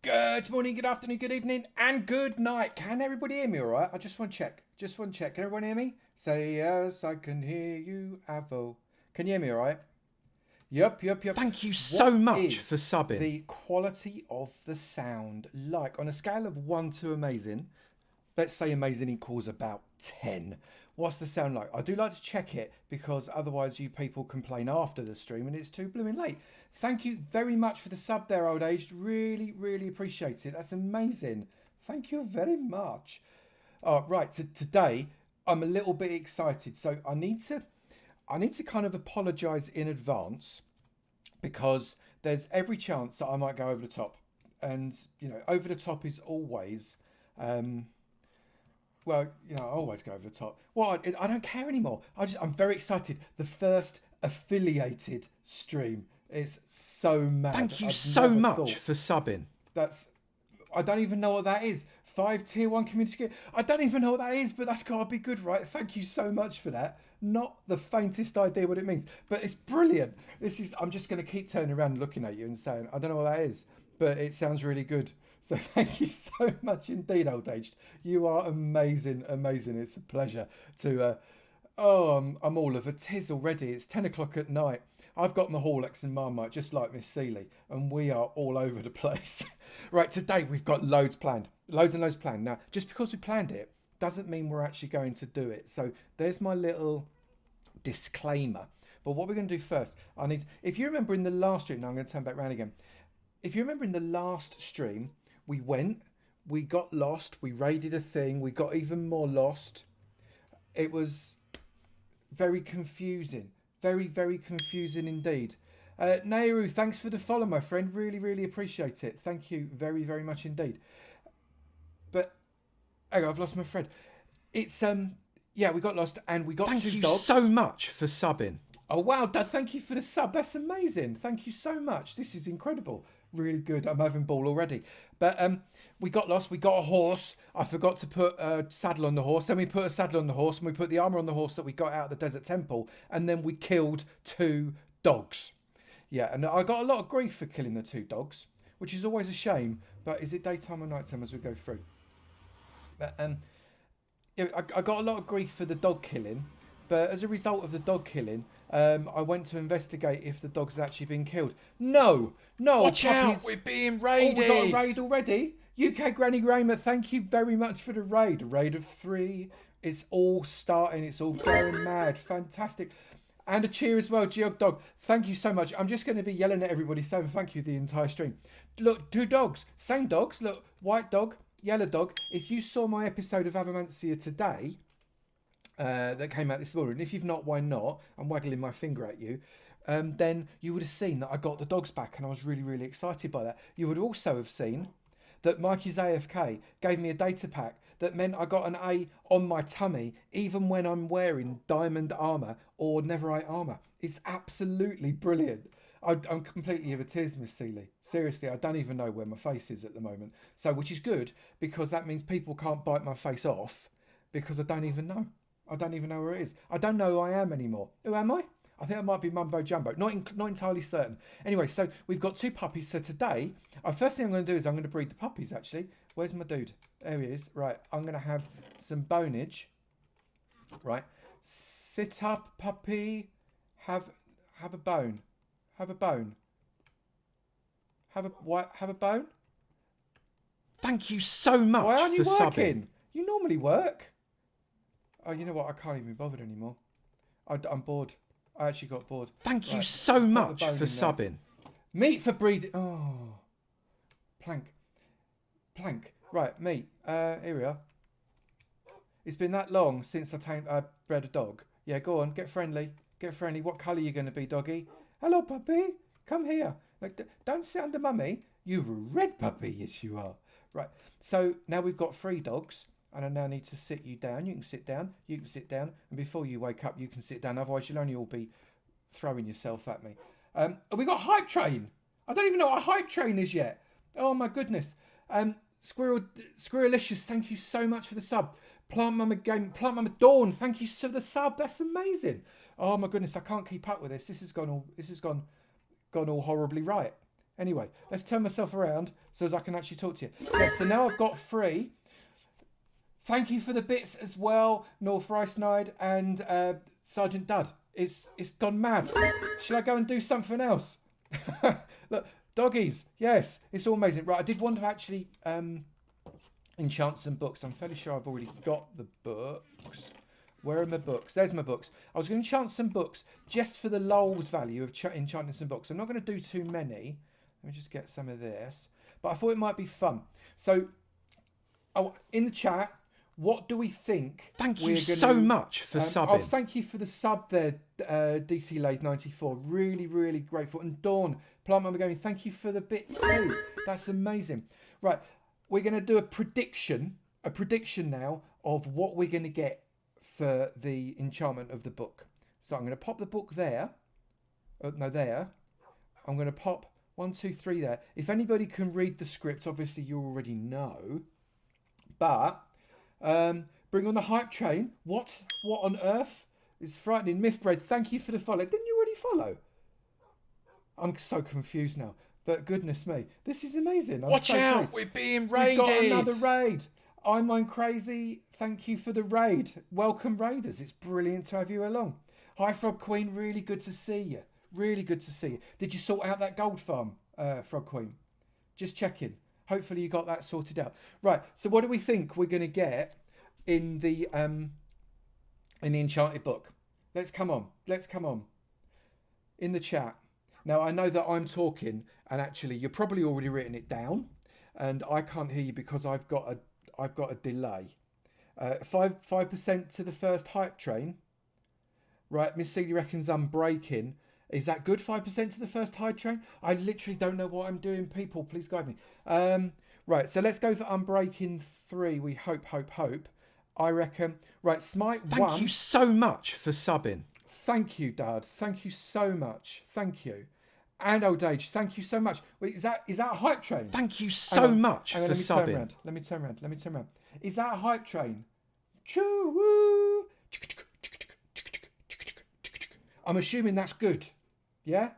Good morning, good afternoon, good evening, and good night. Can everybody hear me all right? I just want to check. Just want to check. Can everyone hear me? Say yes, I can hear you, Avo. Can you hear me all right? Yep. Thank you so much for What subbing. is the quality of the sound like? On a scale of 1 to amazing, let's say amazing equals about 10. What's the sound like? I do like to check it because otherwise you people complain after the stream and it's too blooming late. Thank you very much for the sub there, Old Aged. Really, really appreciate it. That's amazing. Thank you very much. Right, so today I'm a little bit excited. So I need to kind of apologise in advance because there's every chance that I might go over the top. And, you know, over the top is always... well, you know, I always go over the top. Well, I don't care anymore. I'm very excited. The first affiliated stream. It's so mad. Thank you I've so never much thought for subbing. I don't even know what that is. 5 tier 1 community. I don't even know what that is, but that's got to be good, right? Thank you so much for that. Not the faintest idea what it means, but it's brilliant. I'm just going to keep turning around and looking at you and saying, I don't know what that is, but it sounds really good. So thank you so much indeed, Old Aged. You are amazing, amazing. It's a pleasure to... I'm all of a tiz already. It's 10 o'clock at night. I've got my Horlicks and Marmite just like Miss Seeley, and we are all over the place. Right, today we've got loads planned. Loads and loads planned. Now, just because we planned it doesn't mean we're actually going to do it. So there's my little disclaimer. But what we're going to do first, if you remember in the last stream, now I'm going to turn back around again. If you remember in the last stream, we got lost, we raided a thing, we got even more lost. It was very confusing. Very, very confusing indeed. Nehru, thanks for the follow, my friend. Really, really appreciate it. Thank you very, very much indeed. But, hang on, I've lost my thread. It's, yeah, we got lost and we got two dogs. Thank you so much for subbing. Oh, wow. Thank you for the sub. That's amazing. Thank you so much. This is incredible. Really good. I'm having ball already. But we got lost. We got a horse. I forgot to put a saddle on the horse. Then we put a saddle on the horse and we put the armor on the horse that we got out of the desert temple. And then we killed 2 dogs. Yeah, and I got a lot of grief for killing the 2 dogs, which is always a shame. But is it daytime or nighttime as we go through? But yeah, I got a lot of grief for the dog killing. But as a result of the dog killing, I went to investigate if the dogs had actually been killed. No. Watch puppies. out, we're being raided. Oh, we got a raid already? UK Granny Raymer, thank you very much for the raid. A raid of 3. It's all starting. It's all going mad. Fantastic. And a cheer as well, Geog Dog. Thank you so much. I'm just going to be yelling at everybody saying thank you the entire stream. Look, 2 dogs. Same dogs. Look, white dog, yellow dog. If you saw my episode of Avomancia today... that came out this morning. If you've not, why not? I'm waggling my finger at you. Then you would have seen that I got the dogs back and I was really, really excited by that. You would also have seen that Mikey's AFK gave me a data pack that meant I got an A on my tummy even when I'm wearing diamond armour or netherite armour. It's absolutely brilliant. I'm completely of a tears, Miss Seeley. Seriously, I don't even know where my face is at the moment. So, which is good because that means people can't bite my face off because I don't even know. I don't even know where it is. I don't know who I am anymore. Who am I? I think I might be Mumbo Jumbo. Not entirely certain. Anyway, so we've got 2 puppies. So today, first thing I'm going to do is I'm going to breed the puppies, actually. Where's my dude? There he is. Right, I'm going to have some bonage. Right. Sit up, puppy. Have a bone. Have a bone. Have a bone? Thank you so much Why aren't you for working? subbing. You normally work. Oh, you know what? I can't even be bothered anymore. I'm bored. I actually got bored. Thank you so much for subbing. There. Meat for breeding. Oh. Plank. Right, meat. Here we are. It's been that long since I bred a dog. Yeah, go on. Get friendly. What colour are you going to be, doggy? Hello, puppy. Come here. Like, don't sit under mummy. You're a red puppy. Yes, you are. Right. So now we've got 3 dogs. And I now need to sit you down. You can sit down. You can sit down. And before you wake up, you can sit down. Otherwise, you'll only all be throwing yourself at me. Have we got Hype Train? I don't even know what a Hype Train is yet. Oh, my goodness. Squirrelicious, thank you so much for the sub. Plant Mama Dawn, thank you for the sub. That's amazing. Oh, my goodness. I can't keep up with this. This has gone all horribly right. Anyway, let's turn myself around so as I can actually talk to you. Yeah, so now I've got 3. Thank you for the bits as well, North Ricenide and Sergeant Dud. It's gone mad. Should I go and do something else? Look, doggies. Yes, it's all amazing. Right, I did want to actually enchant some books. I'm fairly sure I've already got the books. Where are my books? There's my books. I was going to enchant some books just for the lols value of enchanting some books. I'm not going to do too many. Let me just get some of this. But I thought it might be fun. So, in the chat, what do we think? Thank you so much for subbing. Oh, thank you for the sub there, DC Lathe 94. Really, really grateful. And Dawn, Plant Mama Gaming, thank you for the bits too. That's amazing. Right, we're going to do a prediction now of what we're going to get for the enchantment of the book. So I'm going to pop the book there. There. I'm going to pop 1, 2, 3 there. If anybody can read the script, obviously you already know. But bring on the Hype Train. What on earth? It's frightening. Mythbread, thank you for the follow. Didn't you already follow? I'm so confused now. But goodness me, this is amazing. Watch out, we're being raided. We've got another raid. I'm on crazy. Thank you for the raid. Welcome, raiders. It's brilliant to have you along. Hi, Frog Queen. Really good to see you. Really good to see you. Did you sort out that gold farm, Frog Queen? Just checking. Hopefully you got that sorted out. Right. So what do we think we're going to get in the enchanted book? Let's come on. In the chat. Now I know that I'm talking, and actually you're probably already written it down, and I can't hear you because I've got a delay. 5% to the first Hype Train. Right. Miss Seeley reckons I'm breaking. Is that good? 5% to the first Hype Train? I literally don't know what I'm doing. People, please guide me. Right, so let's go for Unbreaking 3. We hope. I reckon. Right, Smite 1. Thank you so much for subbing. Thank you, Dad. Thank you so much. Thank you. And Old Age, thank you so much. Wait, is that a Hype Train? Thank you so much for subbing. Let me turn around. Is that a Hype Train? Choo-woo. I'm assuming that's good. Yeah?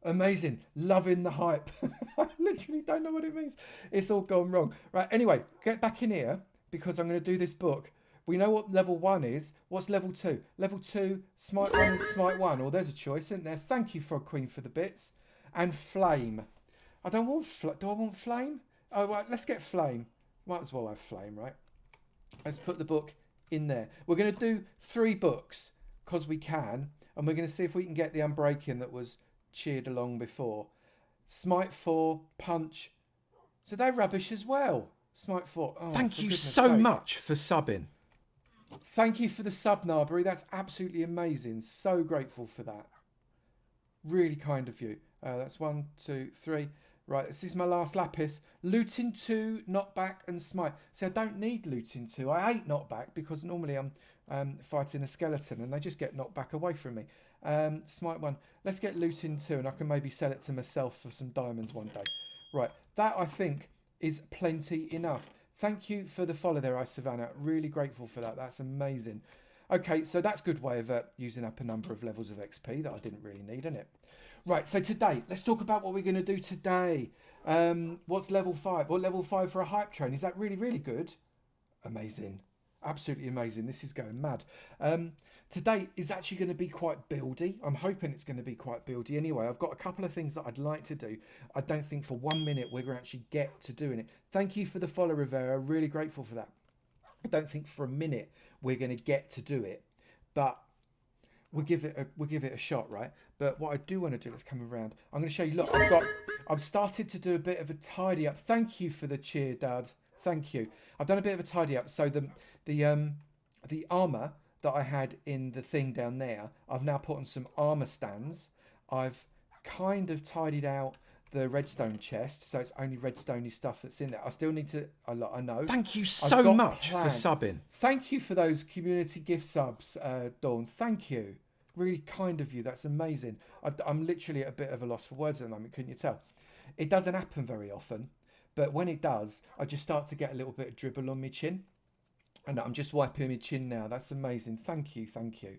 Amazing. Loving the hype. I literally don't know what it means. It's all gone wrong. Right, anyway, get back in here because I'm going to do this book. We know what level 1 is. What's level 2? Level 2, Smite 1 and Smite 1. Oh, there's a choice, isn't there? Thank you, Frog Queen, for the bits. And Flame. Do I want Flame? Oh, right, let's get Flame. Might as well have Flame, right? Let's put the book in there. We're going to do 3 books because we can. And we're going to see if we can get the Unbreaking that was cheered along before. Smite 4, Punch. So they're rubbish as well. Smite 4. Oh, thank you so much for subbing. Thank you for the sub, Narbury. That's absolutely amazing. So grateful for that. Really kind of you. That's 1, 2, 3. Right, this is my last lapis. Looting 2, Knockback and Smite. See, I don't need Looting 2. I hate Knockback because normally I'm fighting a skeleton and they just get knocked back away from me. Smite 1. Let's get Looting 2 and I can maybe sell it to myself for some diamonds one day. Right, that I think is plenty enough. Thank you for the follow there, Savannah. Really grateful for that. That's amazing. Okay, so that's a good way of using up a number of levels of XP that I didn't really need, isn't it? Right, so today, let's talk about what we're going to do today. What's level 5? What level 5 for a Hype Train? Is that really, really good? Amazing. Absolutely amazing. This is going mad. Today is actually going to be quite buildy. I'm hoping it's going to be quite buildy. Anyway, I've got a couple of things that I'd like to do. I don't think for 1 minute we're going to actually get to doing it. Thank you for the follow, Rivera. Really grateful for that. I don't think for a minute we're going to get to do it, but we'll give it a shot, right? But what I do want to do, let's come around. I'm going to show you. Look, I've started to do a bit of a tidy up. Thank you for the cheer, Dad. Thank you. I've done a bit of a tidy up. So the armor that I had in the thing down there, I've now put on some armor stands. I've kind of tidied out the redstone chest, so it's only redstone-y stuff that's in there. I still need to, I know. Thank you so much for subbing. Thank you for those community gift subs, Dawn. Thank you. Really kind of you. That's amazing. I'm literally at a bit of a loss for words at the moment, couldn't you tell? It doesn't happen very often, but when it does, I just start to get a little bit of dribble on my chin. And I'm just wiping my chin now. That's amazing. Thank you. Thank you.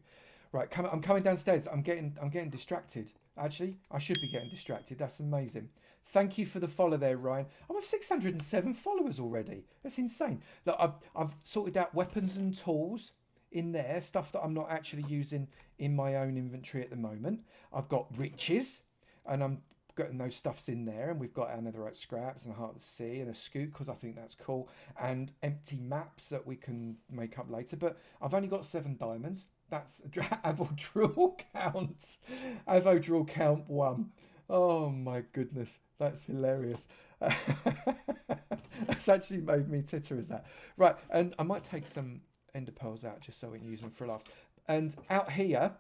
Right, I'm coming downstairs. I'm getting distracted. Actually, I should be getting distracted. That's amazing. Thank you for the follow there, Ryan. I'm at 607 followers already. That's insane. Look, I've sorted out weapons and tools in there, stuff that I'm not actually using in my own inventory at the moment. I've got riches, and I'm getting those stuffs in there, and we've got our netherite scraps and a heart of the sea and a scoop because I think that's cool, and empty maps that we can make up later. But I've only got 7 diamonds. That's AvoDrill count. AvoDrill count 1. Oh my goodness, that's hilarious. That's actually made me titter as that. Right, and I might take some ender pearls out just so we can use them for laughs. And out here,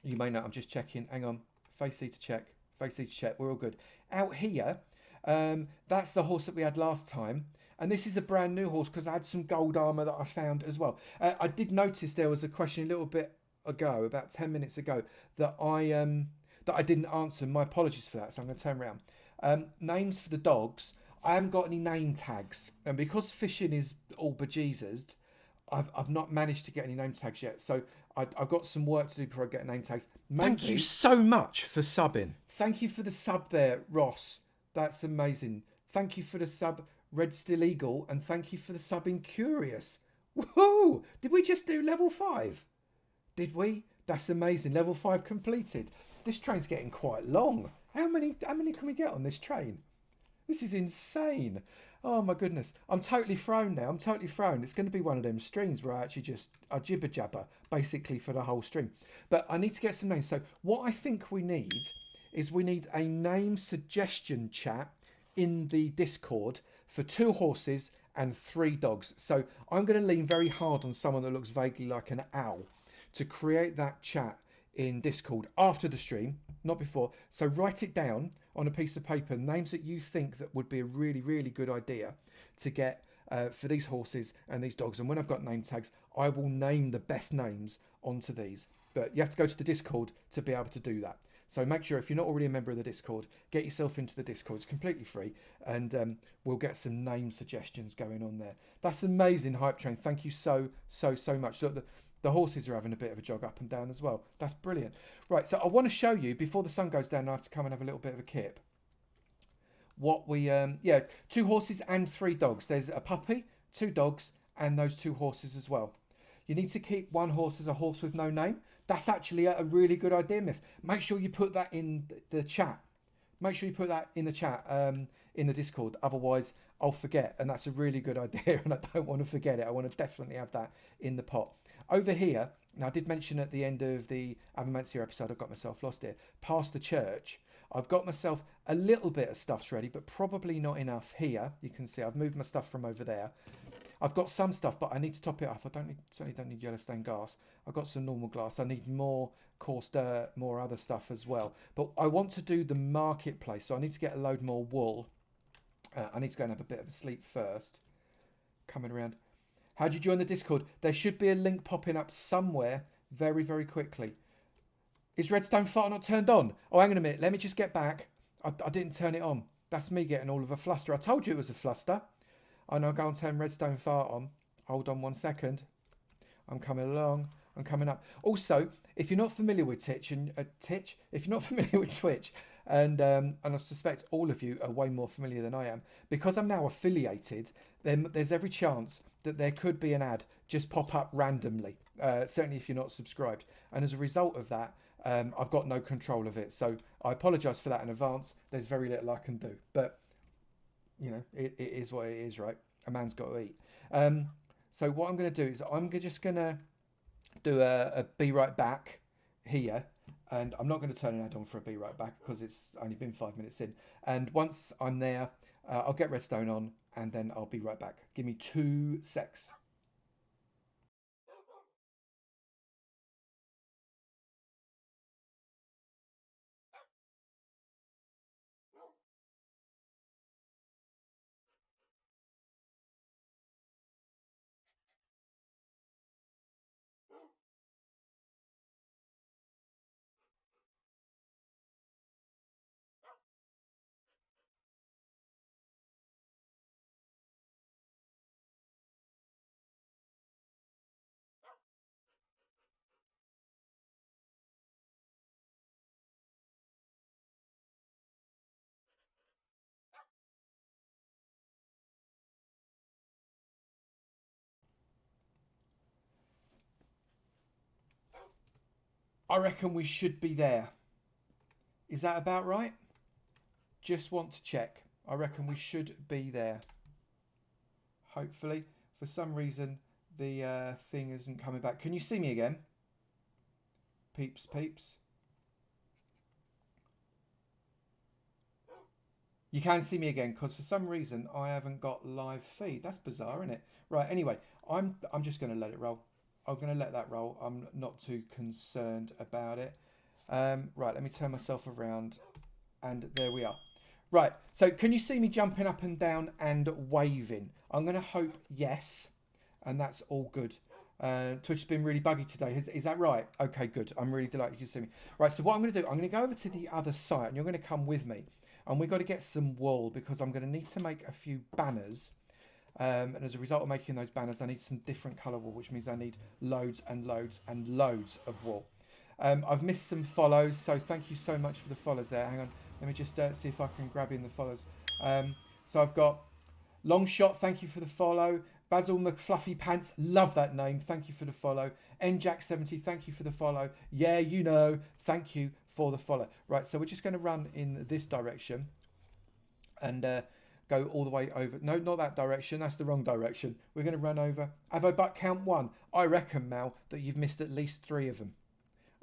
you may know, I'm just checking. Hang on, face E to check. Face E to check. We're all good. Out here, that's the horse that we had last time. And this is a brand new horse because I had some gold armor that I found as well. I did notice there was a question a little bit ago, about 10 minutes ago, that I didn't answer. My apologies for that. So I'm going to turn around. Names for the dogs. I haven't got any name tags, and because fishing is all bejesused, I've not managed to get any name tags yet. So I've got some work to do before I get name tags. Maybe. Thank you so much for subbing. Thank you for the sub there, Ross. That's amazing. Thank you for the sub, Red Still Eagle, and thank you for the sub Incurious. Woohoo! Did we just do level 5? Did we? That's amazing. Level 5 completed. This train's getting quite long. How many can we get on this train? This is insane. Oh my goodness. I'm totally thrown now. I'm totally thrown. It's going to be one of them streams where I actually just jibber jabber basically for the whole stream. But I need to get some names. So what I think we need is we need a name suggestion chat in the Discord for 2 horses and 3 dogs. So I'm going to lean very hard on someone that looks vaguely like an owl to create that chat in Discord after the stream, not before. So write it down on a piece of paper, names that you think that would be a really, really good idea to get for these horses and these dogs. And when I've got name tags, I will name the best names onto these. But you have to go to the Discord to be able to do that. So make sure, if you're not already a member of the Discord, get yourself into the Discord. It's completely free, and we'll get some name suggestions going on there. That's amazing, Hype Train. Thank you so much. Look, the horses are having a bit of a jog up and down as well. That's brilliant. Right, so I want to show you, before the sun goes down, I have to come and have a little bit of a kip. What we, 2 horses and 3 dogs. There's a puppy, 2 dogs, and those 2 horses as well. You need to keep 1 horse as a horse with no name. That's actually a really good idea, Myth. Make sure you put that in the chat. Make sure you put that in the chat, in the Discord. Otherwise, I'll forget. And that's a really good idea, and I don't want to forget it. I want to definitely have that in the pot. Over here, now I did mention at the end of the Avomancia episode, I got myself lost here. Past the church, I've got myself a little bit of stuff ready, but probably not enough here. You can see I've moved my stuff from over there. I've got some stuff, but I need to top it off. I certainly don't need yellow stained glass. I've got some normal glass. I need more coarse dirt, more other stuff as well. But I want to do the marketplace, so I need to get a load more wool. I need to go and have a bit of a sleep first. Coming around. How do you join the Discord? There should be a link popping up somewhere very, very quickly. Is Redstone Fart not turned on? Oh, hang on a minute. Let me just get back. I didn't turn it on. That's me getting all of a fluster. I told you it was a fluster. I know, go and turn Redstone Fart on. Hold on 1 second. I'm coming along. I'm coming up. Also, if you're not familiar with Twitch, if you're not familiar with Twitch, and I suspect all of you are way more familiar than I am, because I'm now affiliated, then there's every chance that there could be an ad just pop up randomly, certainly if you're not subscribed. And as a result of that, I've got no control of it. So I apologise for that in advance. There's very little I can do. But, you know, it is what it is, right? A man's got to eat. So what I'm going to do is I'm just going to do a be right back here. And I'm not going to turn an ad on for a be right back because it's only been 5 minutes in. And once I'm there, I'll get redstone on and then I'll be right back. Give me 2 secs. I reckon we should be there. Is that about right? Just want to check. I reckon we should be there. Hopefully. For some reason, the thing isn't coming back. Can you see me again? Peeps, peeps. You can see me again because for some reason I haven't got live feed. That's bizarre, isn't it? Right, anyway, I'm just going to let it roll. I'm going to let that roll. I'm not too concerned about it. Right, let me turn myself around and there we are. Right, so can you see me jumping up and down and waving? I'm going to hope yes, and that's all good. Twitch has been really buggy today. Is that right? Okay, good. I'm really delighted you can see me. Right, so what I'm going to do, I'm going to go over to the other site and you're going to come with me. And we've got to get some wool because I'm going to need to make a few banners. And as a result of making those banners, I need some different colour wool, which means I need loads and loads and loads of wool. I've missed some follows, so thank you so much for the follows there. Hang on, let me just see if I can grab in the follows. So I've got Longshot, thank you for the follow. Basil McFluffy Pants, love that name, thank you for the follow. NJack70, thank you for the follow. Yeah, you know, thank you for the follow. Right, so we're just going to run in this direction and go all the way over. No, not that direction. That's the wrong direction. We're going to run over. Avo Butt count 1. I reckon, Mal, that you've missed at least 3 of them.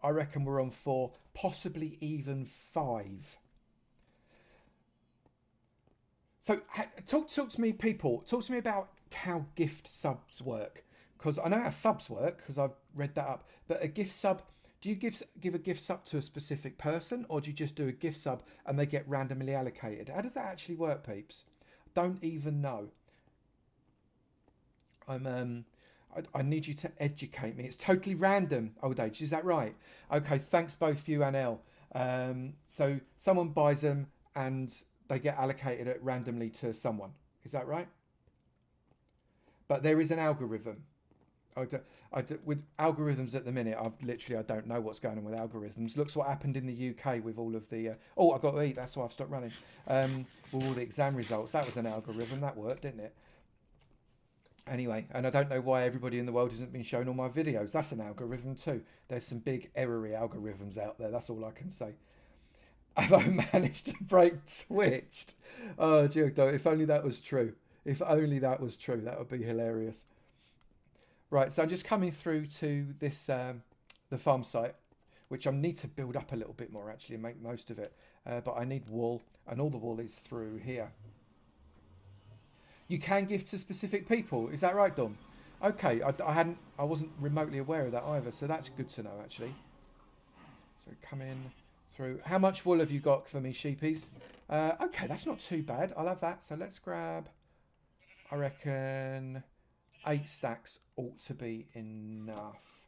I reckon we're on 4, possibly even 5. So talk to me, people. Talk to me about how gift subs work. Because I know how subs work, because I've read that up. But a gift sub, do you give a gift sub to a specific person? Or do you just do a gift sub and they get randomly allocated? How does that actually work, peeps? Don't even know. I need you to educate me. It's totally random, old age. Is that right? Okay, thanks both you and Elle. So someone buys them and they get allocated it randomly to someone. Is that right? But there is an algorithm. With algorithms at the minute, I don't know what's going on with algorithms. Looks what happened in the UK with all of the... I've got to eat, that's why I've stopped running. With all the exam results, that was an algorithm. That worked, didn't it? Anyway, and I don't know why everybody in the world hasn't been shown all my videos. That's an algorithm too. There's some big error-y algorithms out there. That's all I can say. Have I managed to break Twitch? Oh, dear, if only that was true. If only that was true, that would be hilarious. Right, so I'm just coming through to this, the farm site, which I need to build up a little bit more actually and make most of it. But I need wool, and all the wool is through here. You can give to specific people, is that right, Dom? Okay, I wasn't remotely aware of that either, so that's good to know actually. So come in through. How much wool have you got for me, sheepies? Okay, that's not too bad. I'll have that. So let's grab, I reckon, 8 stacks ought to be enough.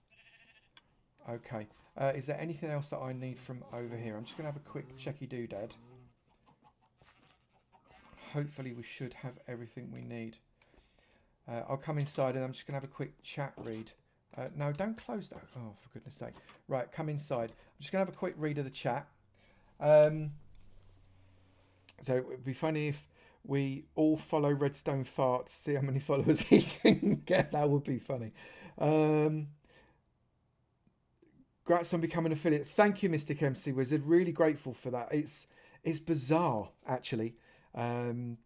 Okay. Is there anything else that I need from over here? I'm just going to have a quick checky doodad. Hopefully we should have everything we need. I'll come inside and I'm just going to have a quick chat read. No, don't close that. Oh, for goodness sake. Right, come inside. I'm just going to have a quick read of the chat. So it would be funny if we all follow Redstone Fart to see how many followers he can get. That would be funny. Congrats on becoming an affiliate. Thank you, Mystic MC Wizard. Really grateful for that. It's bizarre, actually, being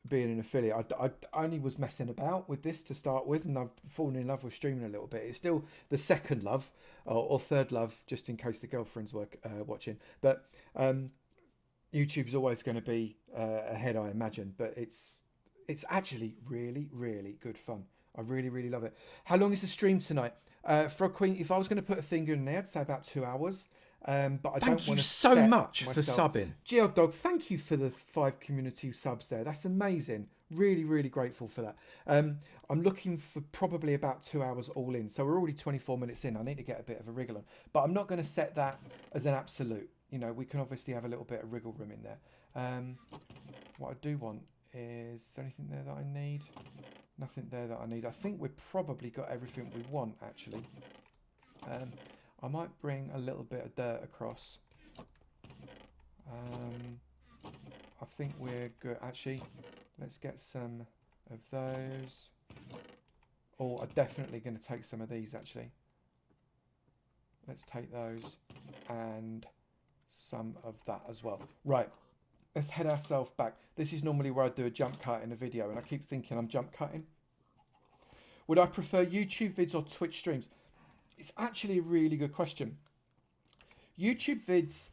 an affiliate. I only was messing about with this to start with, and I've fallen in love with streaming a little bit. It's still the second love, or third love, just in case the girlfriend's watching. But YouTube's always going to be ahead, I imagine. But it's actually really, really good fun. I really, really love it. How long is the stream tonight? For a queen, if I was going to put a finger in there, I'd say about 2 hours. But I don't want to. Thank you so much for subbing. Geodog, thank you for the 5 community subs there. That's amazing. Really, really grateful for that. I'm looking for probably about 2 hours all in. So we're already 24 minutes in. I need to get a bit of a wriggle on. But I'm not going to set that as an absolute. You know, we can obviously have a little bit of wriggle room in there. What I do want is there anything there that I need? Nothing there that I need. I think we've probably got everything we want, actually. I might bring a little bit of dirt across. I think we're good. Actually, let's get some of those. Oh, I'm definitely going to take some of these, actually. Let's take those and some of that as well. Right, let's head ourselves back. This is normally where I do a jump cut in a video, and I keep thinking I'm jump cutting. Would I prefer YouTube vids or Twitch streams? It's actually a really good question. YouTube vids,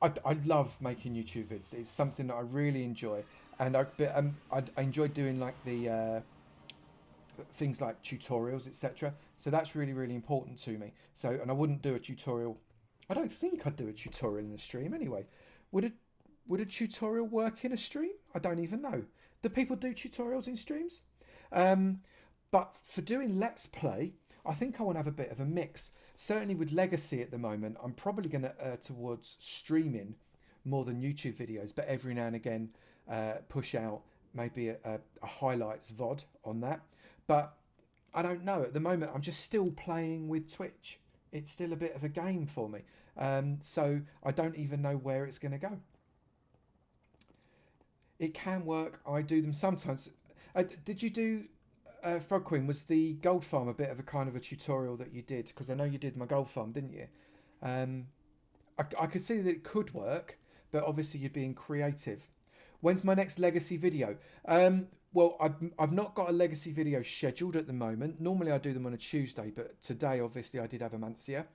I love making YouTube vids. It's something that I really enjoy, and I enjoy doing like the things like tutorials, etc. So that's really, really important to me. So, and I wouldn't do a tutorial. I don't think I'd do a tutorial in a stream anyway. Would a tutorial work in a stream? I don't even know. Do people do tutorials in streams? But for doing Let's Play, I think I want to have a bit of a mix. Certainly with Legacy at the moment, I'm probably going to towards streaming more than YouTube videos, but every now and again push out maybe a highlights VOD on that. But I don't know. At the moment, I'm just still playing with Twitch. It's still a bit of a game for me. So I don't even know where it's going to go. It can work. I do them sometimes. Did you do... Frog Queen, was the gold farm a bit of a kind of a tutorial that you did? Because I know you did my gold farm, didn't you? I could see that it could work, but obviously you're being creative. When's my next Legacy video? Well, I've not got a Legacy video scheduled at the moment. Normally I do them on a Tuesday, but today obviously I did Avomancia.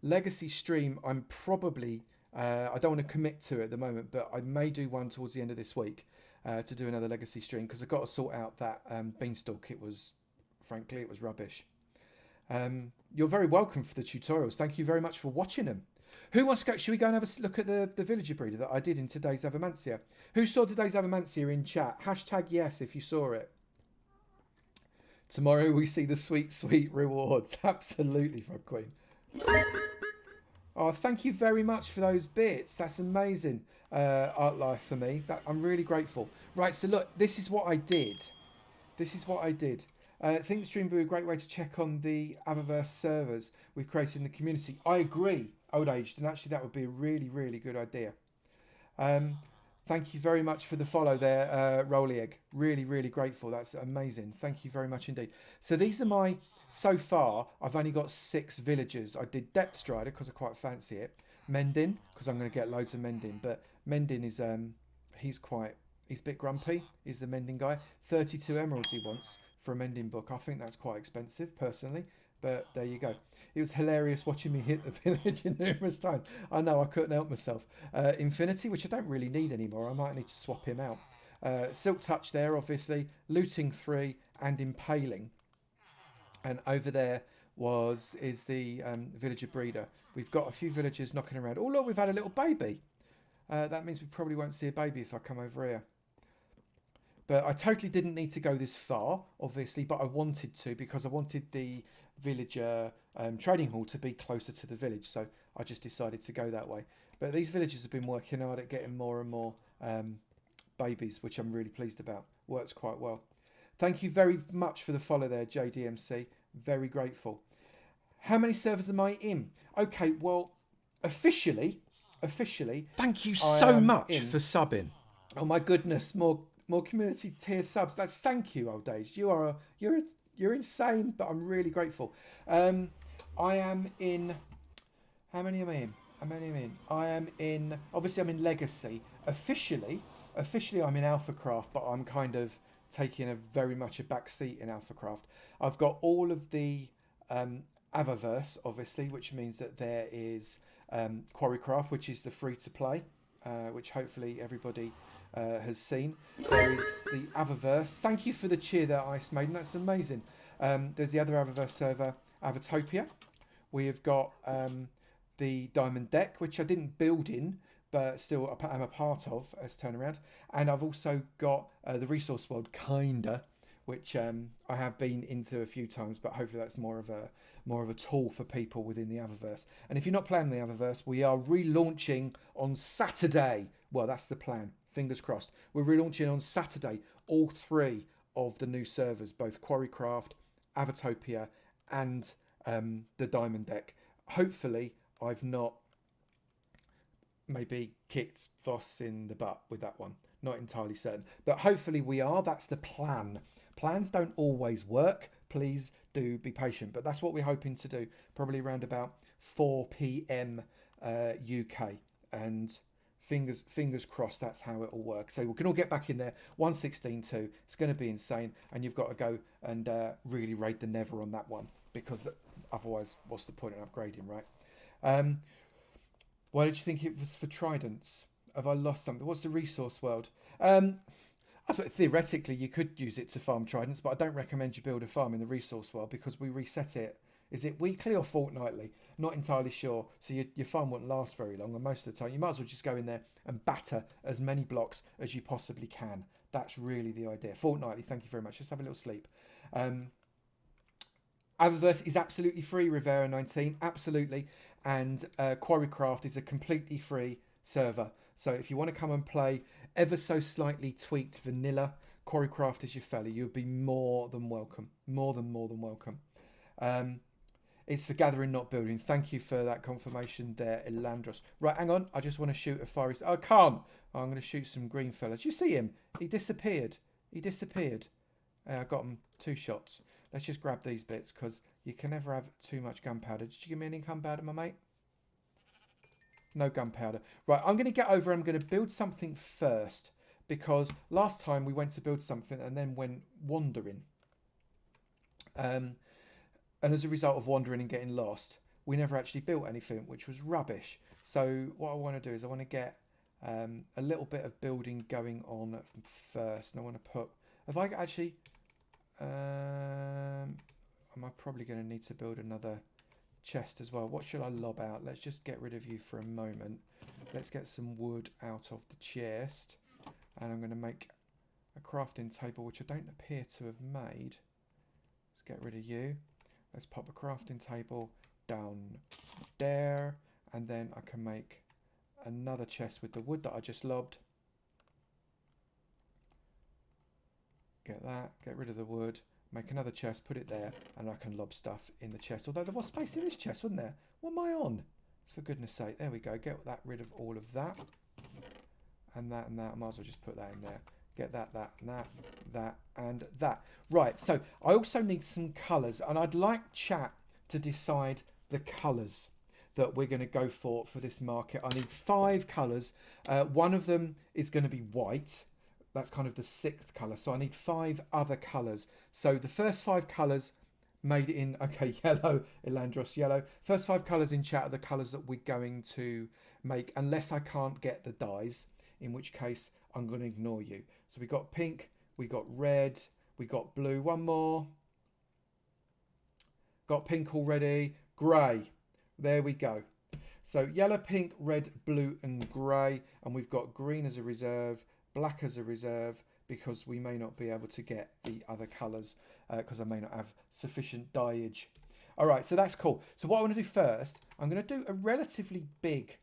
Legacy stream, I'm probably... I don't want to commit to it at the moment, but I may do one towards the end of this week. To do another Legacy stream, because I've got to sort out that beanstalk. Frankly, it was rubbish. You're very welcome for the tutorials. Thank you very much for watching them. Who wants to go? Should we go and have a look at the villager breeder that I did in today's Avomancia? Who saw today's Avomancia in chat? Hashtag yes if you saw it. Tomorrow we see the sweet, sweet rewards. Absolutely, Frog Queen. Oh, thank you very much for those bits. That's amazing. Art life for me. I'm really grateful. Right, so look, this is what I did. I think the stream would be a great way to check on the AvoVerse servers we've created in the community. I agree, Old Aged, and actually that would be a really, really good idea. Thank you very much for the follow there, Rolly Egg. Really, really grateful. That's amazing. Thank you very much indeed. So these are my... So far, I've only got 6 villagers. I did Depth Strider because I quite fancy it. Mending, because I'm going to get loads of Mending. But Mending is, he's a bit grumpy. He's the Mending guy. 32 emeralds he wants for a Mending book. I think that's quite expensive, personally. But there you go. It was hilarious watching me hit the villager numerous times. I know, I couldn't help myself. Infinity, which I don't really need anymore. I might need to swap him out. Silk Touch there, obviously. Looting 3 and Impaling. And over there is the villager breeder. We've got a few villagers knocking around. Oh, look, we've had a little baby. That means we probably won't see a baby if I come over here. But I totally didn't need to go this far, obviously, but I wanted to because I wanted the villager trading hall to be closer to the village. So I just decided to go that way. But these villagers have been working hard at getting more and more babies, which I'm really pleased about. Works quite well. Thank you very much for the follow there, JDMC. Very grateful. How many servers am I in? Okay, well, officially. Thank you so much for subbing. Oh my goodness, more community tier subs. Thank you, Old Age. You're insane, but I'm really grateful. I am in. How many am I in? Obviously, I'm in Legacy. Officially, I'm in Alphacraft, but I'm kind of taking very much a back seat in Alphacraft. I've got all of the AvoVerse, obviously, which means that there is Quarrycraft, which is the free-to-play, which hopefully everybody has seen. There is the AvoVerse. Thank you for the cheer there, Ice Maiden. That's amazing. There's the other AvoVerse server, Avotopia. We have got the Diamond Deck, which I didn't build in, but still I'm a part of as turnaround. And I've also got the Resource World, kinda, which I have been into a few times, but hopefully that's more of a tool for people within the AvoVerse. And if you're not playing the AvoVerse, we are relaunching on Saturday. Well, that's the plan. Fingers crossed. We're relaunching on Saturday all 3 of the new servers, both Quarrycraft, Avotopia, and the Diamond Deck. Hopefully, I've not maybe kicked Voss in the butt with that one. Not entirely certain. But hopefully we are. That's the plan. Plans don't always work. please do be patient. But that's what we're hoping to do, probably around about 4 p.m. UK, and fingers crossed that's how it will work. So we can all get back in there 1.16.2. It's going to be insane, and you've got to go and really raid the Nether on that one, because otherwise what's the point in upgrading, right? Why did you think it was for tridents? Have I lost something? What's the resource world? I suppose theoretically you could use it to farm tridents, but I don't recommend you build a farm in the resource world, because we reset it. Is it weekly or fortnightly? Not entirely sure. So your farm won't last very long, and most of the time you might as well just go in there and batter as many blocks as you possibly can. That's really the idea. Fortnightly, thank you very much. Let's have a little sleep. AvoVerse is absolutely free, Rivera19, absolutely. And Quarrycraft is a completely free server. So if you want to come and play ever so slightly tweaked vanilla, Quarrycraft is your fella. You'll be more than welcome. More than welcome. It's for gathering, not building. Thank you for that confirmation there, Elandros. Right, hang on. I just want to shoot a fiery... I can't. I'm going to shoot some green fellas. Did you see him? He disappeared. I got him 2 shots. Let's just grab these bits, because you can never have too much gunpowder. Did you give me any gunpowder, my mate? No gunpowder. Right, I'm going to get over. I'm going to build something first, because last time we went to build something and then went wandering. And as a result of wandering and getting lost, we never actually built anything, which was rubbish. So what I want to do is I want to get a little bit of building going on first. And I want to put... Have I actually... am I probably going to need to build another chest as well? What should I lob out? Let's just get rid of you for a moment. Let's get some wood out of the chest. And I'm going to make a crafting table, which I don't appear to have made. Let's get rid of you. Let's pop a crafting table down there, and then I can make another chest with the wood that I just lobbed. Get that, get rid of the wood, make another chest, put it there, and I can lob stuff in the chest. Although there was space in this chest, wasn't there? What am I on? For goodness sake, there we go. Get rid of all of that. And that and that. I might as well just put that in there. Get that, and that, and that. Right, so I also need some colours, and I'd like chat to decide the colours that we're going to go for this market. I need 5 colours. One of them is going to be white. That's kind of the 6th colour. So I need 5 other colours. So the first 5 colours made it in... Okay, yellow, Elandros, yellow. First 5 colours in chat are the colours that we're going to make, unless I can't get the dyes, in which case I'm going to ignore you. So we got pink, we got red, we got blue. One more. Got pink already. Grey. There we go. So yellow, pink, red, blue and grey. And we've got green as a reserve, black as a reserve, because we may not be able to get the other colours, because I may not have sufficient dyeage. All right, so that's cool. So what I want to do first, I'm going to do a relatively big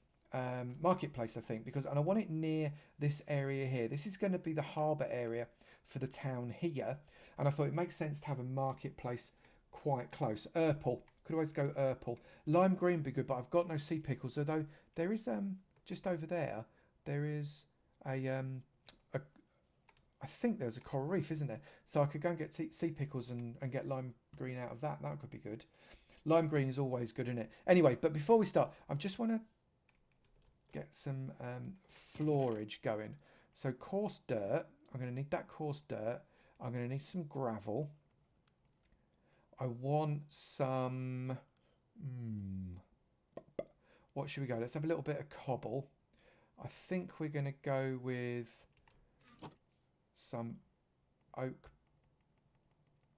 marketplace, I think, and I want it near this area here. This is going to be the harbour area for the town here, and I thought it makes sense to have a marketplace quite close. Purple, could always go purple. Lime green would be good, but I've got no sea pickles, although there is just over there is a I think there's a coral reef, isn't there? So I could go and get sea pickles and get lime green out of that. That could be good. Lime green is always good, isn't it? Anyway, but before we start, I just want to get some floorage going. So coarse dirt, I'm going to need that coarse dirt. I'm going to need some gravel. I want some... What should we go? Let's have a little bit of cobble. I think we're going to go with some oak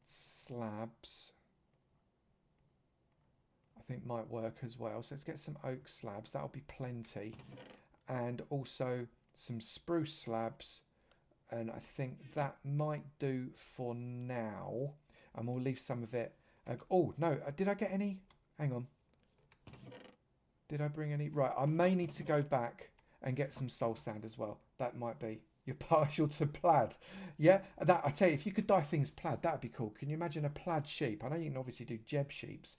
slabs. I think might work as well. So let's get some oak slabs. That'll be plenty. And also some spruce slabs. And I think that might do for now. And we'll leave some of it. Oh, no. Did I get any? Hang on. Did I bring any? Right. I may need to go back and get some soul sand as well. That might be. You're partial to plaid. Yeah. That, I tell you, if you could dye things plaid, that'd be cool. Can you imagine a plaid sheep? I know you can obviously do jeb sheeps,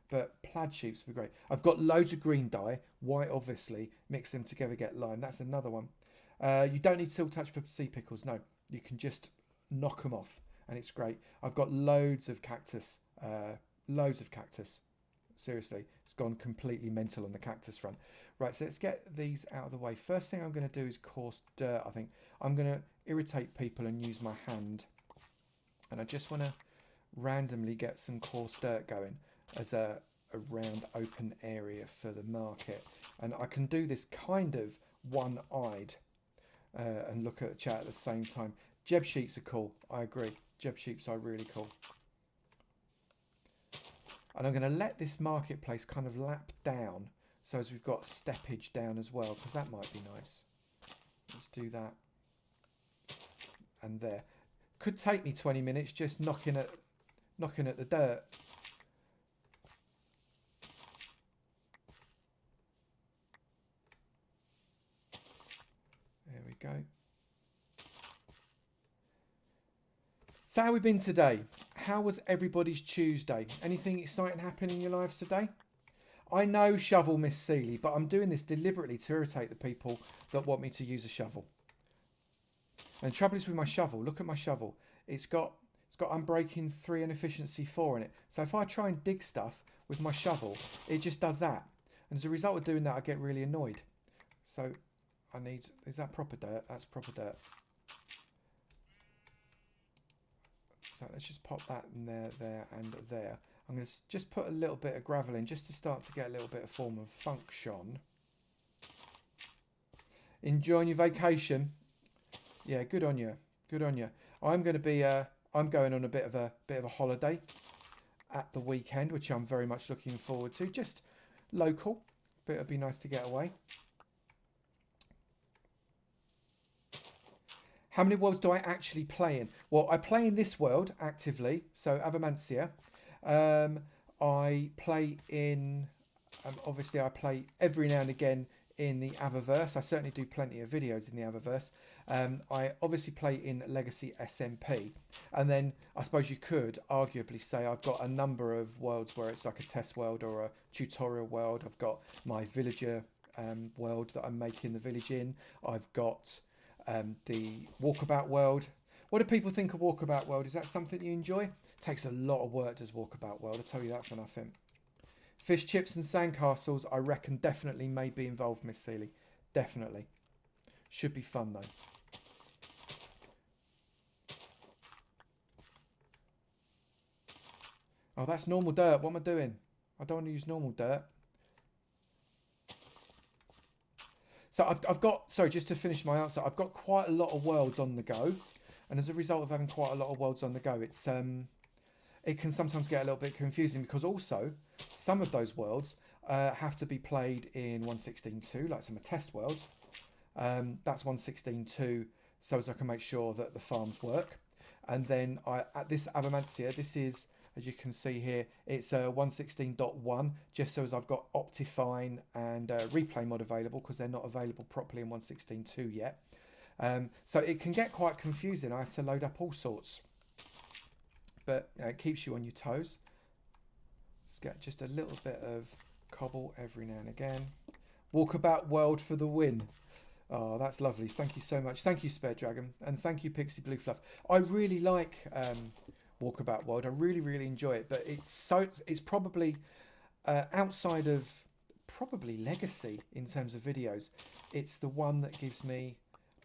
but plaid sheeps would be great. I've got loads of green dye. White, obviously. Mix them together, get lime. That's another one. You don't need silk touch for sea pickles. No. You can just knock them off. and it's great. I've got loads of cactus, seriously, it's gone completely mental on the cactus front. Right, so let's get these out of the way. First thing I'm going to do is coarse dirt. I think I'm going to irritate people and use my hand, and I just want to randomly get some coarse dirt going as a round open area for the market. And I can do this kind of one-eyed and look at the chat at the same time. Jeb sheets are cool, I agree. Jeb sheets are really cool. And I'm going to let this marketplace kind of lap down, so as we've got steppage down as well, because that might be nice. Let's do that. And there. Could take me 20 minutes just knocking at the dirt. There we go. So how have we been today? How was everybody's Tuesday? Anything exciting happening in your lives today? I know shovel, Miss Seeley, but I'm doing this deliberately to irritate the people that want me to use a shovel. And the trouble is with my shovel, look at my shovel. It's got Unbreaking 3 and Efficiency 4 in it. So if I try and dig stuff with my shovel, it just does that. And as a result of doing that, I get really annoyed. So I need, is that proper dirt? That's proper dirt. So let's just pop that in there, there, and there. I'm going to just put a little bit of gravel in just to start to get a little bit of form of function. Enjoying your vacation? Yeah, good on you. Good on you. I'm going to be I'm going on a bit of a holiday at the weekend, which I'm very much looking forward to. Just local, but it'd be nice to get away. How many worlds do I actually play in? Well, I play in this world actively, so Avomancia. I play in, obviously I play every now and again in the AvoVerse. I certainly do plenty of videos in the AvoVerse. I obviously play in Legacy SMP. And then I suppose you could arguably say I've got a number of worlds where it's like a test world or a tutorial world. I've got my villager world that I'm making the village in. I've got the walkabout world. What do people think of walkabout world? Is that something you enjoy? It takes a lot of work, does walkabout world, I'll tell you that for nothing. Fish chips and sandcastles, I reckon definitely may be involved, Miss Seeley. Definitely. Should be fun though. Oh, that's normal dirt. What am I doing? I don't want to use normal dirt. So I've got, sorry, just to finish my answer, I've got quite a lot of worlds on the go. And as a result of having quite a lot of worlds on the go, it's it can sometimes get a little bit confusing, because also some of those worlds have to be played in 1.16.2, like some are test worlds. That's 1.16.2, so as I can make sure that the farms work. And then at this Avomancia, this is, as you can see here, it's 1.16.1, just so as I've got Optifine and replay mod available, because they're not available properly in 1.16.2 yet. So it can get quite confusing. I have to load up all sorts. But it keeps you on your toes. Let's get just a little bit of cobble every now and again. Walkabout world for the win. Oh, that's lovely. Thank you so much. Thank you, Spare Dragon. And thank you, Pixie Blue Fluff. I really like Walkabout world. I really, really enjoy it. But it's probably outside of probably Legacy in terms of videos. It's the one that gives me,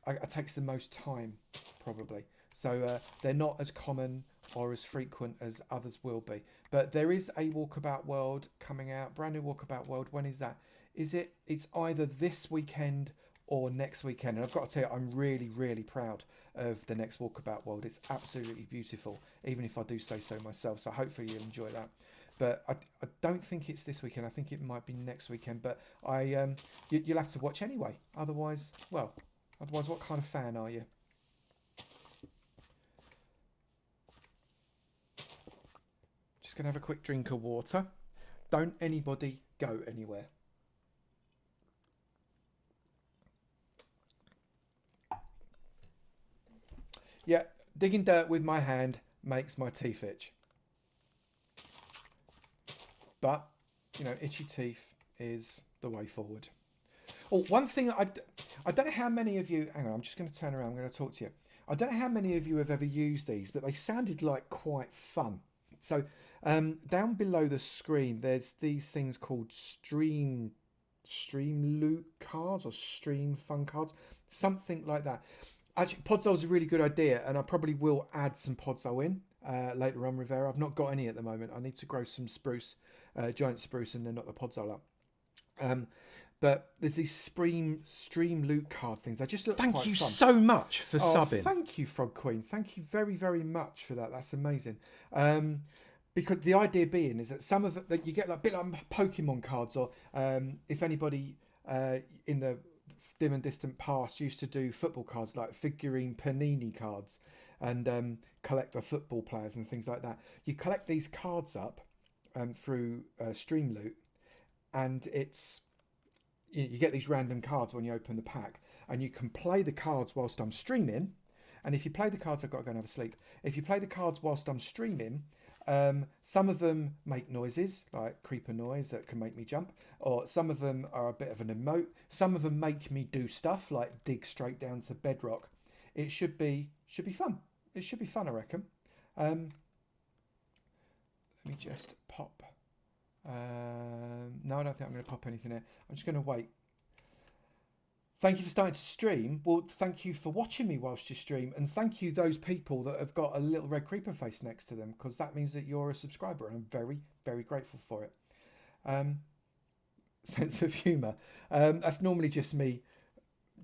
it takes the most time, probably. So they're not as common or as frequent as others will be. But there is a Walkabout world coming out, brand new Walkabout world. When is that? It's either this weekend or next weekend. And I've got to tell you, I'm really, really proud of the next Walkabout world. It's absolutely beautiful, even if I do say so myself. So hopefully you'll enjoy that. But I don't think it's this weekend. I think it might be next weekend. But you'll have to watch anyway. Otherwise, what kind of fan are you? Just going to have a quick drink of water. Don't anybody go anywhere. Yeah, digging dirt with my hand makes my teeth itch. But, you know, itchy teeth is the way forward. Oh, one thing I don't know how many of you. Hang on, I'm just going to turn around. I'm going to talk to you. I don't know how many of you have ever used these, but they sounded like quite fun. So down below the screen, there's these things called stream loot cards or stream fun cards, something like that. Actually, Podzol's a really good idea, and I probably will add some Podzol in later on, Rivera. I've not got any at the moment. I need to grow some spruce, giant spruce, and then knock the Podzol up. But there's these stream loot card things. They just look quite fun. Thank you so much for subbing. Thank you, Frog Queen. Thank you very, very much for that. That's amazing. Because the idea being is that some of that you get like a bit like Pokemon cards, or if anybody in the dim and distant past used to do football cards, like figurine panini cards, and collect the football players and things like that. You collect these cards up through Stream Loot, and it's you get these random cards when you open the pack, and you can play the cards whilst I'm streaming. And if you play the cards, I've got to go and have a sleep. If you play the cards whilst I'm streaming, some of them make noises like creeper noise that can make me jump, or some of them are a bit of an emote. Some of them make me do stuff like dig straight down to bedrock. It should be fun. It should be fun, I reckon. Let me just pop. No, I don't think I'm going to pop anything there. I'm just going to wait. Thank you for starting to stream. Well, thank you for watching me whilst you stream, and thank you those people that have got a little red creeper face next to them, because that means that you're a subscriber, and I'm very, very grateful for it. Sense of humour. That's normally just me,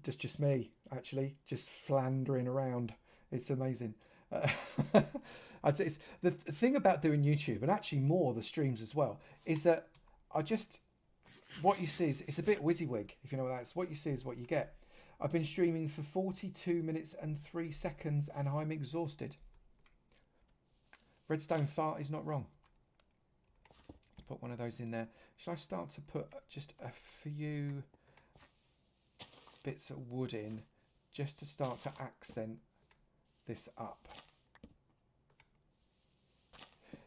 just me actually, just flandering around. It's amazing. It's the thing about doing YouTube, and actually more the streams as well, is that what you see is it's a bit WYSIWYG, if you know what that is. What you see is what you get. I've been streaming for 42 minutes and 3 seconds, and I'm exhausted. Redstone fart is not wrong. Let's put one of those in there. Should I start to put just a few bits of wood in, just to start to accent this up?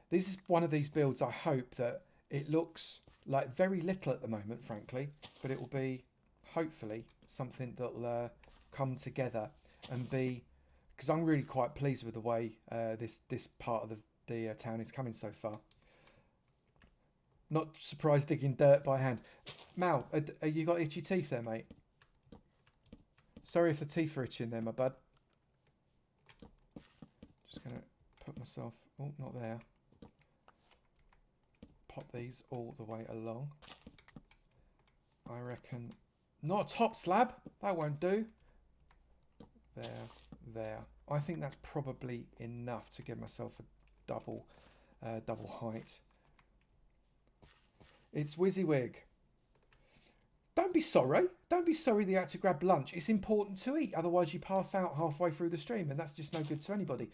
This is one of these builds I hope that it looks like very little at the moment, frankly, but it will be hopefully something that'll come together and be, because I'm really quite pleased with the way this part of the town is coming so far. Not surprised digging dirt by hand. Mal, you got itchy teeth there, mate? Sorry if the teeth are itching there, my bud. Just gonna put myself, oh, not there. Pop these all the way along. I reckon not a top slab, that won't do. There. I think that's probably enough to give myself a double height. It's WYSIWYG. Don't be sorry. Don't be sorry that you had to grab lunch. It's important to eat, otherwise you pass out halfway through the stream, and that's just no good to anybody.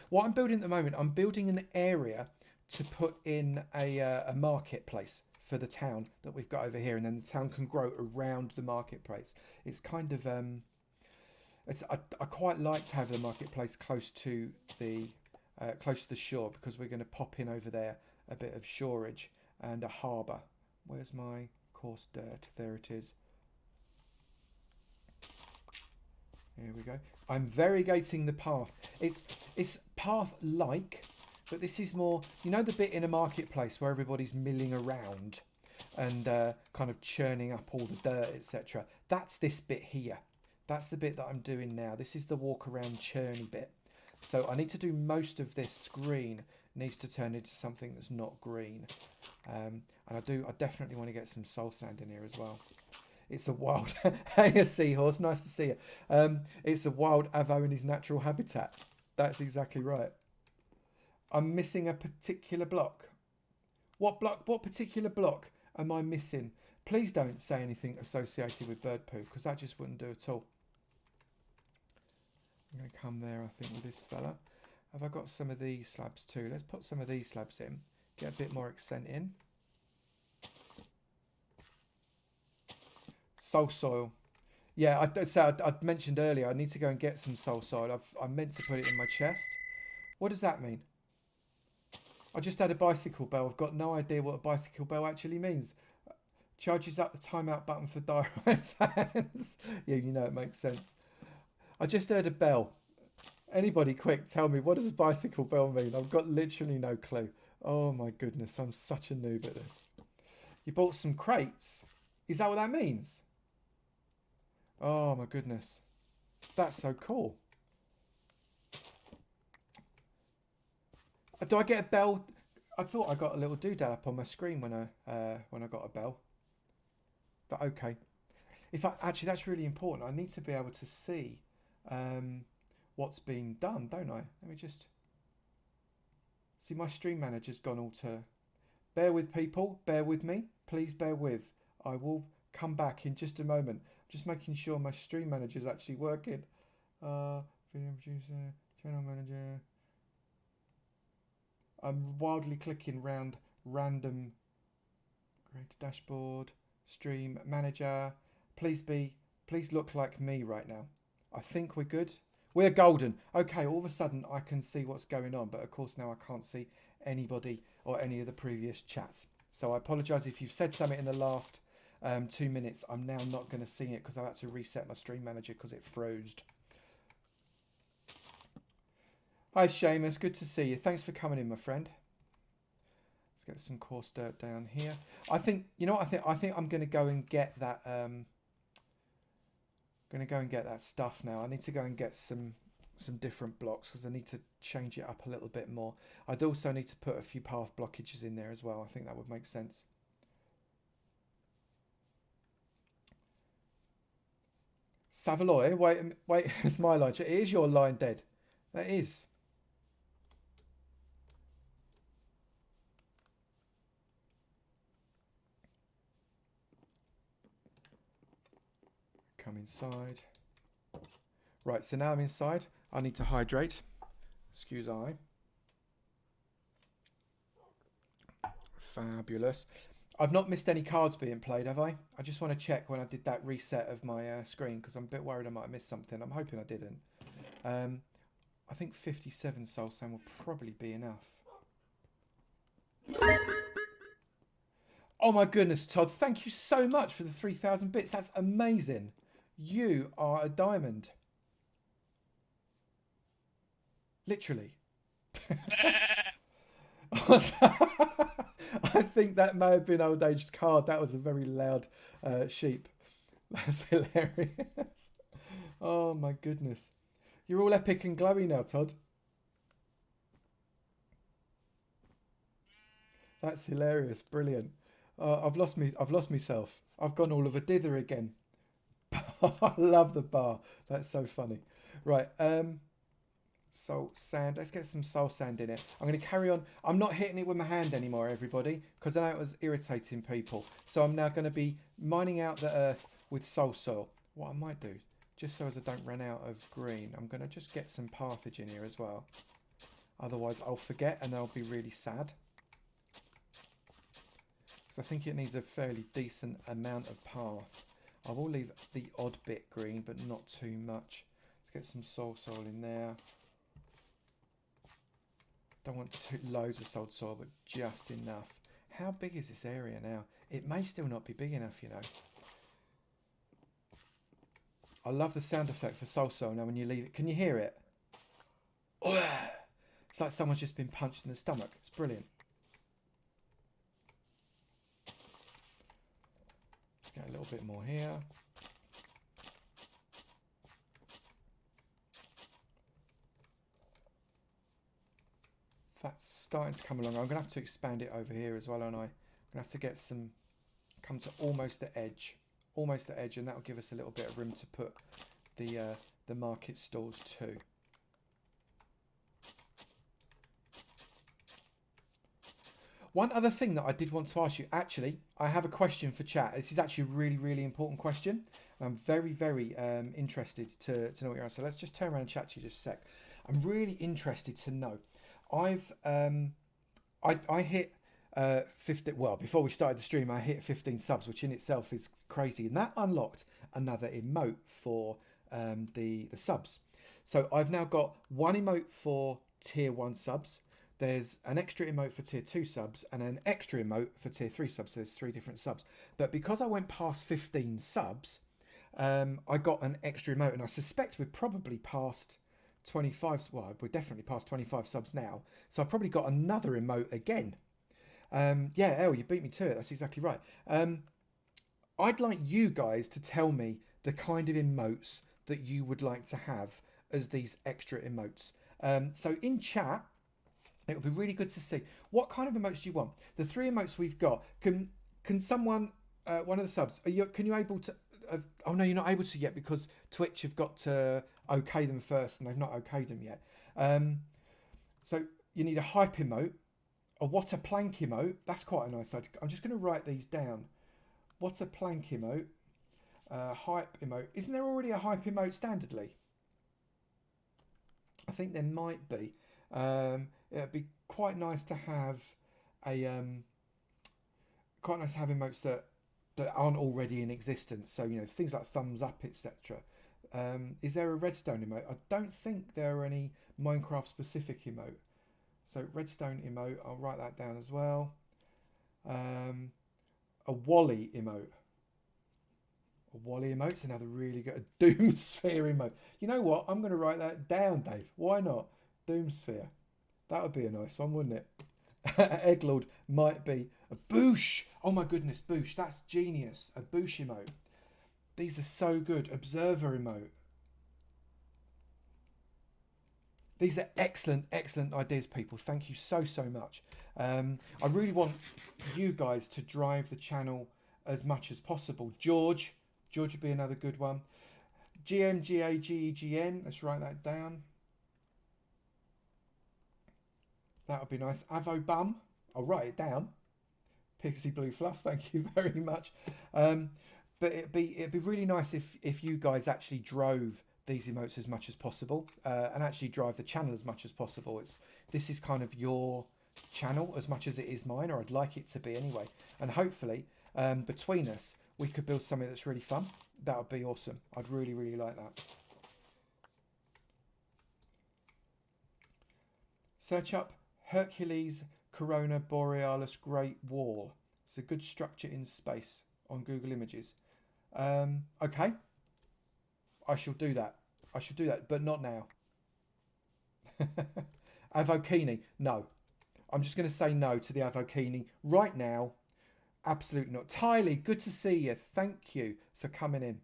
What I'm building at the moment, I'm building an area to put in a marketplace for the town that we've got over here, and then the town can grow around the marketplace. It's kind of I quite like to have the marketplace close to the shore, because we're going to pop in over there a bit of shorage and a harbour. Where's my coarse dirt? There it is. Here we go. I'm variegating the path. It's path-like, but this is more, you know, the bit in a marketplace where everybody's milling around and kind of churning up all the dirt, etc. That's this bit here. That's the bit that I'm doing now. This is the walk around churny bit. So I need to do most of this green. It needs to turn into something that's not green. And I definitely want to get some soul sand in here as well. It's a wild, hey, a seahorse, nice to see you. It's a wild Avo in his natural habitat. That's exactly right. I'm missing a particular block. What particular block am I missing? Please don't say anything associated with bird poo, because that just wouldn't do at all. I'm going to come there, I think, with this fella. Have I got some of these slabs too? Let's put some of these slabs in. Get a bit more accent in. Soul soil. Yeah, I'd mentioned earlier, I need to go and get some soul soil. I meant to put it in my chest. What does that mean? I just had a bicycle bell. I've got no idea what a bicycle bell actually means. Charges up the timeout button for direct fans. Yeah, you know it makes sense. I just heard a bell. Anybody quick, tell me, what does a bicycle bell mean? I've got literally no clue. Oh my goodness, I'm such a noob at this. You bought some crates. Is that what that means? Oh my goodness. That's so cool. Do I get a bell? I thought I got a little doodad up on my screen when I got a bell. But okay. Actually, that's really important. I need to be able to see what's being done, don't I? Let me just see. My stream manager's gone all to. Bear with, people. Bear with me. Please bear with. I will come back in just a moment. Just making sure my stream manager's actually working. Video producer, channel manager. I'm wildly clicking round random. Create a dashboard. Stream manager. Please look like me right now. I think we're good. We're golden. Okay, all of a sudden I can see what's going on, but of course now I can't see anybody or any of the previous chats. So I apologise if you've said something in the last 2 minutes. I'm now not going to see it because I had to reset my stream manager because it froze. Hi Seamus, good to see you. Thanks for coming in, my friend. Let's get some coarse dirt down here. I think, you know what, I think I'm going to go and get that stuff now. I need to go and get some different blocks because I need to change it up a little bit more. I'd also need to put a few path blockages in there as well. I think that would make sense. Savaloy, wait, it's my line. It is your line dead. That is. Come inside. Right, so now I'm inside. I need to hydrate. Excuse I. Fabulous. I've not missed any cards being played, have I? I just want to check when I did that reset of my screen because I'm a bit worried I might have missed something. I'm hoping I didn't. I think 57 soul sand will probably be enough. Oh my goodness, Todd. Thank you so much for the 3,000 bits. That's amazing. You are a diamond. Literally. I think that may have been old aged card. That was a very loud sheep. That's hilarious. Oh my goodness. You're all epic and glowy now, Todd. That's hilarious. Brilliant. I've lost myself. I've gone all of a dither again. I love the bar. That's so funny. Right. Soul sand. Let's get some soul sand in it. I'm going to carry on. I'm not hitting it with my hand anymore, everybody, because I know it was irritating people. So I'm now going to be mining out the earth with soul soil. What I might do, just so as I don't run out of green, I'm going to just get some pathage in here as well. Otherwise I'll forget and I'll be really sad. Because I think it needs a fairly decent amount of path. I will leave the odd bit green, but not too much. Let's get some soul soil in there. Don't want loads of soul soil, but just enough. How big is this area now? It may still not be big enough, you know. I love the sound effect for soul soil now when you leave it. Can you hear it? It's like someone's just been punched in the stomach. It's brilliant. Let's get a little bit more here. That's starting to come along. I'm going to have to expand it over here as well, aren't I? I'm going to have to get some, come to almost the edge, and that will give us a little bit of room to put the market stalls too. One other thing that I did want to ask you, actually, I have a question for chat. This is actually a really, really important question. I'm very, very interested to know what you're on. So let's just turn around and chat to you just a sec. I'm really interested to know. I hit 50. Well, before we started the stream, I hit 15 subs, which in itself is crazy, and that unlocked another emote for the subs. So I've now got one emote for tier 1 subs, there's an extra emote for tier 2 subs and an extra emote for tier 3 subs. So there's 3 different subs. But because I went past 15 subs, I got an extra emote, and I suspect we're probably past 25. Well, we're definitely past 25 subs now. So I probably got another emote again. Yeah, Elle, you beat me to it. That's exactly right. I'd like you guys to tell me the kind of emotes that you would like to have as these extra emotes. So in chat, it would be really good to see what kind of emotes do you want. The 3 emotes we've got. Can someone, one of the subs, can you able to? Oh no, you're not able to yet because Twitch have got to okay them first, and they've not okayed them yet. So you need a hype emote, a what a plank emote. That's quite a nice idea. I'm just going to write these down. What a plank emote, hype emote. Isn't there already a hype emote standardly? I think there might be. It'd be quite nice to have emotes that aren't already in existence. So things like thumbs up, etc. Is there a redstone emote? I don't think there are any Minecraft specific emote. So redstone emote, I'll write that down as well. A Wally emote. A Wally emote's another really good. A Doomsphere emote. You know what? I'm going to write that down, Dave. Why not? Doomsphere. That would be a nice one, wouldn't it? Egglord might be. A Boosh. Oh my goodness, Boosh. That's genius. A Boosh emote. These are so good. Observer emote. These are excellent, excellent ideas, people. Thank you so, so much. I really want you guys to drive the channel as much as possible. George would be another good one. GMGAGEGN. Let's write that down. That would be nice. Avobum. I'll write it down. Pixie Blue Fluff. Thank you very much. But it'd be really nice if you guys actually drove these emotes as much as possible, and actually drive the channel as much as possible. This is kind of your channel as much as it is mine, or I'd like it to be anyway. And hopefully, between us, we could build something that's really fun. That would be awesome. I'd really, really like that. Search up Hercules Corona Borealis Great Wall. It's a good structure in space on Google Images. Okay. I shall do that. But not now. Avokini. No. I'm just going to say no to the Avokini right now. Absolutely not. Tylee, good to see you. Thank you for coming in.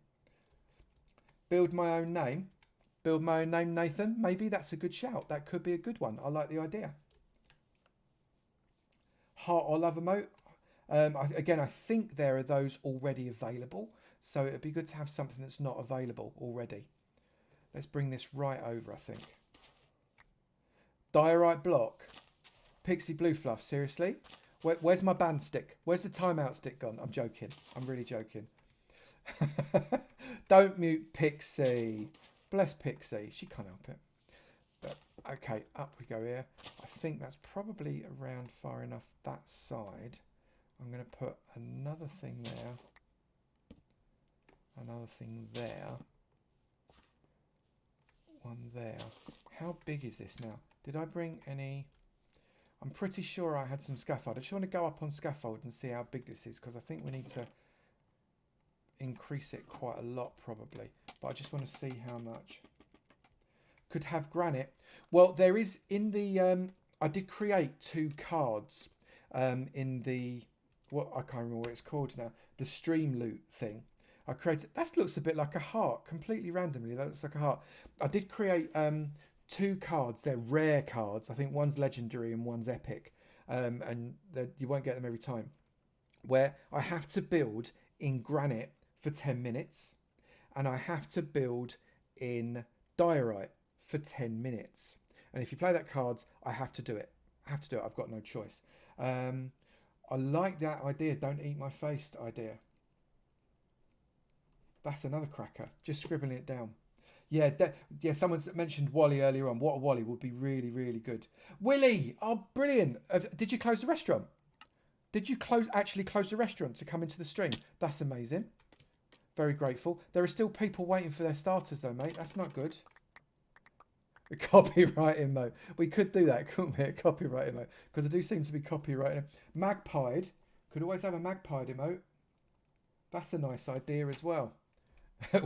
Build my own name. Build my own name, Nathan. Maybe that's a good shout. That could be a good one. I like the idea. Heart or love emote. Again, I think there are those already available. So it'd be good to have something that's not available already. Let's bring this right over, I think. Diorite block. Pixie Blue Fluff, seriously? Where's my band stick? Where's the timeout stick gone? I'm joking. I'm really joking. Don't mute Pixie. Bless Pixie. She can't help it. But okay, up we go here. I think that's probably around far enough that side. I'm going to put another thing there. Another thing there. One there. How big is this now? Did I bring any? I'm pretty sure I had some scaffold. I just want to go up on scaffold and see how big this is, because I think we need to increase it quite a lot probably. But I just want to see how much. Could have granite. Well, there is in the I did create 2 cards in the I can't remember what it's called now. The stream loot thing. I created, that looks a bit like a heart, completely randomly. That looks like a heart. I did create 2 cards. They're rare cards. I think one's legendary and one's epic, and you won't get them every time. Where I have to build in granite for 10 minutes, and I have to build in diorite for 10 minutes. And if you play that cards, I have to do it. I've got no choice. I like that idea. Don't eat my face idea. That's another cracker. Just scribbling it down. Yeah, someone's mentioned Wally earlier on. What a Wally would be really, really good. Willie! Oh, brilliant. Did you close the restaurant? Did you actually close the restaurant to come into the stream? That's amazing. Very grateful. There are still people waiting for their starters though, mate. That's not good. A copyright emote. We could do that, couldn't we? A copyright emote. Because I do seem to be copyrighting. Magpied. Could always have a magpied emote. That's a nice idea as well.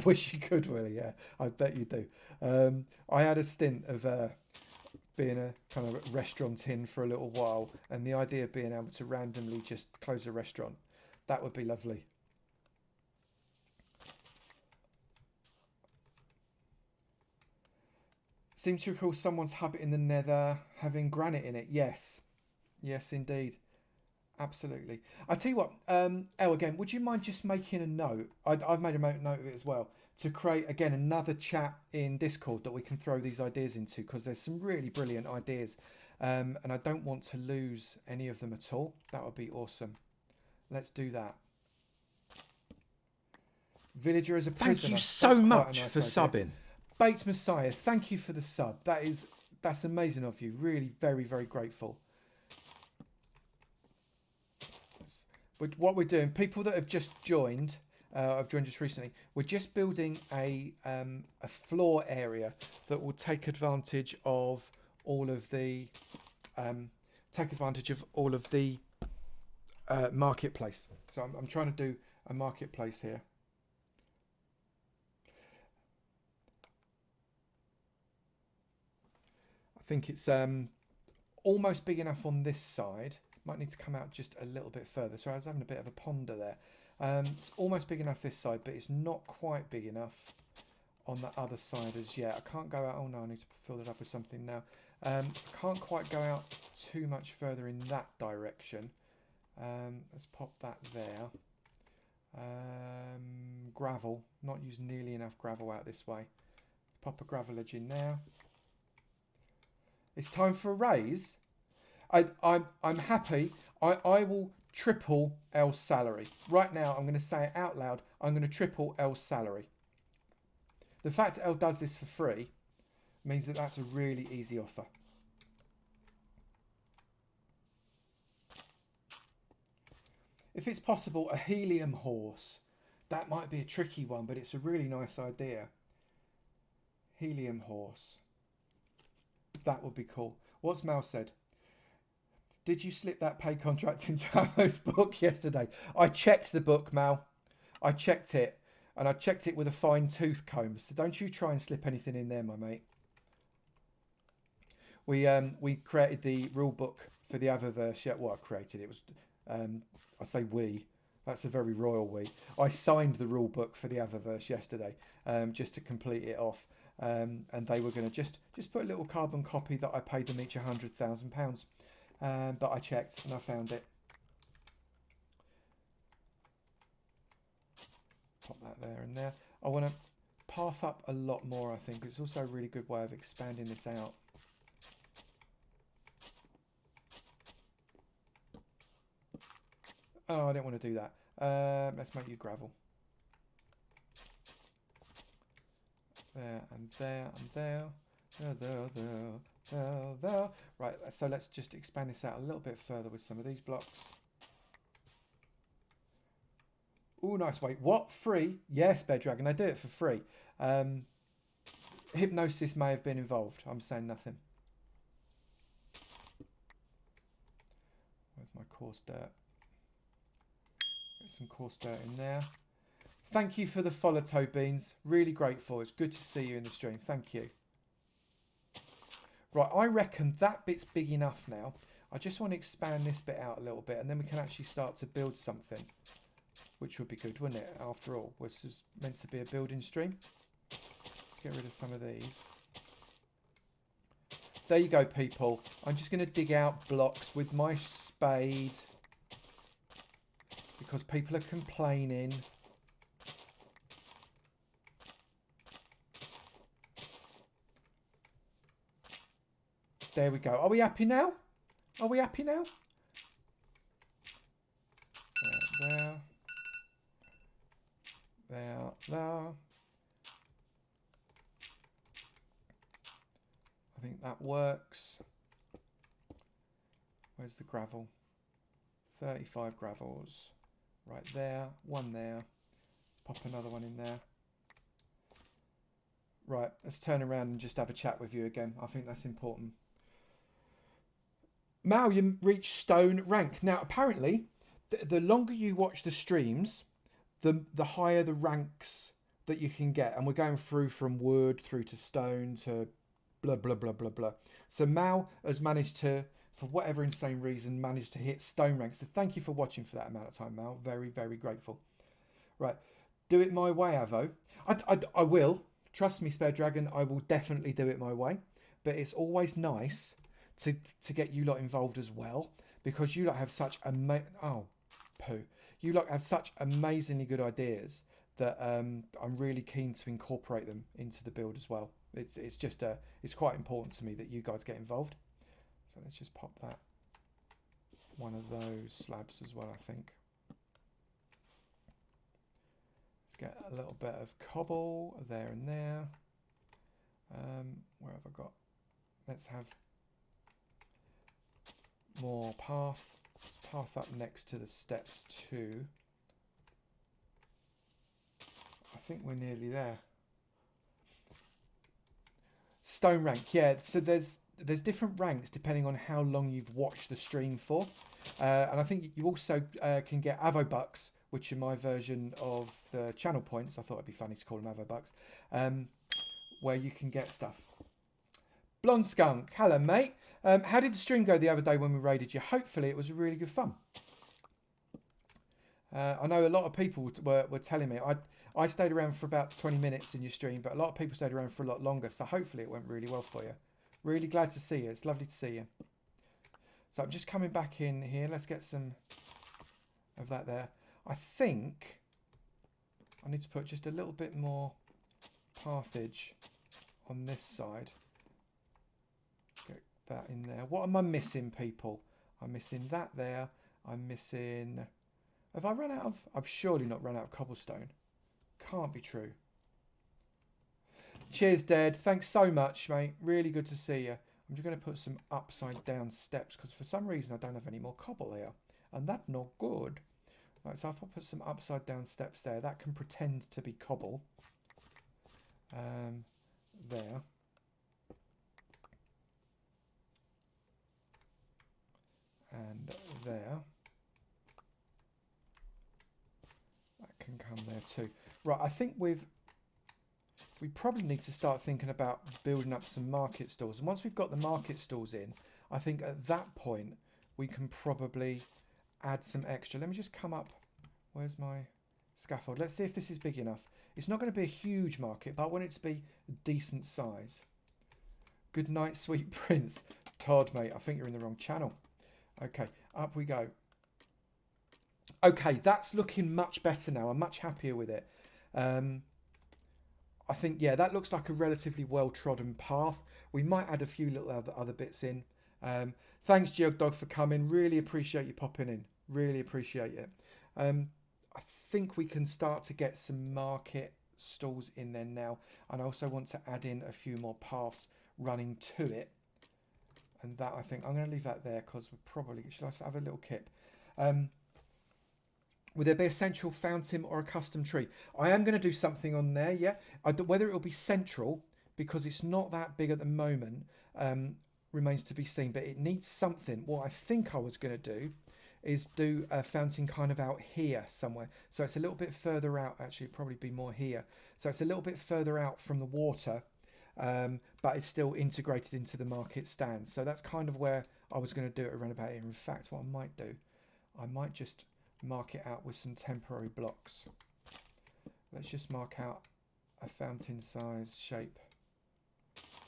Wish you could, really, yeah. I bet you do. I had a stint of being a kind of restaurant-in for a little while, and the idea of being able to randomly just close a restaurant, that would be lovely. Seem to recall someone's hub in the nether having granite in it. Yes. Yes, indeed. Absolutely. I tell you what, Elle, again, would you mind just making a note? I've made a note of it as well, to create, again, another chat in Discord that we can throw these ideas into, because there's some really brilliant ideas, and I don't want to lose any of them at all. That would be awesome. Let's do that. Villager as a prisoner. Thank you so much for subbing. Baked Messiah, thank you for the sub. That's amazing of you. Really, very, very grateful. What we're doing, people that have just joined, I've joined just recently, we're just building a floor area that will take advantage of all of the marketplace. So I'm trying to do a marketplace here. I think it's almost big enough on this side. Might need to come out just a little bit further. So I was having a bit of a ponder there. It's almost big enough this side, but it's not quite big enough on the other side as yet. I can't go out. Oh no, I need to fill it up with something now. I can't quite go out too much further in that direction. Let's pop that there. Gravel. Not used nearly enough gravel out this way. Pop a gravel edge in there. It's time for a raise. I'm happy. I will triple Elle's salary. Right now, I'm going to say it out loud. I'm going to triple Elle's salary. The fact that Elle does this for free means that that's a really easy offer. If it's possible, a helium horse. That might be a tricky one, but it's a really nice idea. Helium horse. That would be cool. What's Mel said? Did you slip that pay contract into Avo's book yesterday? I checked the book, Mal. I checked it. And I checked it with a fine tooth comb. So don't you try and slip anything in there, my mate. We created the rule book for the AvoVerse. Yeah, well, I created it. It was, I say we. That's a very royal we. I signed the rule book for the AvoVerse yesterday, just to complete it off. And they were going to just put a little carbon copy that I paid them each £100,000. But I checked and I found it. Pop that there and there. I want to path up a lot more, I think. It's also a really good way of expanding this out. Oh, I don't want to do that. Let's make you gravel. There and there and there. There. Right, so let's just expand this out a little bit further with some of these blocks. Oh, nice. Wait, what? Free? Yes, Bear Dragon, I do it for free. Hypnosis may have been involved. I'm saying nothing. Where's my coarse dirt? Get some coarse dirt in there. Thank you for the follow, Toe Beans. Really grateful. It's good to see you in the stream. Thank you. Right, I reckon that bit's big enough now. I just want to expand this bit out a little bit, and then we can actually start to build something, which would be good, wouldn't it? After all, this is meant to be a building stream. Let's get rid of some of these. There you go, people. I'm just going to dig out blocks with my spade because people are complaining. There we go. Are we happy now? Are we happy now? There. There. I think that works. Where's the gravel? 35 gravels. Right there. One there. Let's pop another one in there. Right, let's turn around and just have a chat with you again. I think that's important. Mal, you reached stone rank. Now, apparently, the longer you watch the streams, the higher the ranks that you can get. And we're going through from wood through to stone to blah, blah, blah, blah, blah. So Mal has managed to, for whatever insane reason, managed to hit stone ranks. So thank you for watching for that amount of time, Mal. Very, very grateful. Right. Do it my way, Avo. I will. Trust me, Spare Dragon, I will definitely do it my way. But it's always nice to get you lot involved as well, because you lot have such you lot have such amazingly good ideas that I'm really keen to incorporate them into the build as well. It's just it's quite important to me that you guys get involved. So let's just pop that one of those slabs as well, I think. Let's get a little bit of cobble there and there. Where have I got? Let's have more path. Let's path up next to the steps too. I think we're nearly there. Stone rank, yeah. So there's different ranks depending on how long you've watched the stream for, and I think you also can get Avobucks, which are my version of the channel points. I thought it'd be funny to call them Avobucks, where you can get stuff. Blonde Skunk, hello mate. How did the stream go the other day when we raided you? Hopefully it was really good fun. I know a lot of people were telling me. I stayed around for about 20 minutes in your stream, but a lot of people stayed around for a lot longer. So hopefully it went really well for you. Really glad to see you. It's lovely to see you. So I'm just coming back in here. Let's get some of that there. I think I need to put just a little bit more pathage on this side. Get that in there. What am I missing, people? I'm missing that there. I'm missing... Have I run out of... I've surely not run out of cobblestone. Can't be true. Cheers, Dad. Thanks so much, mate. Really good to see you. I'm just going to put some upside down steps because for some reason I don't have any more cobble here. And that's not good. Right, so if I put some upside down steps there, that can pretend to be cobble. There. And there. That can come there too. Right, I think we probably need to start thinking about building up some market stalls. And once we've got the market stalls in, I think at that point we can probably add some extra. Let me just come up. Where's my scaffold? Let's see if this is big enough. It's not going to be a huge market, but I want it to be a decent size. Good night, sweet prince. Todd, mate, I think you're in the wrong channel. Okay, up we go. Okay, that's looking much better now. I'm much happier with it. I think, yeah, that looks like a relatively well-trodden path. We might add a few little other bits in. Thanks, Geogdog, for coming. Really appreciate you popping in. Really appreciate it. I think we can start to get some market stalls in there now. And I also want to add in a few more paths running to it. And that, I think, I'm going to leave that there because we're probably... Should I have a little kip? Would there be a central fountain or a custom tree? I am going to do something on there, yeah. Whether it will be central, because it's not that big at the moment, remains to be seen. But it needs something. What I think I was going to do is do a fountain kind of out here somewhere. So it's a little bit further out. Actually, probably be more here. So it's a little bit further out from the water, but it's still integrated into the market stand. So that's kind of where I was going to do it around about here. In fact, what I might do, I might just mark it out with some temporary blocks. Let's just mark out a fountain size shape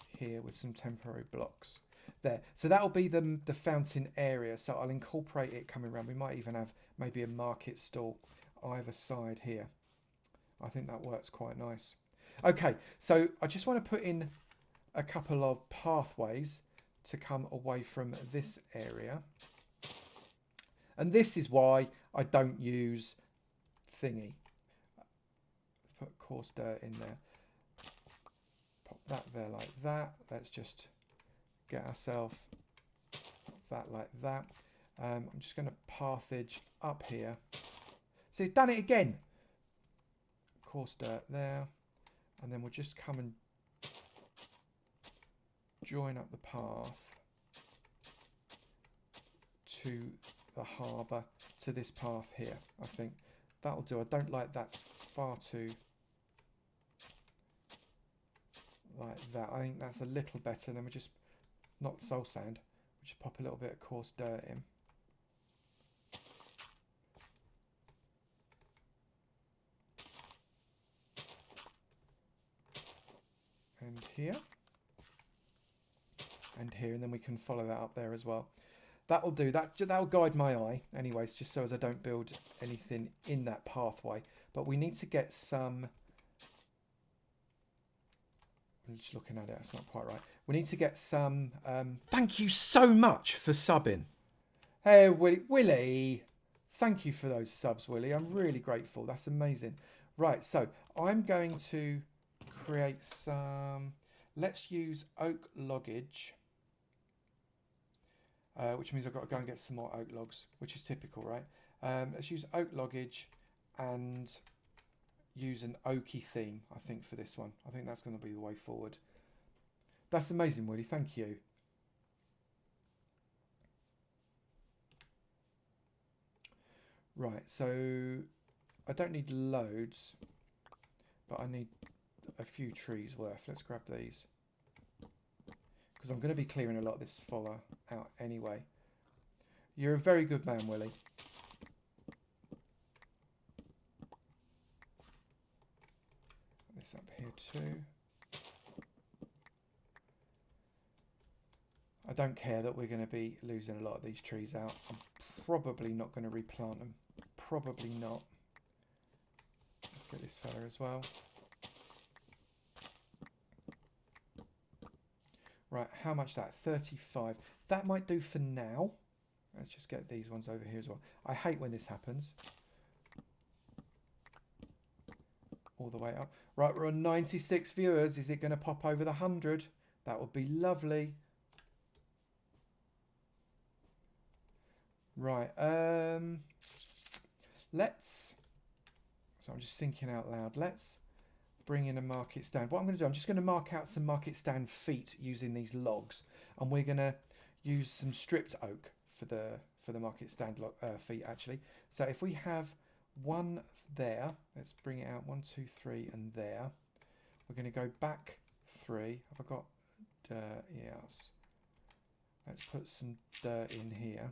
here with some temporary blocks there. So that'll be the fountain area. So I'll incorporate it coming around. We might even have maybe a market stall either side here. I think that works quite nice. Okay, so I just want to put in a couple of pathways to come away from this area. And this is why I don't use thingy. Let's put coarse dirt in there. Pop that there like that. Let's just get ourselves that like that. I'm just going to pathage up here. See, done it again. Coarse dirt there. And then we'll just come and join up the path to the harbour to this path here. I think that'll do. I don't like that's far too like that. I think that's a little better. Then we just, not soul sand, we just pop a little bit of coarse dirt in. And here. And here, and then we can follow that up there as well. That'll do. That'll guide my eye anyways, just so as I don't build anything in that pathway. But we need to get some... I'm just looking at it, it's not quite right. We need to get some... Thank you so much for subbing. Hey, Willie. Thank you for those subs, Willie. I'm really grateful. That's amazing. Right, so I'm going to create some... Let's use oak loggage. Which means I've got to go and get some more oak logs, which is typical, right? Let's use oak loggage and use an oaky theme, I think, for this one. I think that's going to be the way forward. That's amazing, Willie. Thank you. Right, so I don't need loads, but I need a few trees worth. Let's grab these. Because I'm going to be clearing a lot of this fodder out anyway. You're a very good man, Willie. This up here too. I don't care that we're going to be losing a lot of these trees out. I'm probably not going to replant them. Probably not. Let's get this fella as well. Right, how much that? 35. That might do for now. Let's just get these ones over here as well. I hate when this happens. All the way up. Right, we're on 96 viewers. Is it going to pop over the 100? That would be lovely. Right, let's... So I'm just thinking out loud. Let's bring in a market stand. What I'm going to do, I'm just going to mark out some market stand feet using these logs, and we're going to use some stripped oak for the market stand feet actually. So if we have one there, let's bring it out, 1, 2, 3, and there. We're going to go back 3. Have I got dirt? Yes. Let's put some dirt in here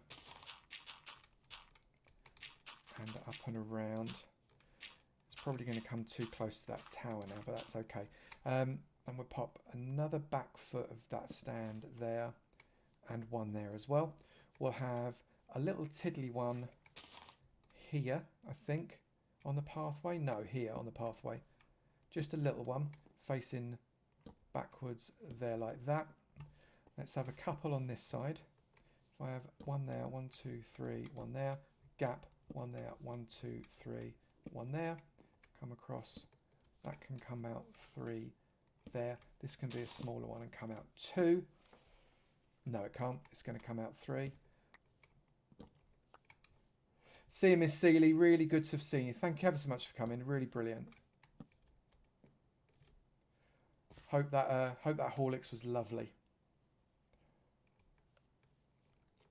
and up and around. Probably going to come too close to that tower now, but that's okay. And we'll pop another back foot of that stand there and one there as well. We'll have a little tiddly one here, I think, on the pathway. No, here on the pathway. Just a little one facing backwards there like that. Let's have a couple on this side. If I have one there, 1, 2, 3, one there, gap, one there, 1, 2, 3, one there. Come across, that can come out 3 there. This can be a smaller one and come out 2. No, it can't. It's going to come out 3. See you, Miss Seeley. Really good to have seen you. Thank you ever so much for coming. Really brilliant. Hope that Horlicks was lovely.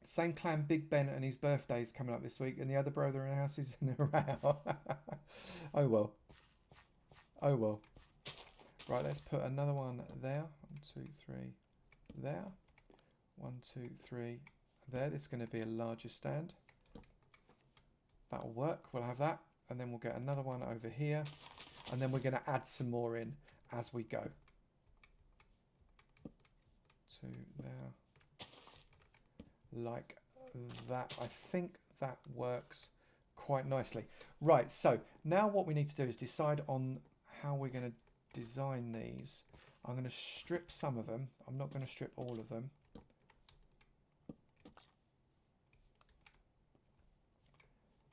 Same clan, Big Ben, and his birthday is coming up this week, and the other brother in the house is in a row. Oh well. Oh well. Right, let's put another one there. 1, 2, 3, there. 1, 2, 3, there. This is going to be a larger stand. That'll work. We'll have that, and then we'll get another one over here, and then we're going to add some more in as we go. 2 there. Like that. I think that works quite nicely. Right, so now what we need to do is decide on how we're going to design these. I'm going to strip some of them. I'm not going to strip all of them.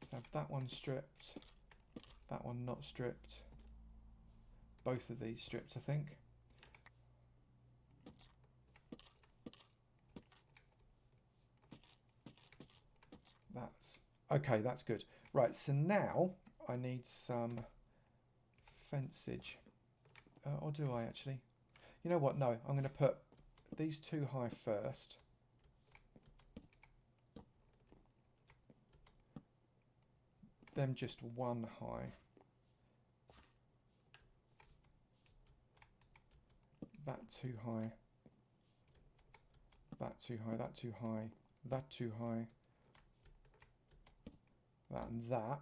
So have that one stripped, that one not stripped, both of these stripped, I think. That's okay, that's good. Right, so now I need some fencage. Or do I actually? You know what? No, I'm going to put these 2 high first. Them just 1 high. That 2 high. That 2 high, that 2 high, that 2 high. That and that.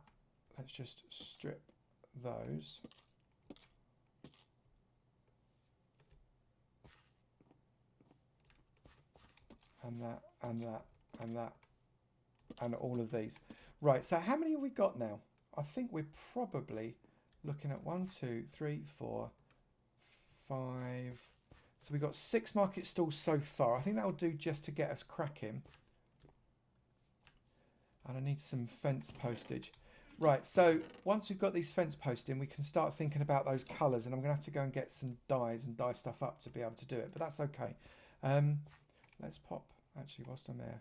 Let's just strip those. And that, and that, and that, and all of these. Right, so how many have we got now? I think we're probably looking at 1, 2, 3, 4, 5. So we've got 6 market stalls so far. I think that'll do just to get us cracking. And I need some fence postage. Right, so once we've got these fence posting, we can start thinking about those colours. And I'm going to have to go and get some dyes and dye stuff up to be able to do it. But that's okay. Let's pop, actually, whilst I'm there.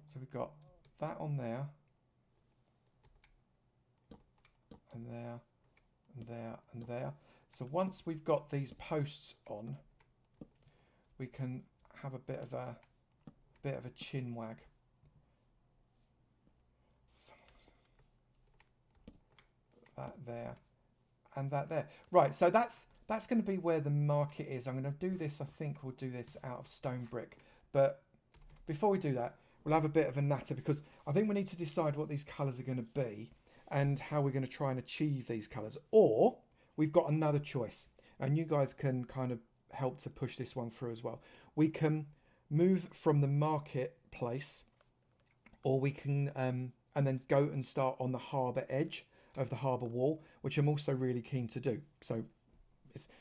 So we've got that on there. And there, and there, and there. So once we've got these posts on, we can have a bit of a chin wag. So that there, and that there. Right, so that's going to be where the market is. I'm going to do this. I think we'll do this out of stone brick. But before we do that, we'll have a bit of a natter because I think we need to decide what these colours are going to be and how we're going to try and achieve these colours. Or we've got another choice, and you guys can kind of help to push this one through as well. We can move from the marketplace, or we can and then go and start on the harbour edge of the harbour wall, which I'm also really keen to do. So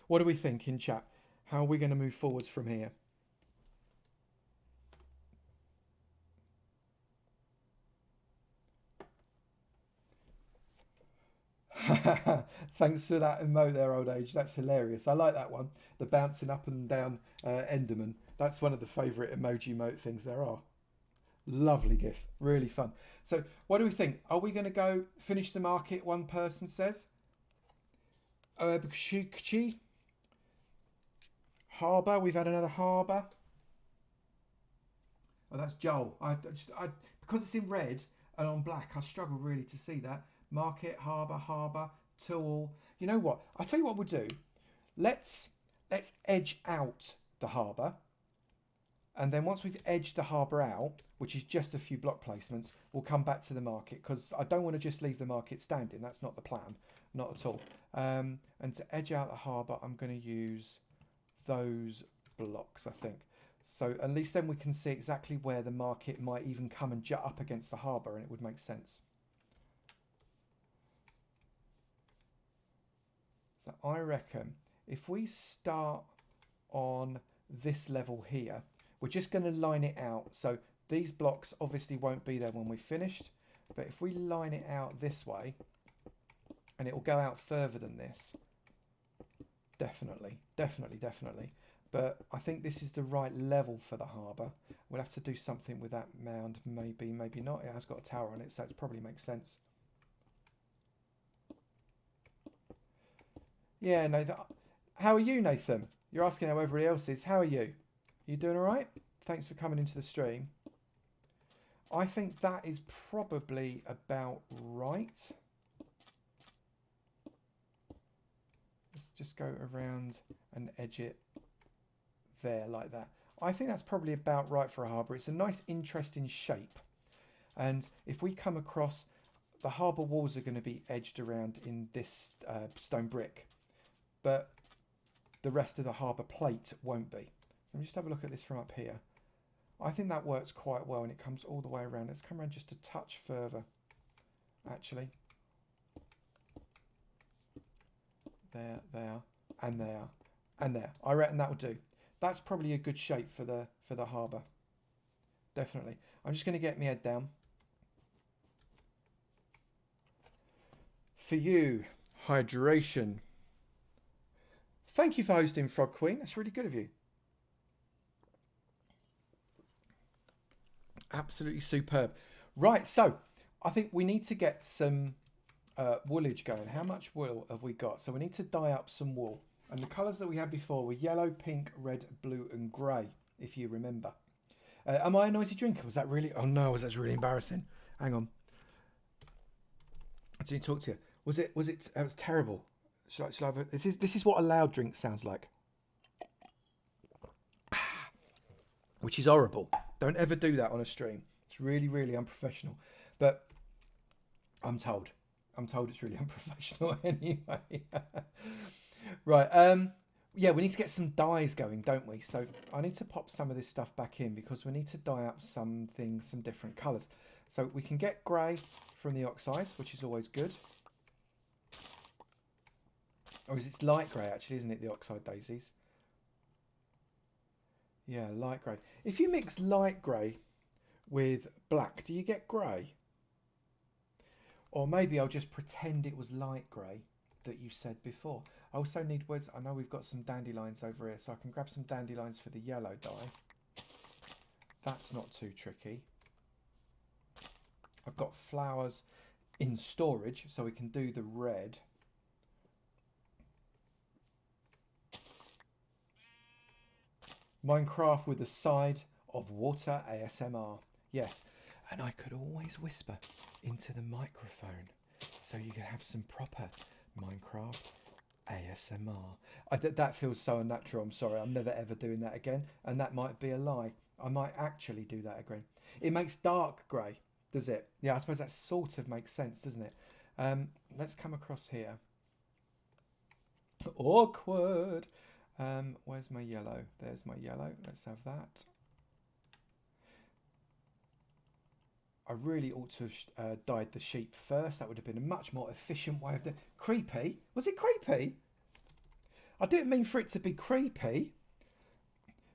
what do we think in chat? How are we going to move forwards from here? Thanks for that emote there, old age. That's hilarious. I like that one. The bouncing up and down Enderman. That's one of the favourite emoji emote things there are. Lovely gif. Really fun. So what do we think? Are we going to go finish the market, one person says? Harbour. We've had another harbour. Oh, that's Joel. Because it's in red and on black, I struggle really to see that. Market, harbour, tool. You know what? I'll tell you what we'll do. Let's edge out the harbour. And then once we've edged the harbour out, which is just a few block placements, we'll come back to the market because I don't want to just leave the market standing. That's not the plan. Not at all. And to edge out the harbour, I'm going to use those blocks, I think. So at least then we can see exactly where the market might even come and jut up against the harbour, and it would make sense. So I reckon if we start on this level here, we're just going to line it out. So these blocks obviously won't be there when we're finished, but if we line it out this way, and it will go out further than this, definitely. But I think this is the right level for the harbour. We'll have to do something with that mound, maybe not. It has got a tower on it, so it probably makes sense. Yeah, Nathan. How are you, Nathan? You're asking how everybody else is. How are you? You doing all right? Thanks for coming into the stream. I think that is probably about right. Let's just go around and edge it there like that. I think that's probably about right for a harbour. It's a nice, interesting shape. And if we come across, the harbour walls are going to be edged around in this stone brick, but the rest of the harbour plate won't be. So let me just have a look at this from up here. I think that works quite well, and it comes all the way around. Let's come around just a touch further, actually. There, and there, and there. I reckon that will do. That's probably a good shape for the harbour. Definitely. I'm just going to get my head down. For you, hydration. Thank you for hosting, Frog Queen. That's really good of you. Absolutely superb. Right, so I think we need to get some woolage going. How much wool have we got? So we need to dye up some wool. And the colours that we had before were yellow, pink, red, blue and grey, if you remember. Am I a noisy drinker? Was that really... Oh no, that's really embarrassing. Hang on. I didn't talk to you. Was it... It was terrible. Shall I have a... This is what a loud drink sounds like. Which is horrible. Don't ever do that on a stream. It's really, really unprofessional. But I'm told it's really unprofessional anyway. Right. Yeah, we need to get some dyes going, don't we? So I need to pop some of this stuff back in because we need to dye up some different colours. So we can get grey from the oxides, which is always good. Or is it light grey actually, isn't it, the oxide daisies? Yeah, light grey. If you mix light grey with black, do you get grey? Or maybe I'll just pretend it was light grey that you said before. I also need words. I know we've got some dandelions over here, so I can grab some dandelions for the yellow dye. That's not too tricky. I've got flowers in storage, so we can do the red. Minecraft with a side of water ASMR. Yes, and I could always whisper into the microphone so you can have some proper Minecraft ASMR. That feels so unnatural. I'm sorry. I'm never ever doing that again. And that might be a lie. I might actually do that again. It makes dark grey, does it? Yeah, I suppose that sort of makes sense, doesn't it? Let's come across here. Awkward. Where's my yellow? There's my yellow. Let's have that. I really ought to have dyed the sheep first. That would have been a much more efficient way of doing it. Creepy? Was it creepy? I didn't mean for it to be creepy.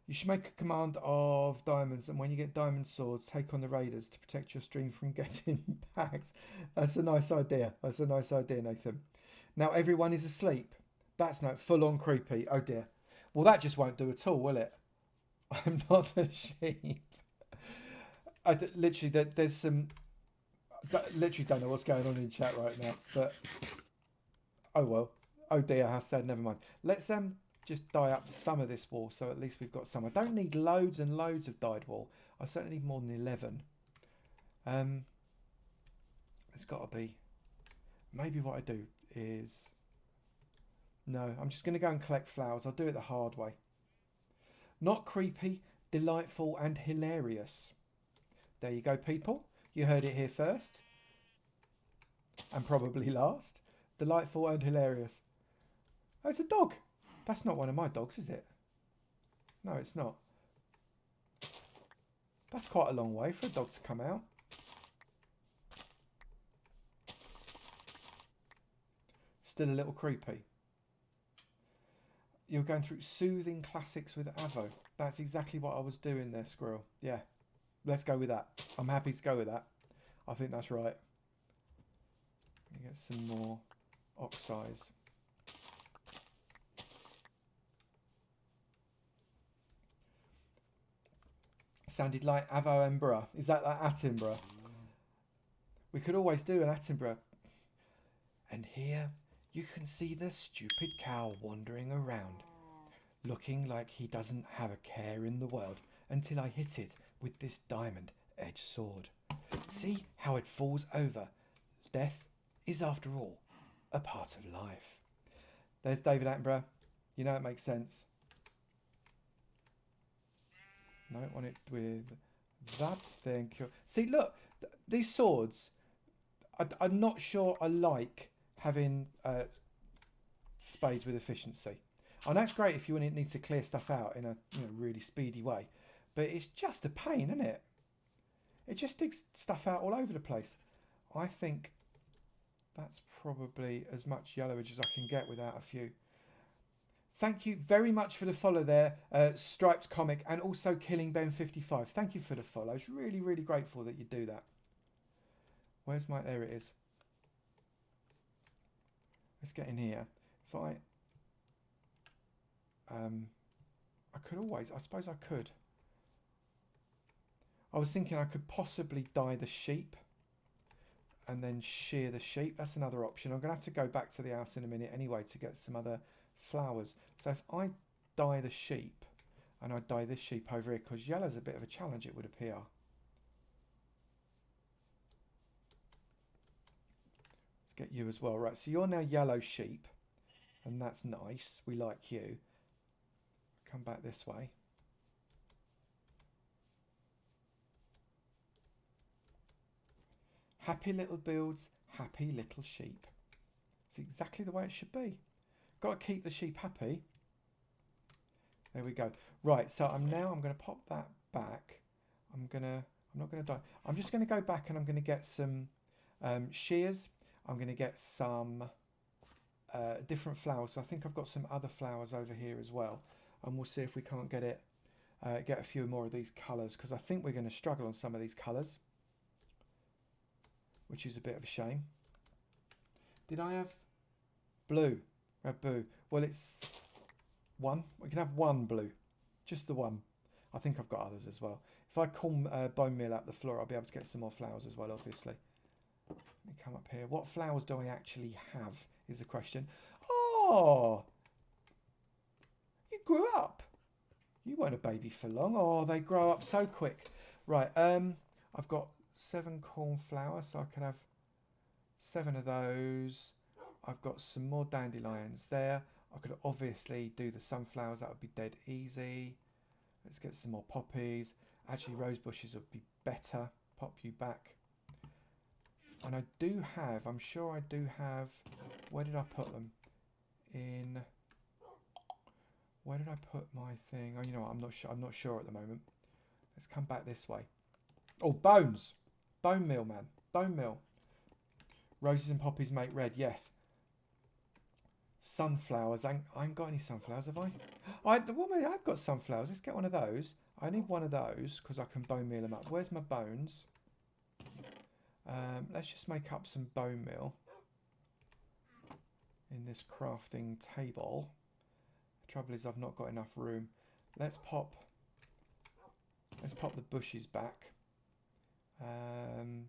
You should make a command of diamonds, and when you get diamond swords, take on the raiders to protect your stream from getting packed. That's a nice idea. That's a nice idea, Nathan. Now everyone is asleep. That's not full-on creepy. Oh dear. Well, that just won't do at all, will it? I'm not a sheep. Literally, there's some... literally don't know what's going on in chat right now. But, oh well. Oh dear, how sad. Never mind. Let's just dye up some of this wall, so at least we've got some. I don't need loads and loads of dyed wall. I certainly need more than 11. It's got to be... Maybe what I do is... No, I'm just going to go and collect flowers. I'll do it the hard way. Not creepy, delightful and hilarious. There you go, people. You heard it here first. And probably last. Delightful and hilarious. Oh, it's a dog. That's not one of my dogs, is it? No, it's not. That's quite a long way for a dog to come out. Still a little creepy. You're going through soothing classics with Avo. That's exactly what I was doing there, Squirrel. Yeah. Let's go with that. I'm happy to go with that. I think that's right. Let me get some more oxides. Sounded like Avomancia. Is that like Attenborough? We could always do an Attenborough. And here you can see the stupid cow wandering around, looking like he doesn't have a care in the world until I hit it with this diamond-edged sword. See how it falls over. Death is, after all, a part of life. There's David Attenborough. You know it makes sense. No, I want it with that. Thank you. See, look, these swords, I'm not sure I like having spades with efficiency. I know it's great if you need to clear stuff out in a really speedy way, but it's just a pain, isn't it? It just digs stuff out all over the place. I think that's probably as much yellowage as I can get without a few. Thank you very much for the follow there, Striped Comic, and also Killing Ben 55. Thank you for the follow. It's really, really grateful that you do that. Where's my... There it is. Let's get in here. If I could always... I suppose I could. I was thinking I could possibly dye the sheep and then shear the sheep. That's another option. I'm going to have to go back to the house in a minute anyway to get some other flowers. So if I dye the sheep, and I dye this sheep over here, because yellow's a bit of a challenge, it would appear. Let's get you as well. Right, so you're now yellow sheep, and that's nice. We like you. Come back this way. Happy little builds, happy little sheep. It's exactly the way it should be. Got to keep the sheep happy. There we go. Right, so I'm going to pop that back. I'm not going to die. I'm just going to go back and I'm going to get some shears. I'm going to get some different flowers. So I think I've got some other flowers over here as well. And we'll see if we can't get it, get a few more of these colours, because I think we're going to struggle on some of these colours, which is a bit of a shame. Did I have blue? Red blue. Well, it's one. We can have one blue. Just the one. I think I've got others as well. If I bone meal up the floor, I'll be able to get some more flowers as well, obviously. Let me come up here. What flowers do I actually have is the question. Oh! You grew up. You weren't a baby for long. Oh, they grow up so quick. Right, I've got 7 cornflowers, so I could have 7 of those. I've got some more dandelions there. I could obviously do the sunflowers. That would be dead easy. Let's get some more poppies. Actually, rose bushes would be better. Pop you back. And I do have, I'm sure I do have, where did I put them? In, where did I put my thing? Oh, you know what, I'm not sure at the moment. Let's come back this way. Oh, bones. Bone meal, man. Bone meal. Roses and poppies make red, yes. Sunflowers. I ain't got any sunflowers, have I? I've got sunflowers. Let's get one of those. I need one of those because I can bone meal them up. Where's my bones? Let's just make up some bone meal in this crafting table. The trouble is I've not got enough room. Let's pop the bushes back. I'm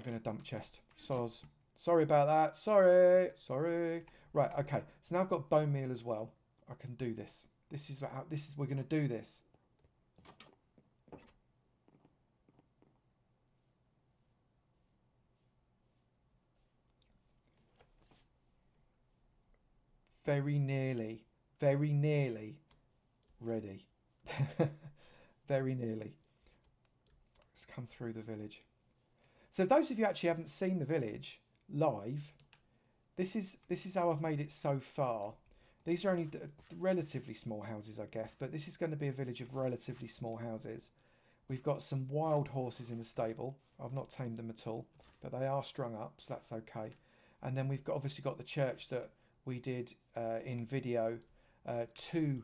going to dump chest. Soz. Sorry about that. Sorry. Right, okay. So now I've got bone meal as well. I can do this. We're going to do this. Very nearly ready. Very nearly. Let's come through the village. So those of you actually haven't seen the village live, this is how I've made it so far. These are only relatively small houses, I guess, but this is going to be a village of relatively small houses. We've got some wild horses in the stable. I've not tamed them at all, but they are strung up, so that's okay. And then we've obviously got the church that we did in video 2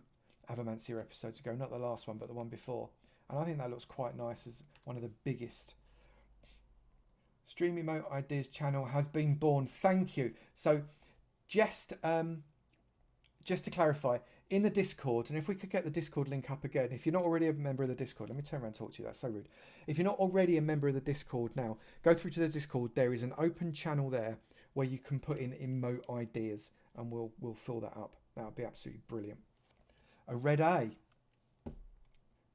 Avomancia episodes ago, not the last one, but the one before. And I think that looks quite nice as one of the biggest. Stream Emote Ideas channel has been born. Thank you. So just to clarify, in the Discord, and if we could get the Discord link up again, if you're not already a member of the Discord, let me turn around and talk to you, that's so rude. If you're not already a member of the Discord now, go through to the Discord. There is an open channel there where you can put in emote ideas and we'll fill that up. That would be absolutely brilliant. A red A.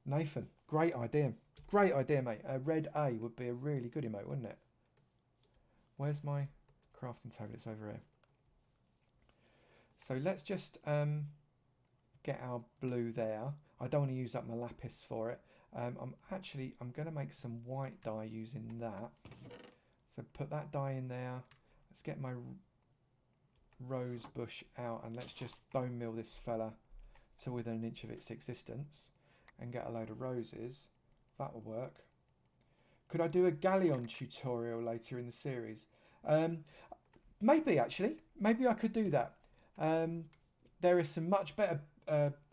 Nathan, great idea. Great idea, mate. A red A would be a really good emote, wouldn't it? Where's my crafting table? It's over here. So let's just get our blue there. I don't want to use up my lapis for it. I'm going to make some white dye using that. So put that dye in there. Let's get my rose bush out and let's just bone meal this fella to within an inch of its existence and get a load of roses. That will work. Could I do a galleon tutorial later in the series? Maybe actually. Maybe I could do that. There is some much better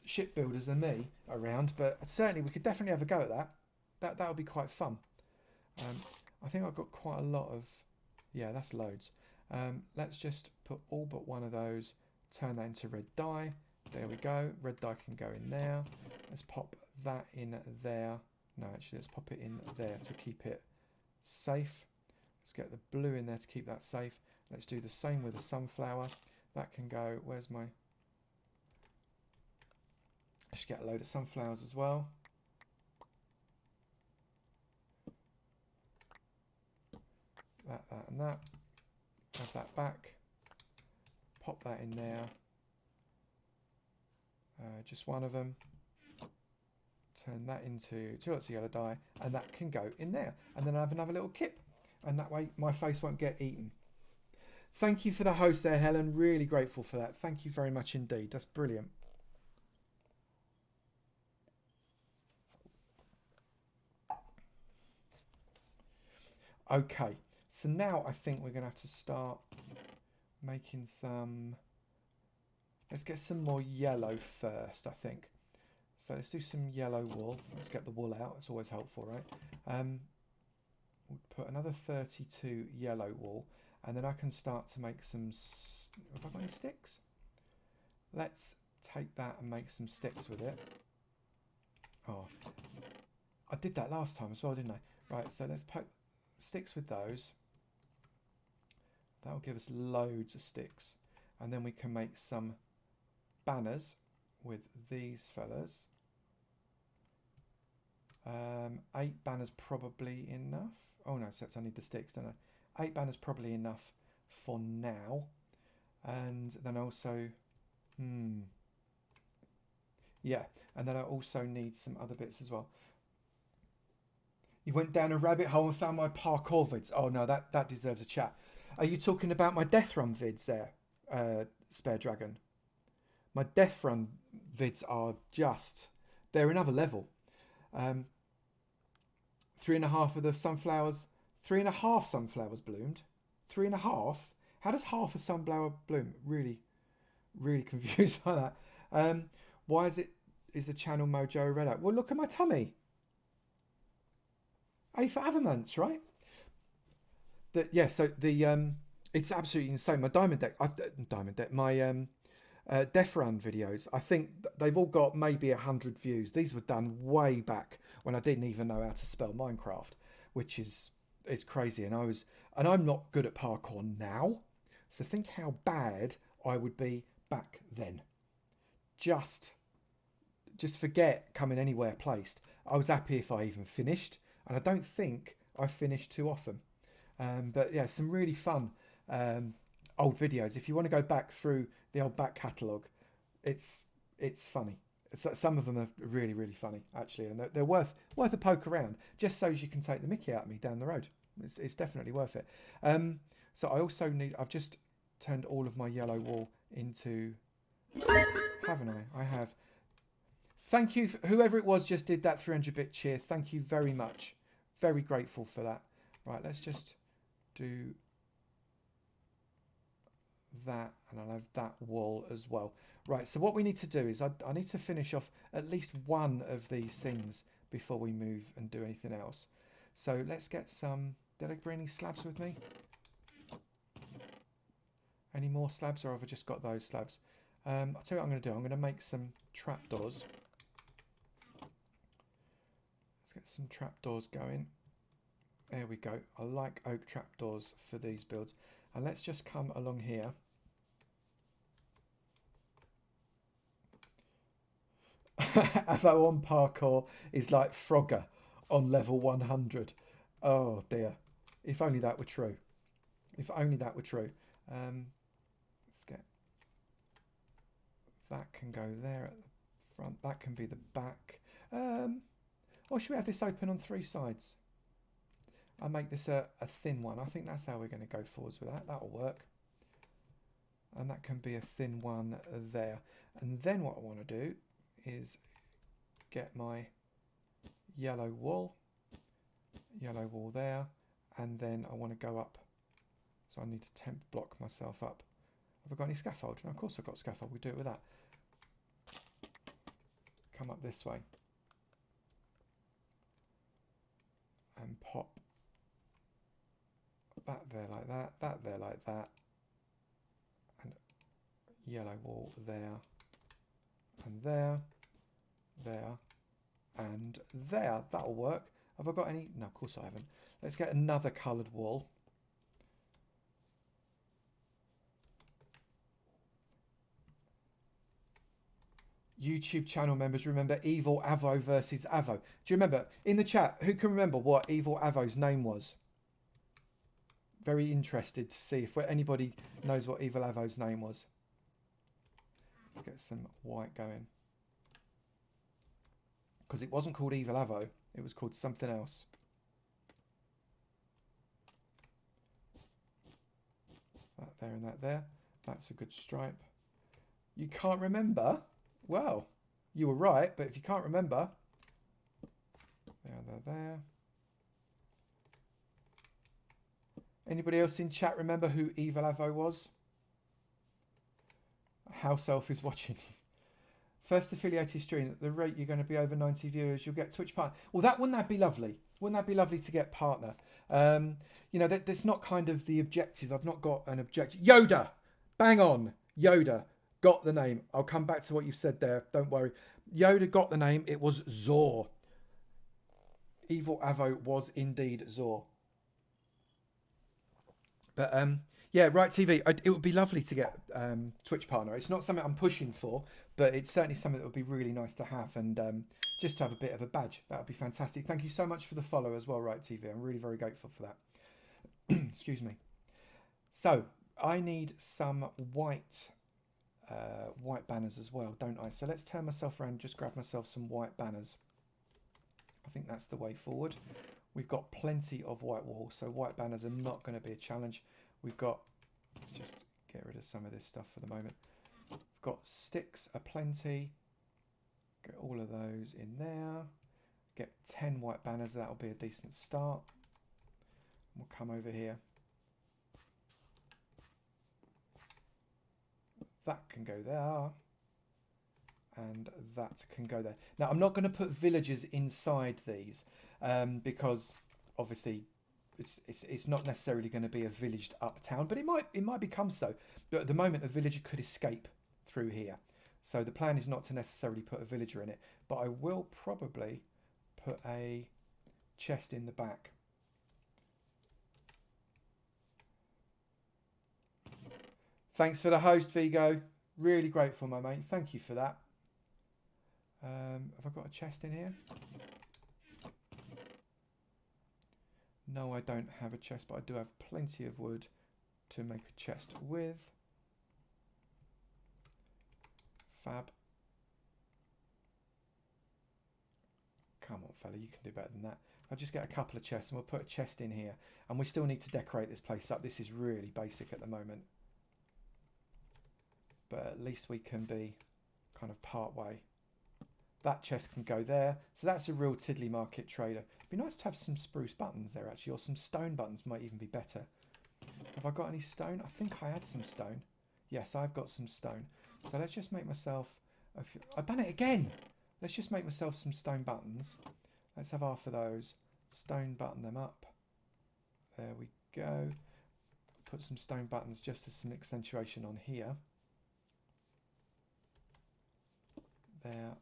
shipbuilders than me around, but certainly we could definitely have a go at that. That would be quite fun. I think I've got quite a lot of... Yeah, that's loads. Let's just put all but one of those, turn that into red dye. There we go. Red dye can go in there. Let's pop that in there. No, actually, let's pop it in there to keep it safe. Let's get the blue in there to keep that safe. Let's do the same with the sunflower. That can go, where's my... I should get a load of sunflowers as well. That, and that. Have that back. Pop that in there. Just one of them. Turn that into 2 lots of yellow dye, and that can go in there. And then I have another little kip, and that way my face won't get eaten. Thank you for the host there, Helen. Really grateful for that. Thank you very much indeed. That's brilliant. Okay, so now I think we're going to have to start making some... Let's get some more yellow first, I think. So let's do some yellow wool. Let's get the wool out. It's always helpful, right? We'll put another 32 yellow wool, and then I can start to make some... Have I got any sticks? Let's take that and make some sticks with it. Oh, I did that last time as well, didn't I? Right, so let's put sticks with those. That will give us loads of sticks. And then we can make some banners with these fellas. 8 banners probably enough. Oh no, except I need the sticks, don't I? 8 banners probably enough for now. And then also... yeah, and then I also need some other bits as well. You went down a rabbit hole and found my parkour vids. Oh no, that deserves a chat. Are you talking about my death run vids there, Spare Dragon? My death run vids are just... They're another level. 3.5 of the sunflowers... 3.5 sunflowers bloomed. 3.5? How does half a sunflower bloom? Really confused by that. Why is the channel mojo red out? Well, look at my tummy. A for Avomance, right? So the it's absolutely insane. My diamond deck, my Death Run videos, I think they've all got maybe 100 views. These were done way back when I didn't even know how to spell Minecraft, which is it's crazy. And I'm not good at parkour now, so think how bad I would be back then. Just forget coming anywhere placed. I was happy if I even finished, and I don't think I finished too often. But yeah, some really fun old videos. If you want to go back through the old back catalogue, it's funny. Some of them are really, really funny, actually, and they're worth a poke around, just so as you can take the mickey out of me down the road. It's definitely worth it. So I also need... I've just turned all of my yellow wool into... Haven't I? I have. Thank you, whoever it was just did that 300-bit cheer. Thank you very much. Very grateful for that. Right, let's just do that, and I'll have that wool as well. Right, so what we need to do is I need to finish off at least one of these things before we move and do anything else. So let's get some... Did I bring any slabs with me? Any more slabs, or have I just got those slabs? I'll tell you what I'm going to do. I'm going to make some trapdoors. Let's get some trapdoors going. There we go. I like oak trapdoors for these builds. And let's just come along here. Avon parkour is like Frogger on level 100. Oh dear. If only that were true. If only that were true. Let's get... That can go there at the front. That can be the back. Or should we have this open on 3 sides? I'll make this a thin one. I think that's how we're going to go forwards with that. That'll work. And that can be a thin one there. And then what I want to do is get my yellow wool there. And then I want to go up. So I need to temp block myself up. Have I got any scaffold? No, of course I've got scaffold. We do it with that. Come up this way. And pop that there like that, that there like that, and yellow wool there, and there, and there. That'll work. Have I got any? No, of course I haven't. Let's get another coloured wool. YouTube channel members remember Evil Avo versus Avo. Do you remember? In the chat, who can remember what Evil Avo's name was? Very interested to see if anybody knows what Evil Avo's name was. Let's get some white going. Because it wasn't called Evil Avo. It was called something else. That there and that there. That's a good stripe. You can't remember? Well, you were right, but if you can't remember... There. Anybody else in chat remember who Evil Avo was? House Elf is watching you. First affiliated stream, at the rate you're going to be over 90 viewers, you'll get Twitch partner. Well, wouldn't that be lovely? Wouldn't that be lovely to get partner? You know, that's not kind of the objective. I've not got an objective. Yoda! Bang on! Yoda got the name. I'll come back to what you said there. Don't worry. Yoda got the name. It was Zor. Evil Avo was indeed Zor. But yeah, Right TV. It would be lovely to get Twitch partner. It's not something I'm pushing for, but it's certainly something that would be really nice to have, and just to have a bit of a badge. That would be fantastic. Thank you so much for the follow as well, Right TV. I'm really very grateful for that. Excuse me. So I need some white banners as well, don't I? So let's turn myself around and just grab myself some white banners. I think that's the way forward. We've got plenty of white walls, so white banners are not going to be a challenge. We've got, let's just get rid of some of this stuff for the moment. We've got sticks aplenty. Get all of those in there. Get 10 white banners, that'll be a decent start. We'll come over here. That can go there. And that can go there. Now, I'm not going to put villagers inside these because obviously it's not necessarily going to be a villaged uptown, but it might become so. But at the moment, a villager could escape through here. So the plan is not to necessarily put a villager in it, but I will probably put a chest in the back. Thanks for the host, Vigo. Really grateful, my mate. Thank you for that. Have I got a chest in here? No, I don't have a chest, but I do have plenty of wood to make a chest with. Fab. Come on, fella, you can do better than that. I'll just get a couple of chests and we'll put a chest in here. And we still need to decorate this place up. This is really basic at the moment. But at least we can be kind of part way. That chest can go there. So that's a real tiddly market trader. It'd be nice to have some spruce buttons there, actually. Or some stone buttons might even be better. Have I got any stone? I think I had some stone. Yes, I've got some stone. So let's just make myself... I've done it again! Let's just make myself some stone buttons. Let's have half of those. Stone button them up. There we go. Put some stone buttons just as some accentuation on here. There.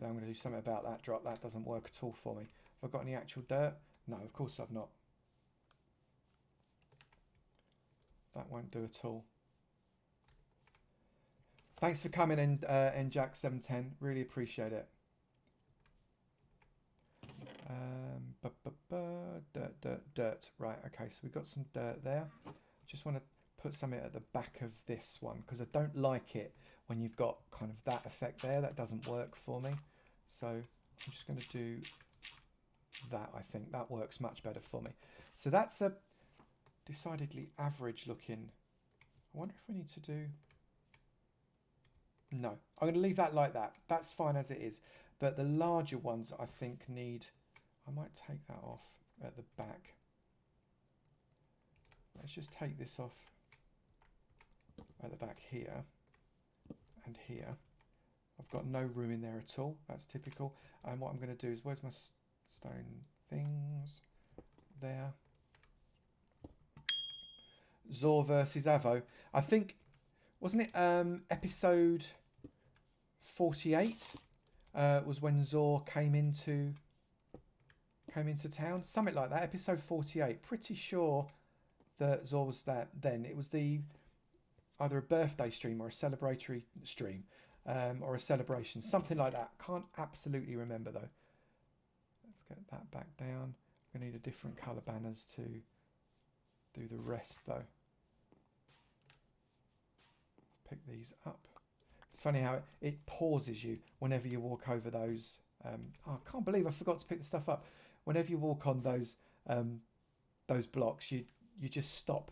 I'm going to do something about that drop. That doesn't work at all for me. Have I got any actual dirt? No, of course I've not. That won't do at all. Thanks for coming in, NJack710. Really appreciate it. Dirt. Right, okay, so we've got some dirt there. Just want to put something at the back of this one because I don't like it when you've got kind of that effect there. That doesn't work for me. So I'm just going to do that. I think that works much better for me. So that's a decidedly average looking. I wonder if we need to do... No, I'm going to leave that like that. That's fine as it is. But the larger ones I think need... I might take that off at the back. Let's just take this off at the back here and here. I've got no room in there at all. That's typical. And what I'm going to do is, where's my stone things? There. Zor versus Avo. I think, wasn't it episode 48 was when Zor came into town? Something like that. Episode 48. Pretty sure that Zor was that then. It was the... either a birthday stream or a celebratory stream, or a celebration, something like that. Can't absolutely remember though. Let's get that back down. We need a different colour banners to do the rest though. Let's pick these up. It's funny how it pauses you whenever you walk over those. Oh, I can't believe I forgot to pick the stuff up. Whenever you walk on those blocks, you just stop.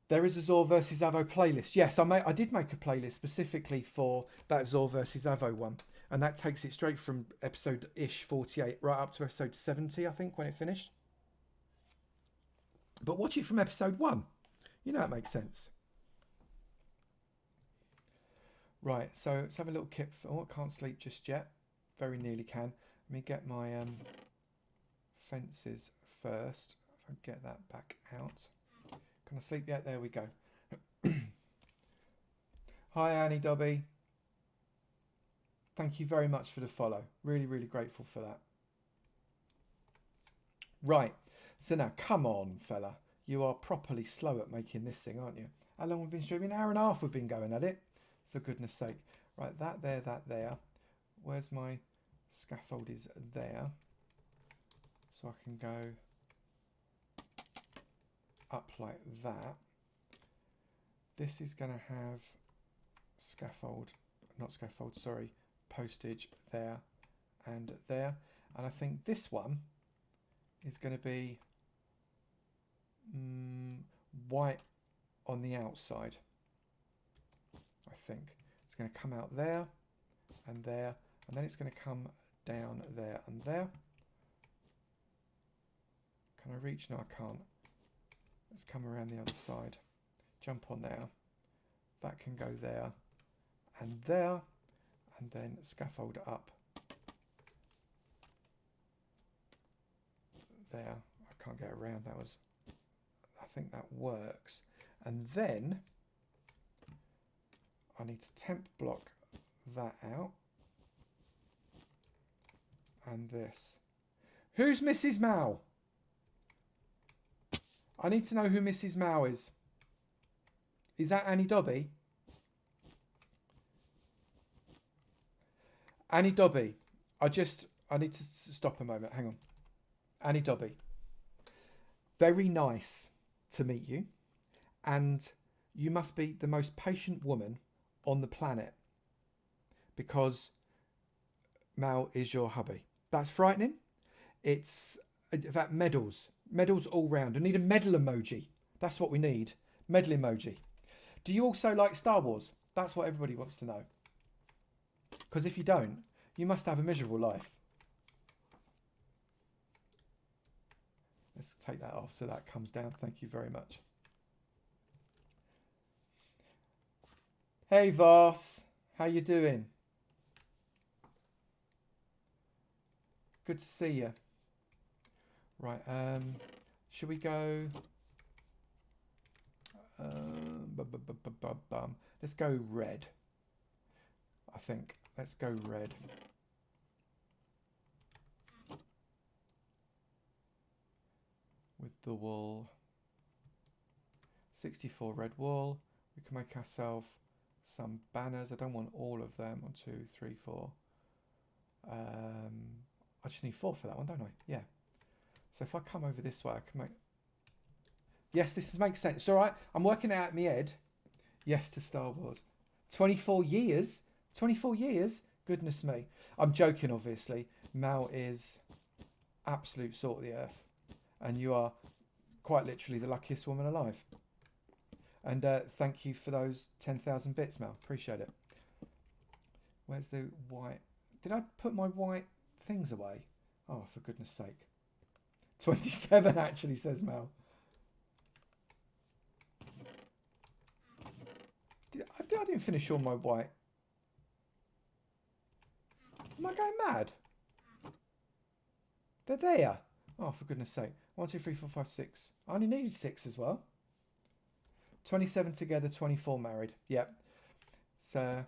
There is a Zor versus Avo playlist. Yes, I did make a playlist specifically for that Zor versus Avo one, and that takes it straight from episode-ish 48 right up to episode 70, I think, when it finished. But watch it from episode 1. You know it makes sense. Right, so let's have a little kip. Oh, I can't sleep just yet. Very nearly can. Let me get my fences first. If I get that back out. Can I sleep yet? There we go. Hi, Annie Dobby. Thank you very much for the follow. Really, really grateful for that. Right. So now, come on, fella. You are properly slow at making this thing, aren't you? How long have we been streaming? An hour and a half we've been going at it. For goodness sake. Right, that there. Where's my scaffold is there. So I can go up like that. This is going to have postage there and there. And I think this one is going to be white on the outside. I think it's going to come out there and there, and then it's going to come down there and there. Can I reach? No, I can't. Let's come around the other side. Jump on there. That can go there and there, and then scaffold up there. I can't get around. I think that works. And then I need to temp block that out. And this. Who's Mrs. Mao? I need to know who Mrs. Mao is. Is that Annie Dobby? Annie Dobby. I need to stop a moment. Hang on. Annie Dobby. Very nice to meet you. And you must be the most patient woman on the planet. Because Mao is your hubby. That's frightening. It's, in fact, medals. Medals all round. I need a medal emoji. That's what we need. Medal emoji. Do you also like Star Wars? That's what everybody wants to know. Because if you don't, you must have a miserable life. Let's take that off so that comes down. Thank you very much. Hey Voss, how you doing? Good to see you. Right, should we go? Let's go red. I think. Let's go red. With the wool. 64 red wool. We can make ourselves some banners. I don't want all of them. 1, 2, 3, 4. I just need 4 for that one, don't I? Yeah. So if I come over this way, I can make... Yes, this makes sense. All right. I'm working it out in my head. Yes to Star Wars. 24 years? 24 years? Goodness me. I'm joking, obviously. Mao is absolute salt of the earth. And you are quite literally the luckiest woman alive. And thank you for those 10,000 bits, Mel. Appreciate it. Where's the white? Did I put my white things away? Oh, for goodness sake. 27 actually, says Mel. I didn't finish all my white. Am I going mad? They're there. Oh, for goodness sake. 1, 2, 3, 4, 5, 6. I only needed 6 as well. 27 together, 24 married. Yep. So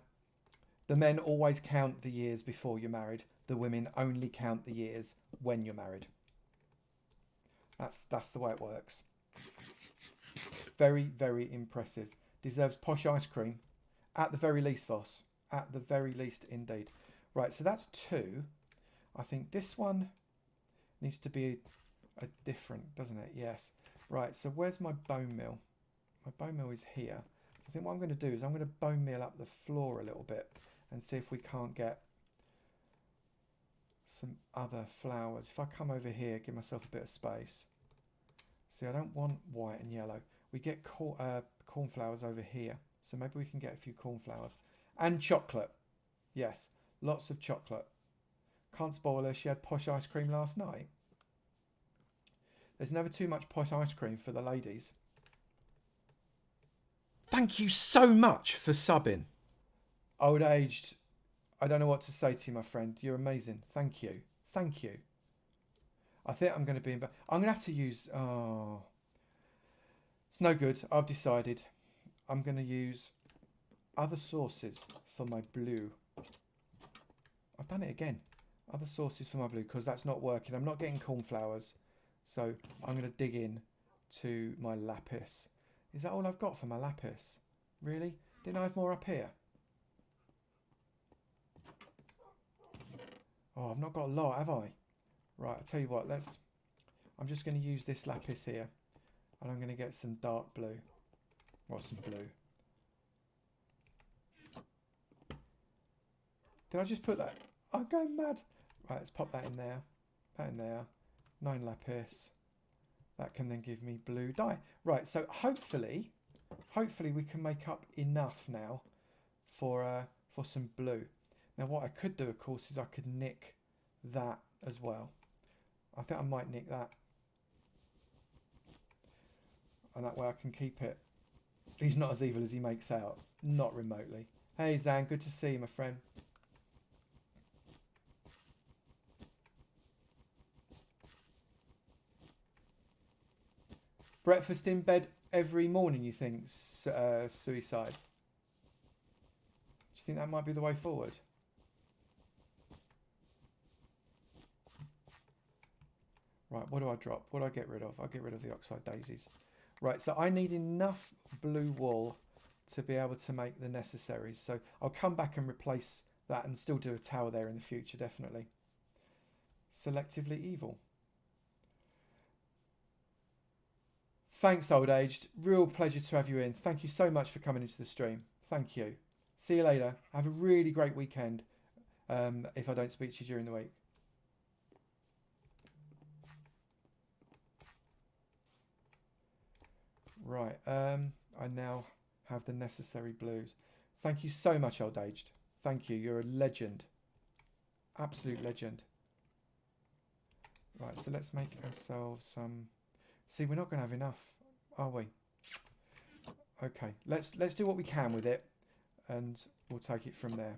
the men always count the years before you're married. The women only count the years when you're married. That's the way it works. Very, very impressive. Deserves posh ice cream. At the very least, Voss. At the very least, indeed. Right, so that's 2. I think this one needs to be a different, doesn't it? Yes. Right, so where's my bone meal? My bone meal is here. So I think what I'm going to do is I'm going to bone meal up the floor a little bit and see if we can't get some other flowers. If I come over here, give myself a bit of space. See, I don't want white and yellow. We get cornflowers over here. So maybe we can get a few cornflowers. And chocolate. Yes, lots of chocolate. Can't spoil her. She had posh ice cream last night. There's never too much posh ice cream for the ladies. Thank you so much for subbing. Old aged. I don't know what to say to you, my friend. You're amazing. Thank you. Thank you. I think I'm going to be in... I'm going to have to use... Oh, it's no good. I've decided. I'm going to use other sources for my blue. I've done it again. Other sources for my blue because that's not working. I'm not getting cornflowers. So I'm going to dig in to my lapis. Is that all I've got for my lapis? Really? Didn't I have more up here? Oh, I've not got a lot, have I? Right, I'll tell you what, I'm just going to use this lapis here. And I'm going to get some dark blue. Or some blue. Did I just put that? I'm going mad. Right, let's pop that in there. That in there. 9 lapis. That can then give me blue dye. Right, so hopefully we can make up enough now for some blue. Now what I could do, of course, is I could nick that as well. I think I might nick that. And that way I can keep it. He's not as evil as he makes out. Not remotely. Hey Zan, good to see you, my friend. Breakfast in bed every morning, you think, Suicide? Do you think that might be the way forward? Right, what do I drop? What do I get rid of? I'll get rid of the oxide daisies. Right, so I need enough blue wool to be able to make the necessaries. So I'll come back and replace that and still do a tower there in the future, definitely. Selectively evil. Thanks, Old Aged. Real pleasure to have you in. Thank you so much for coming into the stream. Thank you. See you later. Have a really great weekend if I don't speak to you during the week. Right, I now have the necessary blues. Thank you so much, Old Aged. Thank you. You're a legend. Absolute legend. Right, so let's make ourselves some... See, we're not going to have enough, are we? Okay, let's do what we can with it, and we'll take it from there.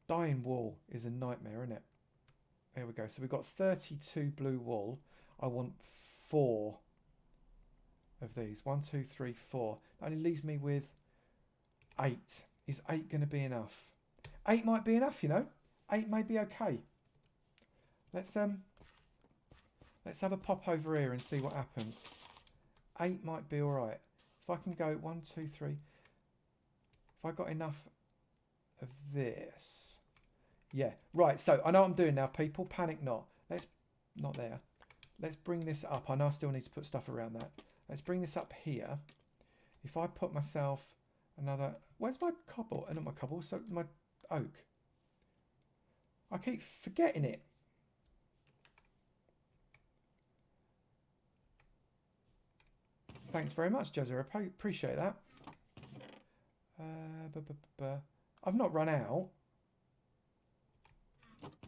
Dyeing wool is a nightmare, isn't it? There we go. So we've got 32 blue wool. I want 4 of these. 1, 2, 3, 4. That only leaves me with 8. Is 8 going to be enough? 8 might be enough, you know. 8 may be okay. Let's have a pop over here and see what happens. 8 might be all right. If I can go 1, 2, 3. If I got enough of this. Yeah, right. So I know what I'm doing now, people. Panic not. Not there. Let's bring this up. I know I still need to put stuff around that. Let's bring this up here. If I put myself another... Where's my cobble? Not my cobble, so my oak. I keep forgetting it. Thanks very much, Jezza. I appreciate that. I've not run out.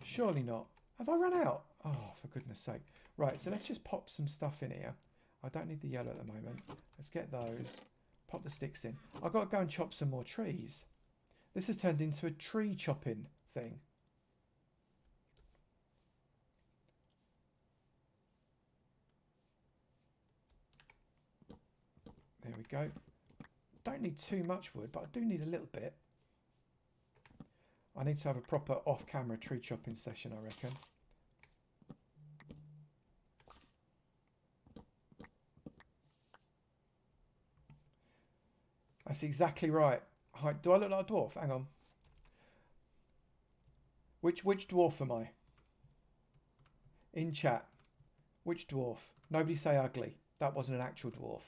Surely not. Have I run out? Oh, for goodness sake. Right, so let's just pop some stuff in here. I don't need the yellow at the moment. Let's get those. Pop the sticks in. I've got to go and chop some more trees. This has turned into a tree chopping thing. There we go. Don't need too much wood, but I do need a little bit. I need to have a proper off-camera tree chopping session, I reckon. That's exactly right. Hi, do I look like a dwarf? Hang on. Which dwarf am I? In chat. Which dwarf? Nobody say ugly. That wasn't an actual dwarf.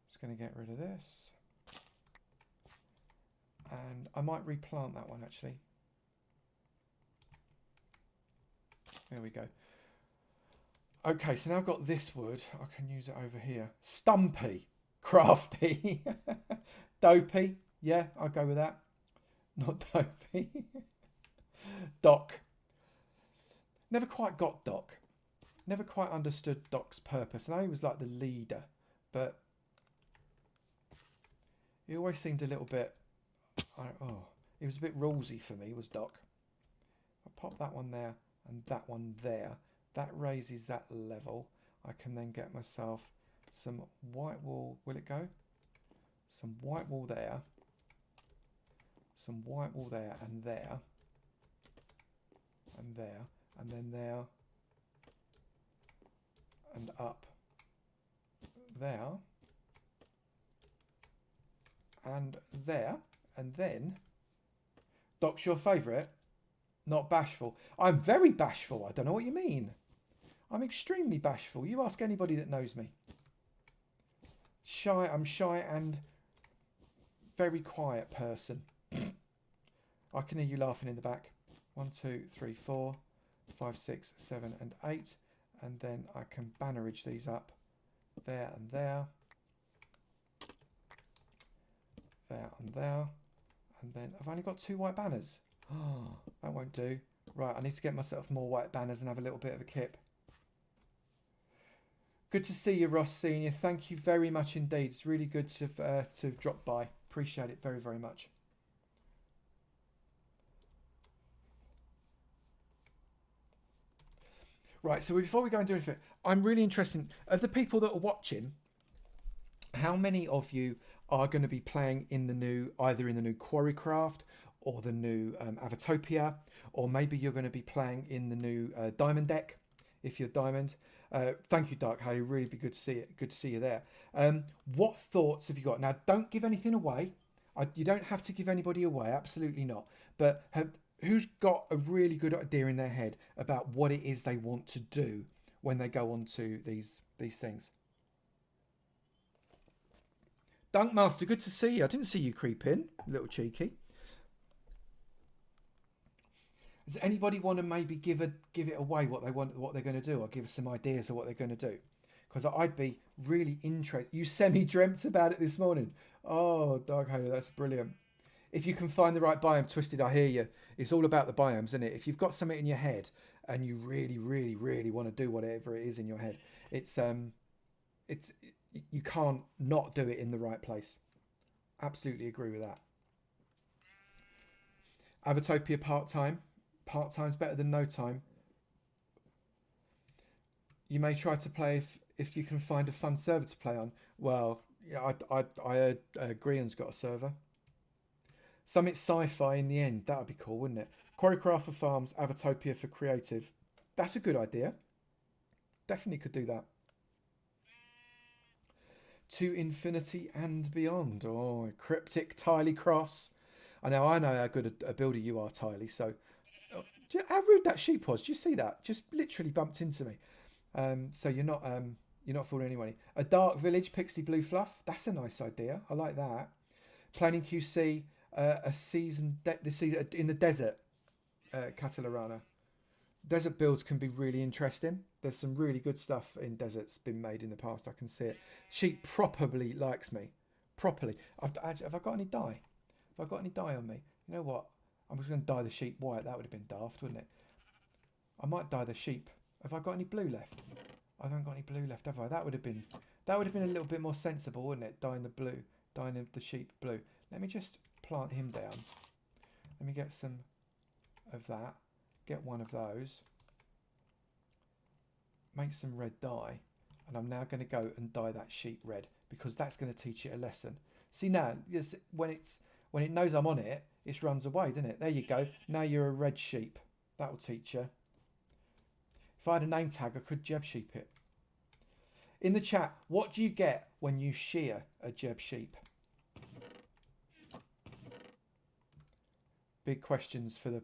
Just going to get rid of this. And I might replant that one actually. There we go. Okay, so now I've got this wood. I can use it over here. Stumpy. Crafty. Dopey. Yeah, I'll go with that. Not dopey. Doc. Never quite got Doc. Never quite understood Doc's purpose. I know he was like the leader, but he always seemed a little bit... he was a bit rulesy for me, was Doc. I'll pop that one there and that one there. That raises that level. I can then get myself some white wool. Will it go? Some white wool there. Some white wool there and there. And there. And then there. And up. There. And there. And then... Doc's your favourite? Not bashful. I'm very bashful. I don't know what you mean. I'm extremely bashful. You ask anybody that knows me. Shy. I'm shy and very quiet person. I can hear you laughing in the back. 1, 2, 3, 4, 5, 6, 7, and 8. And then I can bannerage these up. There and there. There and there. And then I've only got 2 white banners. Oh, that won't do. Right, I need to get myself more white banners and have a little bit of a kip. Good to see you, Ross Senior. Thank you very much indeed. It's really good to drop by. Appreciate it very, very much. Right, so before we go and do anything, I'm really interested of the people that are watching. How many of you are going to be playing in the new, either in the new Quarrycraft or the new Avotopia, or maybe you're going to be playing in the new Diamond deck, if you're Diamond. Thank you, Dark Hay. Really be good to see it. Good to see you there. What thoughts have you got? Now, don't give anything away. You don't have to give anybody away. Absolutely not. But who's got a really good idea in their head about what it is they want to do when they go on to these things? Dunkmaster, good to see you. I didn't see you creep in, a little cheeky. Does anybody want to maybe give it away what they're going to do, or give us some ideas of what they're going to do? Because I'd be really interested. You semi-dreamt about it this morning. Oh, Dark Halo, that's brilliant. If you can find the right biome, Twisted, I hear you. It's all about the biomes, isn't it? If you've got something in your head and you really, really, really want to do whatever it is in your head, it's you can't not do it in the right place. Absolutely agree with that. Avotopia part-time. Part-time's better than no time. You may try to play if you can find a fun server to play on. Well, yeah, I heard Grian's got a server. Summit sci-fi in the end. That would be cool, wouldn't it? Quarrycraft for farms, Avotopia for creative. That's a good idea. Definitely could do that. To infinity and beyond. Oh, cryptic Tiley Cross. I know how good a builder you are, Tiley. So, how rude that sheep was. Do you see that? Just literally bumped into me. So you're not fooling anyone. A dark village, pixie blue fluff. That's a nice idea. I like that. Planning QC, a season in the desert, Catalarana. Desert builds can be really interesting. There's some really good stuff in deserts been made in the past. I can see it. Sheep properly likes me. Properly. Have I got any dye? Have I got any dye on me? You know what? I'm just going to dye the sheep white. That would have been daft, wouldn't it? I might dye the sheep. Have I got any blue left? I haven't got any blue left, have I? That would have been a little bit more sensible, wouldn't it? Dyeing the sheep blue. Let me just plant him down. Let me get some of that. Get one of those. Make some red dye. And I'm now going to go and dye that sheep red, because that's going to teach it a lesson. See now, when it knows I'm on it, it runs away, doesn't it? There you go. Now you're a red sheep. That will teach you. If I had a name tag, I could jeb sheep it. In the chat, what do you get when you shear a Jeb sheep? Big questions for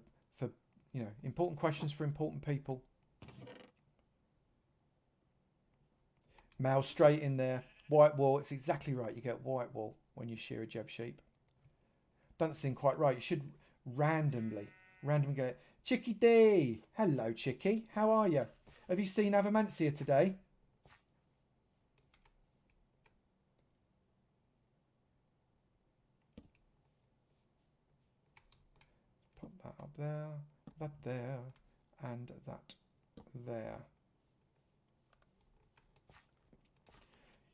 you know, important questions for important people. Mal straight in there. White wool, it's exactly right. You get white wool when you shear a Jeb sheep. Doesn't seem quite right. You should randomly go, Chicky D. Hello, Chicky. How are you? Have you seen Avomancia today? Pop that up there, that there, and that there.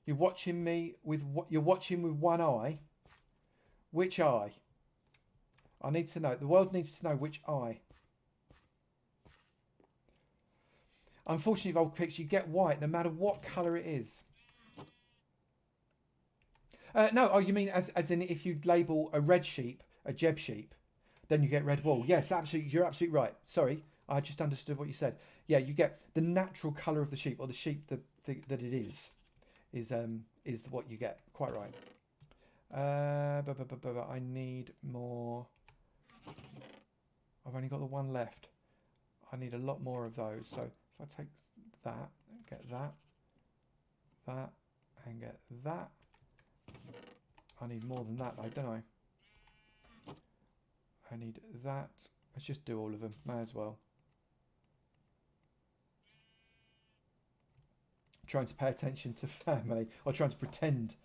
You're watching me with one eye. Which eye? I need to know. The world needs to know which eye. Unfortunately, Volpix, you get white no matter what colour it is. No, oh, you mean as in if you label a red sheep, a Jeb sheep, then you get red wool. Yes, absolutely. You're absolutely right. Sorry, I just understood what you said. Yeah, you get the natural colour of the sheep, or the sheep that it is what you get. Quite right. I need more. I've only got the one left. I need a lot more of those. So if I take that and get that, and get that, I need more than that though, don't I? I need that. Let's just do all of them. May as well. Trying to pay attention to family, or trying to pretend.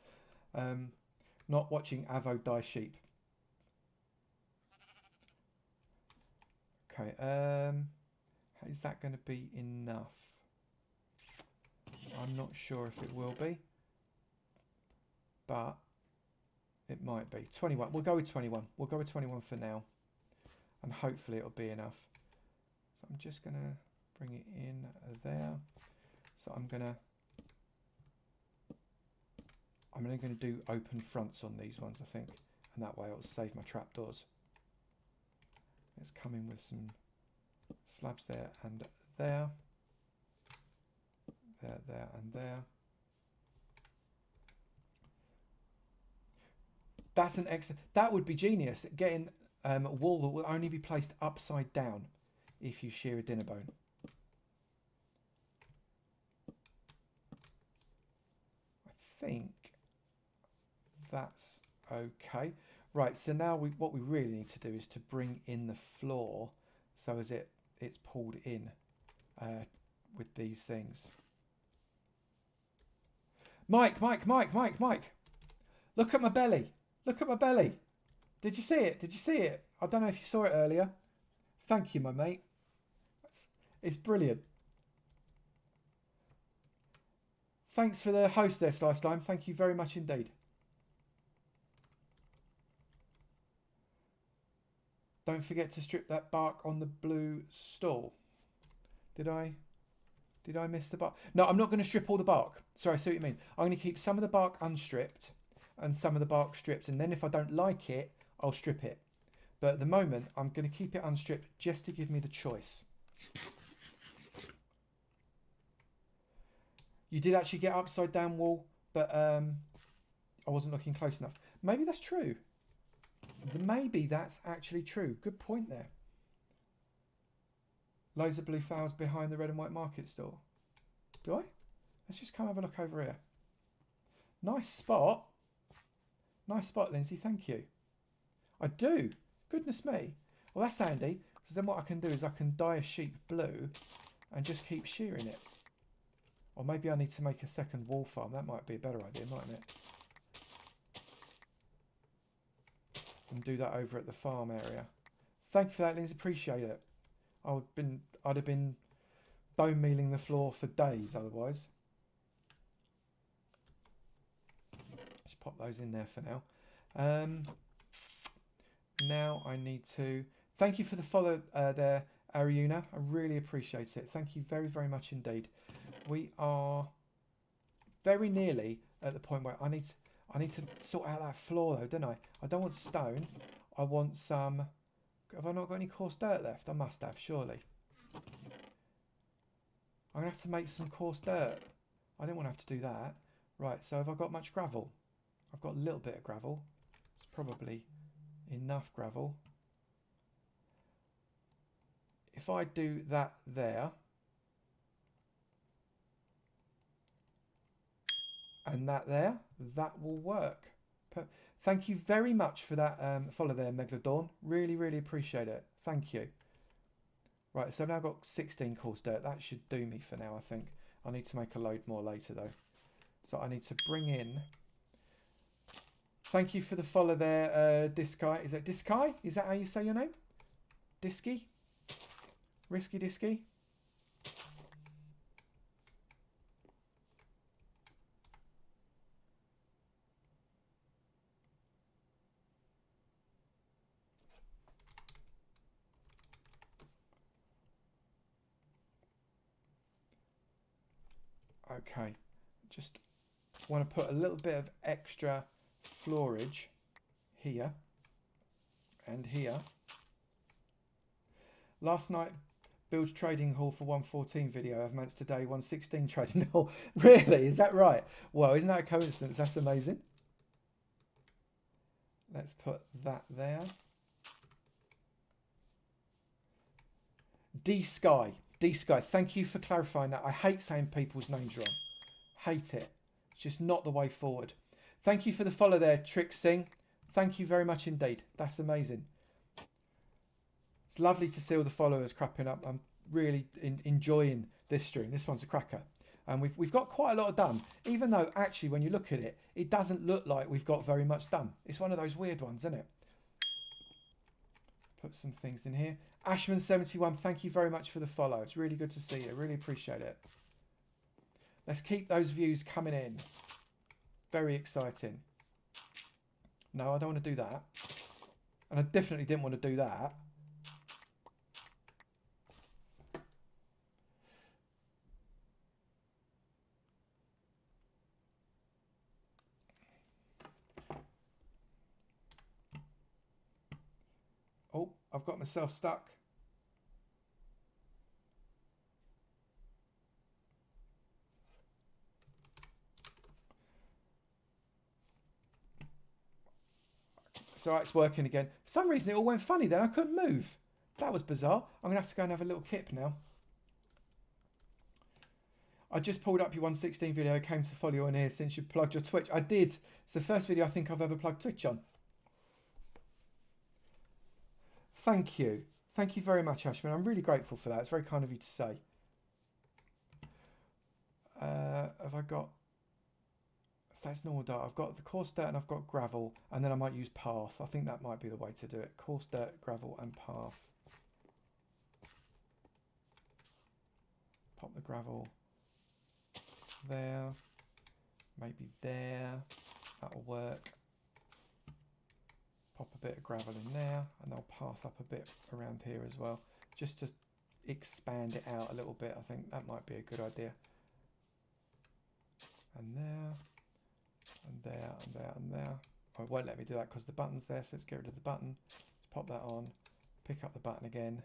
Not watching Avo die sheep. Okay, is that going to be enough? I'm not sure if it will be, but it might be. 21, we'll go with 21. We'll go with 21 for now, and hopefully it'll be enough. So I'm just going to bring it in there. So I'm going to do open fronts on these ones, I think, and that way it'll save my trapdoors. Let's come in with some slabs there and there. There and there. That's an excellent. That would be genius. Getting a wool that will only be placed upside down if you shear a dinner bone. I think that's okay. Right, so now what we really need to do is to bring in the floor so as it's pulled in with these things. Mike! Look at my belly. Look at my belly. Did you see it? Did you see it? I don't know if you saw it earlier. Thank you, my mate. It's brilliant. Thanks for the host there, Slice Slime. Thank you very much indeed. Don't forget to strip that bark on the blue stall. Did I miss the bark? No, I'm not going to strip all the bark. Sorry, I see what you mean. I'm going to keep some of the bark unstripped and some of the bark stripped. And then if I don't like it, I'll strip it. But at the moment, I'm going to keep it unstripped just to give me the choice. You did actually get upside down wool, but I wasn't looking close enough. Maybe that's true. Maybe that's actually true. Good point there. Loads of blue flowers behind the red and white market store. Do I? Let's just come have a look over here. Nice spot. Nice spot, Lindsay. Thank you. I do. Goodness me. Well, that's handy, because then what I can do is I can dye a sheep blue and just keep shearing it. Or maybe I need to make a second wool farm. That might be a better idea, mightn't it? And do that over at the farm area. Thank you for that, Lindsay. Appreciate it. I'd have been bone mealing the floor for days otherwise. Just pop those in there for now. Now I need to thank you for the follow there, Ariuna. I really appreciate it. Thank you very, very much indeed. We are very nearly at the point where I need to sort out that floor though, don't I? I don't want stone. I want some. Have I not got any coarse dirt left? I must have, surely. I'm going to have to make some coarse dirt. I don't want to have to do that. Right, so have I got much gravel? I've got a little bit of gravel. It's probably enough gravel. If I do that there, and that there, that will work. Thank you very much for that follow there, Megalodon. Really, really appreciate it. Thank you. Right, so I've now got 16 coarse dirt. That should do me for now, I think. I need to make a load more later, though. So I need to bring in... Thank you for the follow there, Disky. Is that Disky? Is that how you say your name? Disky? Risky Disky? Okay, just want to put a little bit of extra floorage here and here. Last night, builds trading hall for 114 video. Avomance today, 116 trading hall. Really? Is that right? Well, isn't that a coincidence? That's amazing. Let's put that there. D-Sky. D-Sky, thank you for clarifying that. I hate saying people's names wrong. Hate it. It's just not the way forward. Thank you for the follow there, Trick Singh. Thank you very much indeed. That's amazing. It's lovely to see all the followers crapping up. I'm really enjoying this stream. This one's a cracker. And we've got quite a lot done. Even though, actually, when you look at it, it doesn't look like we've got very much done. It's one of those weird ones, isn't it? Put some things in here. Ashman71, thank you very much for the follow. It's really good to see you. Really appreciate it. Let's keep those views coming in. Very exciting. No, I don't want to do that. And I definitely didn't want to do that. Oh, I've got myself stuck. So it's working again. For some reason, it all went funny then. I couldn't move. That was bizarre. I'm going to have to go and have a little kip now. I just pulled up your 116 video. Came to follow you on here since you plugged your Twitch. I did. It's the first video I think I've ever plugged Twitch on. Thank you. Thank you very much, Ashman. I'm really grateful for that. It's very kind of you to say. Have I got... That's normal dirt. I've got the coarse dirt and I've got gravel, and then I might use path. I think that might be the way to do it. Coarse dirt, gravel and path. Pop the gravel there, maybe there. That'll work. Pop a bit of gravel in there, and I'll path up a bit around here as well, just to expand it out a little bit. I think that might be a good idea. And there. And there, and there, and there. Oh, it won't let me do that because the button's there, so let's get rid of the button. Let's pop that on, pick up the button again,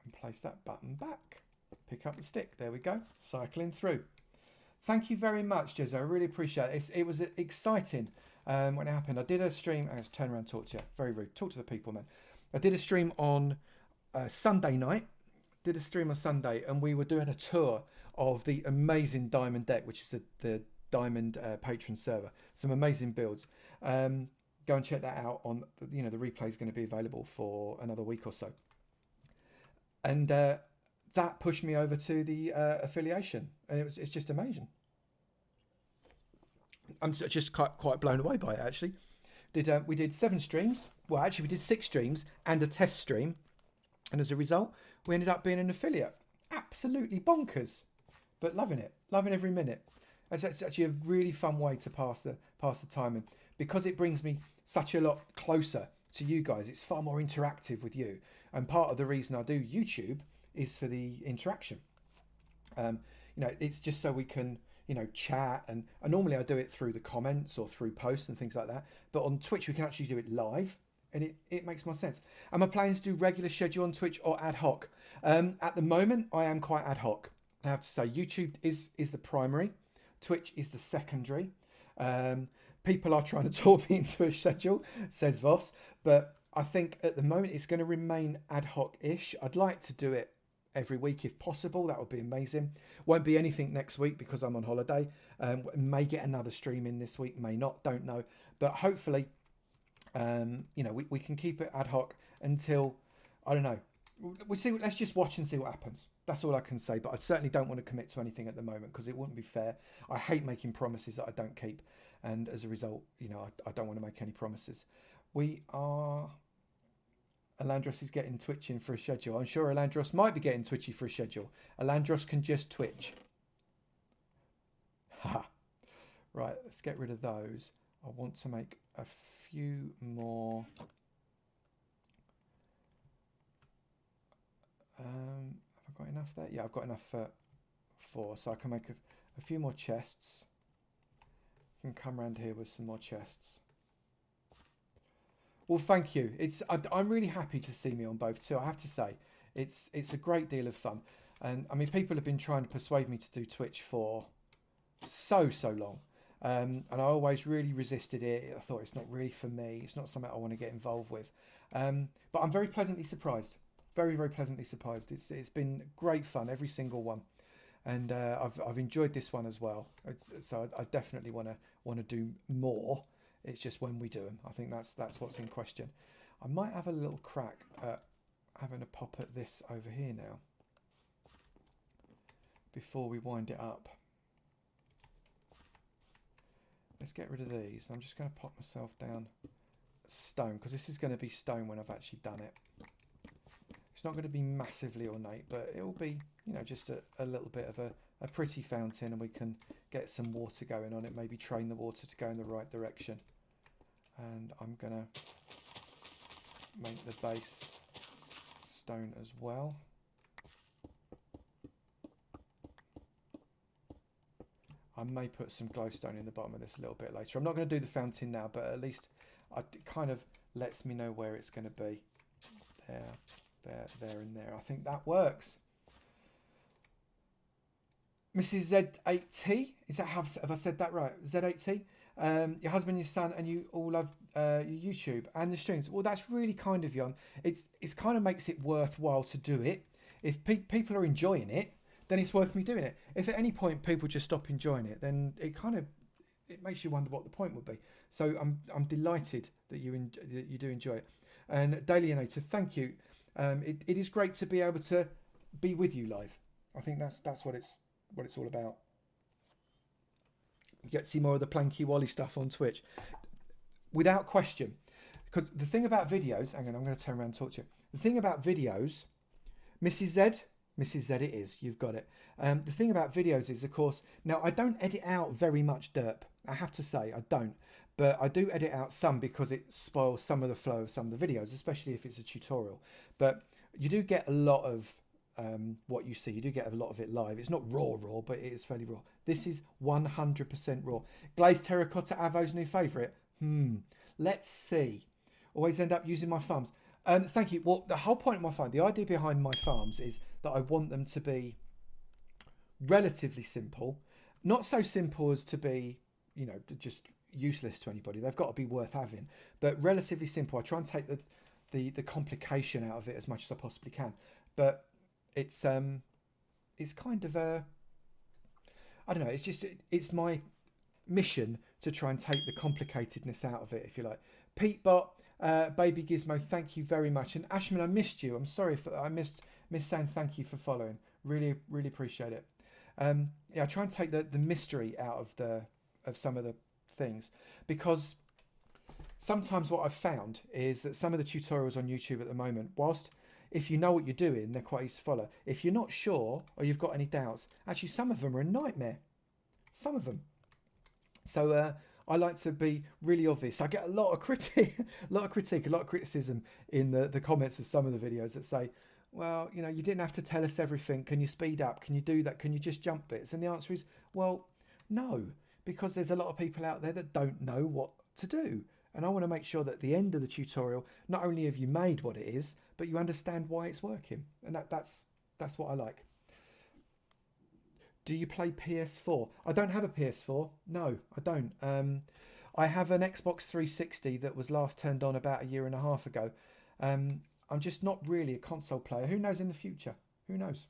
and place that button back. Pick up the stick, there we go, cycling through. Thank you very much, Jezzo, I really appreciate it. It was exciting when it happened. I did a stream, I just turn around and talk to you, very rude, talk to the people, man. I did a stream on Sunday night, and we were doing a tour of the amazing Diamond deck, which is the Diamond Patron server. Some amazing builds. Go and check that out. On the replay is going to be available for another week or so. And that pushed me over to the affiliation, and it's just amazing. I'm just quite blown away by it. Actually, we did 7 streams. Well, actually, we did 6 streams and a test stream, and as a result, we ended up being an affiliate. Absolutely bonkers. But loving it, loving every minute. It's actually a really fun way to pass the time, and because it brings me such a lot closer to you guys. It's far more interactive with you, and part of the reason I do YouTube is for the interaction. It's just so we can chat, and normally I do it through the comments or through posts and things like that. But on Twitch we can actually do it live, and it makes more sense. Am I planning to do regular schedule on Twitch or ad hoc? At the moment I am quite ad hoc. I have to say YouTube is the primary, Twitch is the secondary. People are trying to talk me into a schedule, says Voss, but I think at the moment it's going to remain ad hoc-ish. I'd like to do it every week if possible. That would be amazing. Won't be anything next week because I'm on holiday. May get another stream in this week, may not, don't know. But hopefully, you know, we can keep it ad hoc until, I don't know. We'll see. Let's just watch and see what happens. That's all I can say. But I certainly don't want to commit to anything at the moment because it wouldn't be fair. I hate making promises that I don't keep, and as a result, you know, I don't want to make any promises. We are. Alandros is getting twitching for a schedule. I'm sure Alandros might be getting twitchy for a schedule. Alandros can just twitch. Ha. Right. Let's get rid of those. I want to make a few more. Have I got enough there? Yeah, I've got enough for 4, so I can make a few more chests. I can come around here with some more chests. Well, thank you. I'm really happy to see me on both too. I have to say, it's a great deal of fun, and I mean, people have been trying to persuade me to do Twitch for so long, and I always really resisted it. I thought it's not really for me. It's not something I want to get involved with, but I'm very pleasantly surprised. Very pleasantly surprised. It's been great fun, every single one, and I've enjoyed this one as well. So I definitely want to do more. It's just when we do them. I think that's what's in question. I might have a little crack at having a pop at this over here now before we wind it up. Let's get rid of these. I'm just going to pop myself down stone because this is going to be stone when I've actually done it. It's not going to be massively ornate, but it will be, you know, just a little bit of a pretty fountain, and we can get some water going on it, maybe train the water to go in the right direction. And I'm going to make the base stone as well. I may put some glowstone in the bottom of this a little bit later. I'm not going to do the fountain now, but at least it kind of lets me know where it's going to be. There and there. I think that works. Mrs. Z8T, is that have I said that right? Z8T. Your husband, your son, and you all love your YouTube and the streams. Well, that's really kind of you. It's kind of makes it worthwhile to do it. If people are enjoying it, then it's worth me doing it. If at any point people just stop enjoying it, then it makes you wonder what the point would be. So I'm delighted that you do enjoy it. And Dailyanator, thank you. It is great to be able to be with you live. I think that's what it's all about. You get to see more of the Planky Wally stuff on Twitch, without question. Because the thing about videos, hang on, I'm going to turn around and talk to you. The thing about videos, Mrs. Z, it is. You've got it. The thing about videos is, of course, now I don't edit out very much derp. I have to say, I don't. But I do edit out some because it spoils some of the flow of some of the videos, especially if it's a tutorial. But you do get a lot of what you see. You do get a lot of it live. It's not raw, but it is fairly raw. This is 100% raw. Glazed terracotta, Avo's new favourite. Let's see. Always end up using my thumbs. Thank you. Well, the whole point of my farm, the idea behind my farms is that I want them to be relatively simple. Not so simple as to be, you know, just useless to anybody. They've got to be worth having, but relatively simple. I try and take the complication out of it as much as I possibly can. But it's kind of a, I don't know, it's my mission to try and take the complicatedness out of it, if you like. Petebot, Baby Gizmo, thank you very much. And Ashman, I missed you. I'm sorry for I missed saying thank you for following. Really appreciate it. Yeah, I try and take the mystery out of some of the things, because sometimes what I've found is that some of the tutorials on YouTube at the moment, whilst if you know what you're doing, they're quite easy to follow. If you're not sure or you've got any doubts, actually some of them are a nightmare. Some of them. So I like to be really obvious. I get a lot of critique, a lot of criticism in the comments of some of the videos that say, well, you know, you didn't have to tell us everything. Can you speed up? Can you do that? Can you just jump bits? And the answer is, well, no, because there's a lot of people out there that don't know what to do. And I want to make sure that at the end of the tutorial, not only have you made what it is, but you understand why it's working. And that's what I like. Do you play PS4? I don't have a PS4. No, I don't. I have an Xbox 360 that was last turned on about a year and a half ago. I'm just not really a console player. Who knows in the future? Who knows?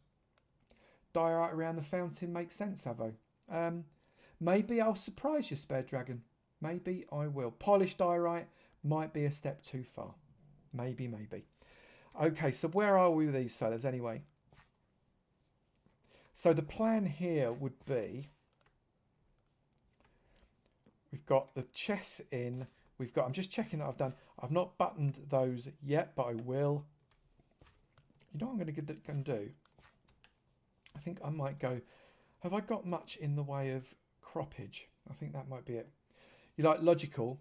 Diorite around the fountain makes sense, Avo. Maybe I'll surprise you, Spare Dragon. Maybe I will. Polished diorite might be a step too far. Maybe. Okay, so where are we with these fellas anyway? So the plan here would be, we've got the chests in. We've got, I'm just checking that I've not buttoned those yet, but I will. You know what I'm going to do? I think I might go, have I got much in the way of croppage? I think that might be it. You like Logical?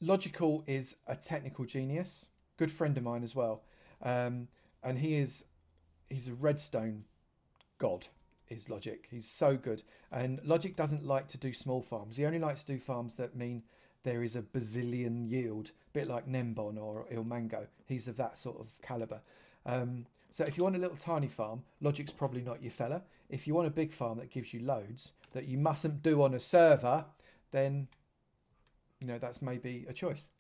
Logical is a technical genius. Good friend of mine as well. And he's a redstone god, is Logic. He's so good. And Logic doesn't like to do small farms. He only likes to do farms that mean there is a bazillion yield, a bit like Nembon or Ilmango. He's of that sort of caliber. So if you want a little tiny farm, Logic's probably not your fella. If you want a big farm that gives you loads that you mustn't do on a server, then, you know, that's maybe a choice.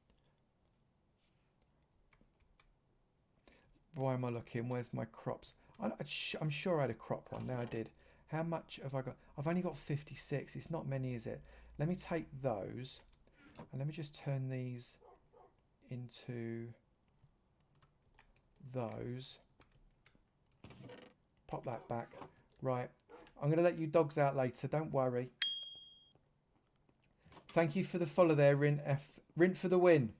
Why am I looking? Where's my crops? I'm sure I had a crop one. Now I did. How much have I got? I've only got 56. It's not many, is it? Let me take those and let me just turn these into those. Pop that back. Right. I'm going to let you dogs out later. Don't worry. Thank you for the follow there, Rin. Rin for the win.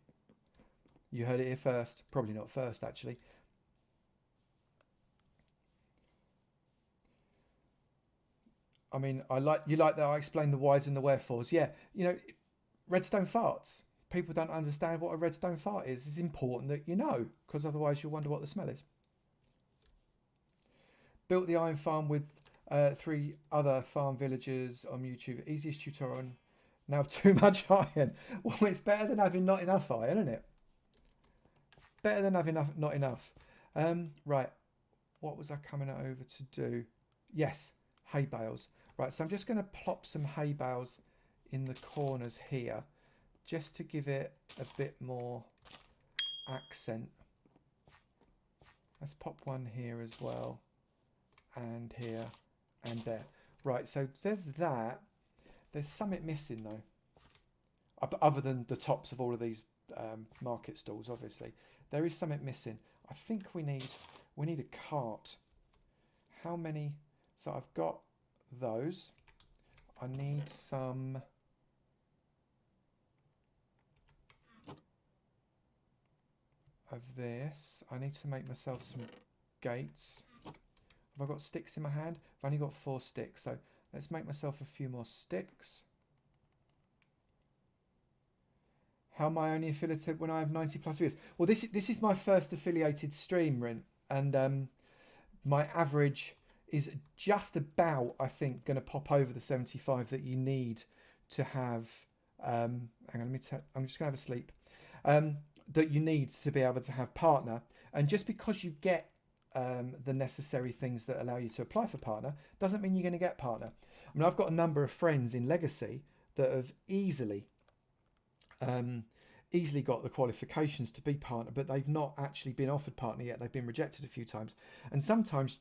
You heard it here first. Probably not first, actually. I mean, you like that I explained the whys and the wherefores. Yeah, you know, redstone farts. People don't understand what a redstone fart is. It's important that you know, because otherwise you'll wonder what the smell is. Built the iron farm with 3 other farm villagers on YouTube. Easiest tutorial. Now too much iron. Well, it's better than having not enough iron, isn't it? Better than having not enough. Right. What was I coming over to do? Yes, hay bales. Right, so I'm just going to plop some hay bales in the corners here, just to give it a bit more accent. Let's pop one here as well, and here, and there. Right, so there's that. There's something missing though, other than the tops of all of these market stalls. Obviously, there is something missing. I think we need a cart. How many? So I've got those. I need some of this. I need to make myself some gates. Have I got sticks in my hand? I've only got 4 sticks, so let's make myself a few more sticks. How am I only affiliated when I have 90+ viewers? Well, this is my first affiliated stream, Rin, and my average is just about, I think, going to pop over the 75 that you need to have. Hang on, I'm just going to have a sleep. That you need to be able to have partner, and just because you get the necessary things that allow you to apply for partner doesn't mean you're going to get partner. I mean, I've got a number of friends in Legacy that have easily got the qualifications to be partner, but they've not actually been offered partner yet. They've been rejected a few times, and sometimes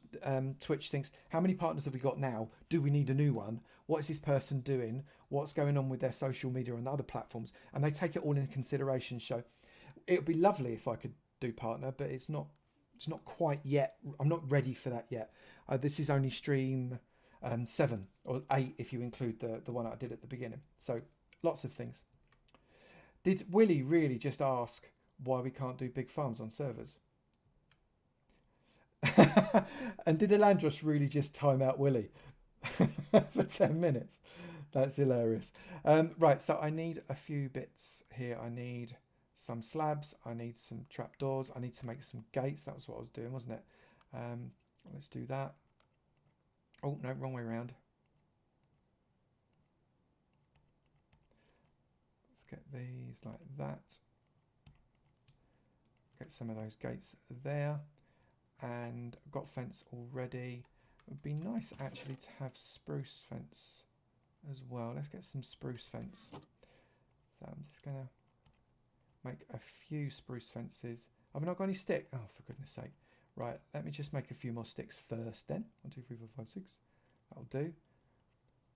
Twitch thinks, how many partners have we got now? Do we need a new one? What is this person doing? What's going on with their social media and other platforms? And they take it all into consideration. So it would be lovely if I could do partner, but it's not quite yet. I'm not ready for that yet. This is only stream 7 or 8 if you include the one I did at the beginning. So lots of things. Did Willie really just ask why we can't do big farms on servers? And did Elandros really just time out Willie for 10 minutes? That's hilarious. Right, so I need a few bits here. I need some slabs. I need some trapdoors. I need to make some gates. That was what I was doing, wasn't it? Let's do that. Oh, no, wrong way around. Get these like that. Get some of those gates there, and I've got fence already. It would be nice actually to have spruce fence as well. Let's get some spruce fence. So I'm just going to make a few spruce fences. Have I not got any stick? Oh, for goodness sake. Right, let me just make a few more sticks first then. 1, 2, 3, 4, 5, 6. That'll do.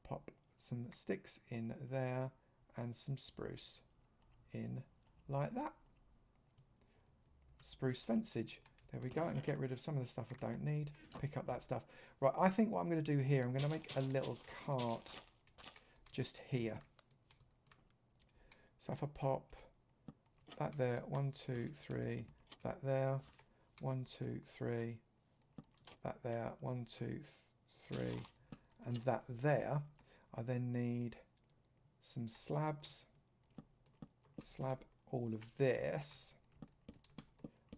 Pop some sticks in there and some spruce in like that. Spruce fencage. There we go. And get rid of some of the stuff I don't need. Pick up that stuff. Right, I think what I'm going to do here, I'm going to make a little cart just here. So if I pop that there, 1, 2, 3, that there, 1, 2, 3, that there, 1, 2, 3, and that there, I then need some slabs. Slab all of this.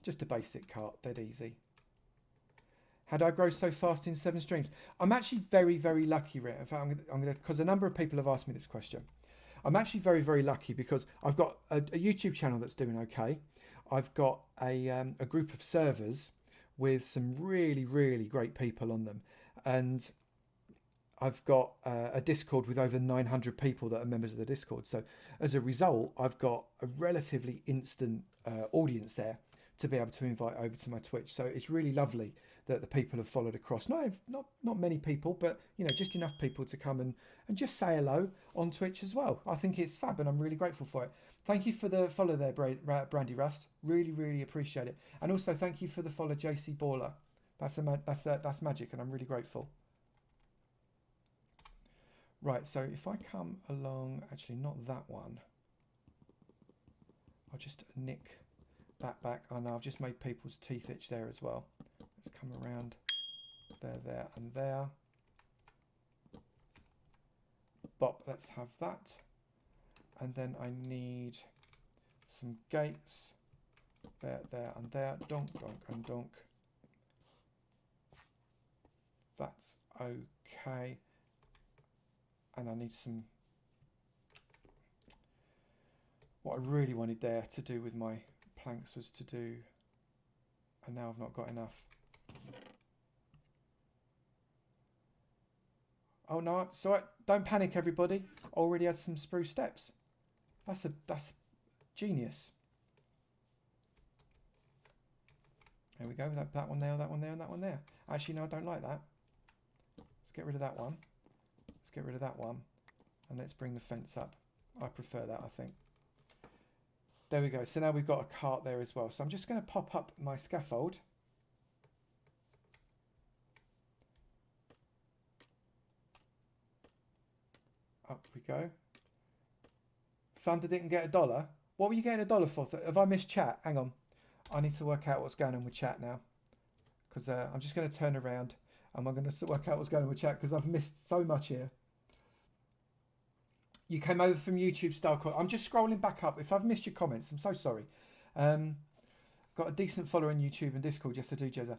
Just a basic cart, dead easy. How do I grow so fast in 7 streams? I'm actually very, very lucky, Rit. In fact, I'm gonna, because a number of people have asked me this question. I'm actually very, very lucky because I've got a YouTube channel that's doing okay. I've got a group of servers with some really, really great people on them. And I've got a Discord with over 900 people that are members of the Discord. So as a result, I've got a relatively instant audience there to be able to invite over to my Twitch. So it's really lovely that the people have followed across. Not many people, but you know, just enough people to come and just say hello on Twitch as well. I think it's fab and I'm really grateful for it. Thank you for the follow there, Brandy Rust. Really, really appreciate it. And also thank you for the follow, JC Baller. That's magic and I'm really grateful. Right, so if I come along, actually not that one. I'll just nick that back. Oh no, I've just made people's teeth itch there as well. Let's come around there and there. Bop, let's have that. And then I need some gates. There and there. Donk, donk and donk. That's okay. And I need some... What I really wanted there to do with my planks was to do... And now I've not got enough. Oh no, so don't panic everybody. Already had some spruce steps. That's genius. There we go. That one there, that one there, and that one there. Actually, no, I don't like that. Let's get rid of that one. Let's get rid of that one. And let's bring the fence up. I prefer that, I think. There we go. So now we've got a cart there as well. So I'm just going to pop up my scaffold. Up we go. Thunder didn't get $1. What were you getting $1 for? Have I missed chat? Hang on. I need to work out what's going on with chat now. Because I'm just going to turn around and I'm going to work out what's going on with chat because I've missed so much here. You came over from YouTube style. I'm just scrolling back up. If I've missed your comments, I'm so sorry. Got a decent follower on YouTube and Discord. Yes, I do, Jezza.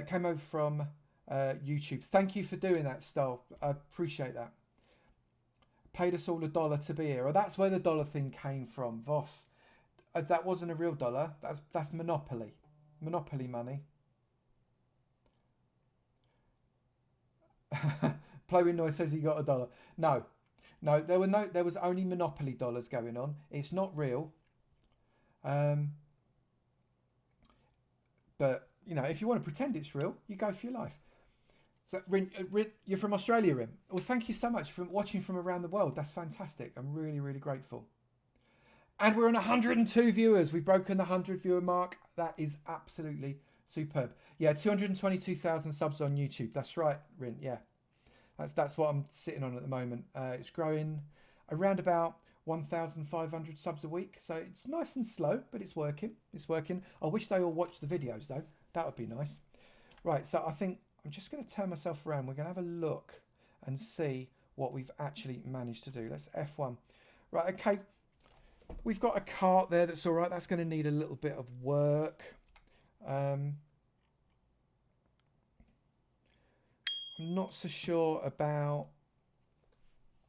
Came over from YouTube. Thank you for doing that, Style. I appreciate that. Paid us all $1 to be here. Oh, that's where the dollar thing came from, Voss. That wasn't a real dollar. That's Monopoly. Monopoly money. Play with Noise says he got $1. No. No, there was only Monopoly dollars going on. It's not real. But you know, if you want to pretend it's real, you go for your life. So, Rin, you're from Australia, Rin. Well, thank you so much for watching from around the world. That's fantastic. I'm really, really grateful. And we're on 102 viewers. We've broken the 100 viewer mark. That is absolutely superb. Yeah, 222,000 subs on YouTube. That's right, Rin. Yeah, that's what I'm sitting on at the moment. It's growing around about 1,500 subs a week. So it's nice and slow, but it's working. It's working. I wish they all watched the videos, though. That would be nice. Right, so I think... I'm just going to turn myself around. We're going to have a look and see what we've actually managed to do. Let's F1. Right, okay. We've got a cart there that's all right. That's going to need a little bit of work. I'm not so sure about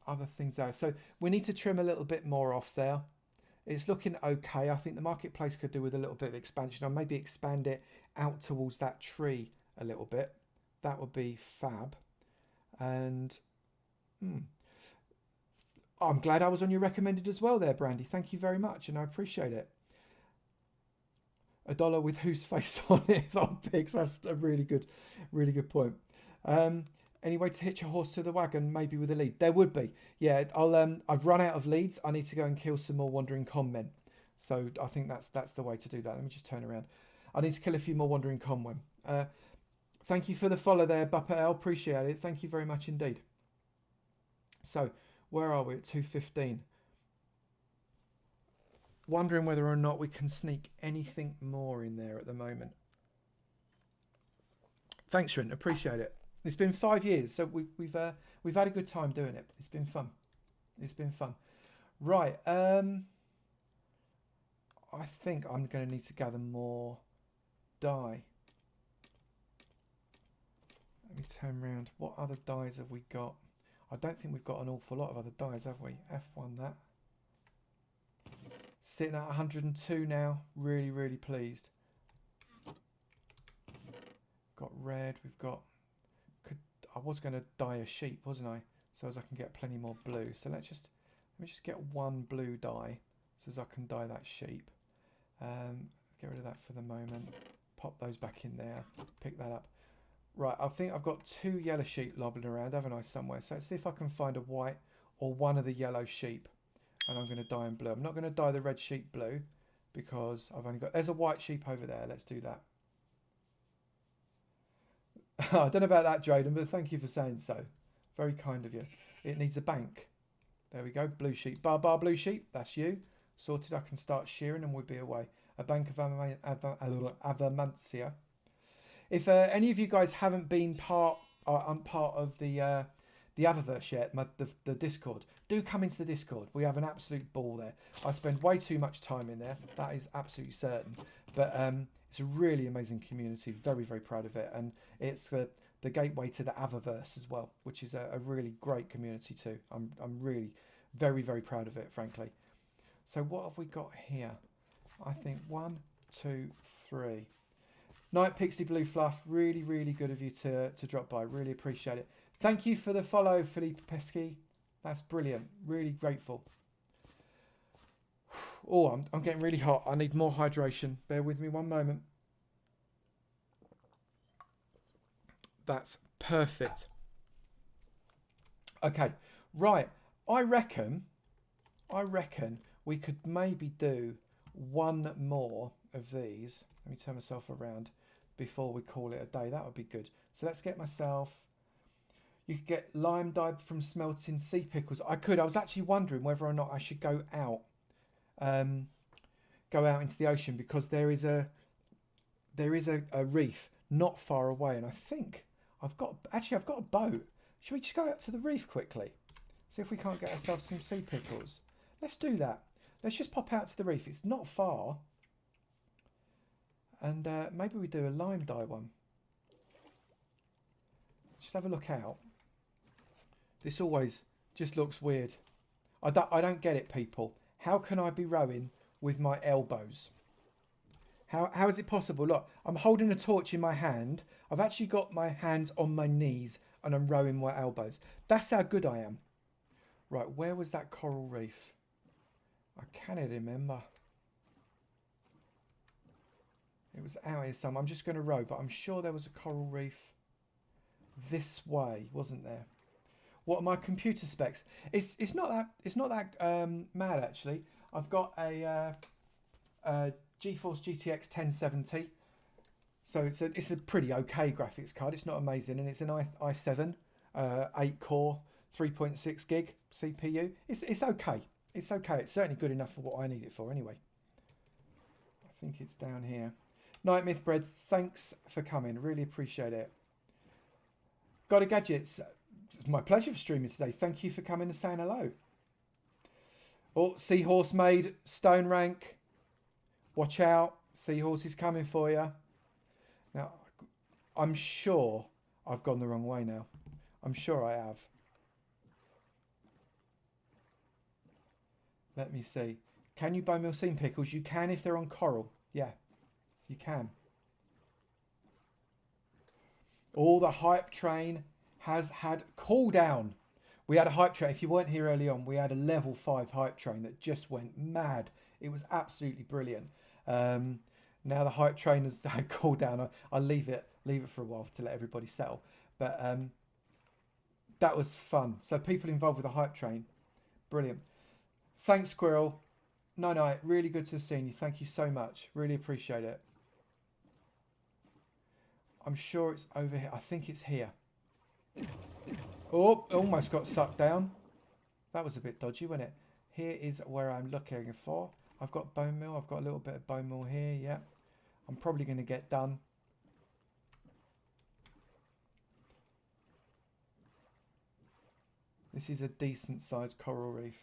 other things there. So we need to trim a little bit more off there. It's looking okay. I think the marketplace could do with a little bit of expansion. Or maybe expand it out towards that tree a little bit. That would be fab. And I'm glad I was on your recommended as well there, Brandy. Thank you very much, and I appreciate it. $1 with whose face on it if I pick. That's a really good point. Any way to hitch a horse to the wagon, maybe with a lead? There would be. Yeah, I've run out of leads. I need to go and kill some more wandering con men. So I think that's the way to do that. Let me just turn around. I need to kill a few more wandering con men. Thank you for the follow there, Bupper L. Appreciate it. Thank you very much indeed. So, where are we? At 2:15. Wondering whether or not we can sneak anything more in there at the moment. Thanks, Shrint. Appreciate it. It's been 5 years, so we've had a good time doing it. It's been fun. It's been fun. Right. I think I'm going to need to gather more dye. Let me turn around. What other dyes have we got? I don't think we've got an awful lot of other dyes, have we? F1 that. Sitting at 102 now. Really, really pleased. Got red. We've got... I was going to dye a sheep, wasn't I? So as I can get plenty more blue. So let me just get one blue dye so as I can dye that sheep. Get rid of that for the moment. Pop those back in there. Pick that up. Right, I think I've got 2 yellow sheep lobbing around, haven't I, somewhere? So let's see if I can find a white or one of the yellow sheep. And I'm going to dye in blue. I'm not going to dye the red sheep blue because I've only got... There's a white sheep over there. Let's do that. I don't know about that, Drayden, but thank you for saying so. Very kind of you. It needs a bank. There we go. Blue sheep. Bar blue sheep. That's you. Sorted. I can start shearing and we'll be away. A bank of Avomancia. If any of you guys haven't been part of the AvoVerse yet, the Discord, do come into the Discord. We have an absolute ball there. I spend way too much time in there. That is absolutely certain. But it's a really amazing community. Very, very proud of it. And it's the gateway to the AvoVerse as well, which is a really great community too. I'm really very, very proud of it, frankly. So what have we got here? I think 1, 2, 3. Night Pixie Blue Fluff, really, really good of you to drop by. Really appreciate it. Thank you for the follow, Philippe Pesky. That's brilliant. Really grateful. Oh, I'm getting really hot. I need more hydration. Bear with me one moment. That's perfect. Okay, right. I reckon we could maybe do one more of these. Let me turn myself around before we call it a day. That would be good. So let's get myself... You could get lime dye from smelting sea pickles. I could. I was actually wondering whether or not I should go out into the ocean because there is a reef not far away, and I think I've got a boat. Should we just go out to the reef quickly? See if we can't get ourselves some sea pickles. Let's do that. Let's just pop out to the reef. It's not far. And maybe we do a lime dye one. Just have a look out. This always just looks weird. I don't get it, people. How can I be rowing with my elbows? How is it possible? Look, I'm holding a torch in my hand. I've actually got my hands on my knees and I'm rowing my elbows. That's how good I am. Right, where was that coral reef? I cannot remember. It was out here somewhere. I'm just going to row, but I'm sure there was a coral reef this way, wasn't there? What are my computer specs? It's not that mad actually. I've got a GeForce GTX 1070, so it's a pretty okay graphics card. It's not amazing, and it's an i7 8 core 3.6 gig CPU. It's okay. It's okay. It's certainly good enough for what I need it for anyway. I think it's down here. Night Myth Bread, thanks for coming. Really appreciate it. Got a Gadgets. It's my pleasure for streaming today. Thank you for coming and saying hello. Oh, Seahorse Maid, Stone Rank. Watch out. Seahorse is coming for you. Now, I'm sure I've gone the wrong way now. I'm sure I have. Let me see. Can you buy Milsine pickles? You can if they're on coral. Yeah, you can. All the hype train has had cooldown. We had a hype train. If you weren't here early on, we had a level 5 hype train that just went mad. It was absolutely brilliant. Now the hype train has had cooldown. I'll leave it for a while to let everybody settle. But that was fun. So people involved with the hype train, brilliant. Thanks, Squirrel. No, really good to have seen you. Thank you so much. Really appreciate it. I'm sure it's over here. I think it's here. Oh, almost got sucked down. That was a bit dodgy, wasn't it? Here is where I'm looking for. I've got bone meal. I've got a little bit of bone meal here. Yeah. I'm probably going to get done. This is a decent sized coral reef.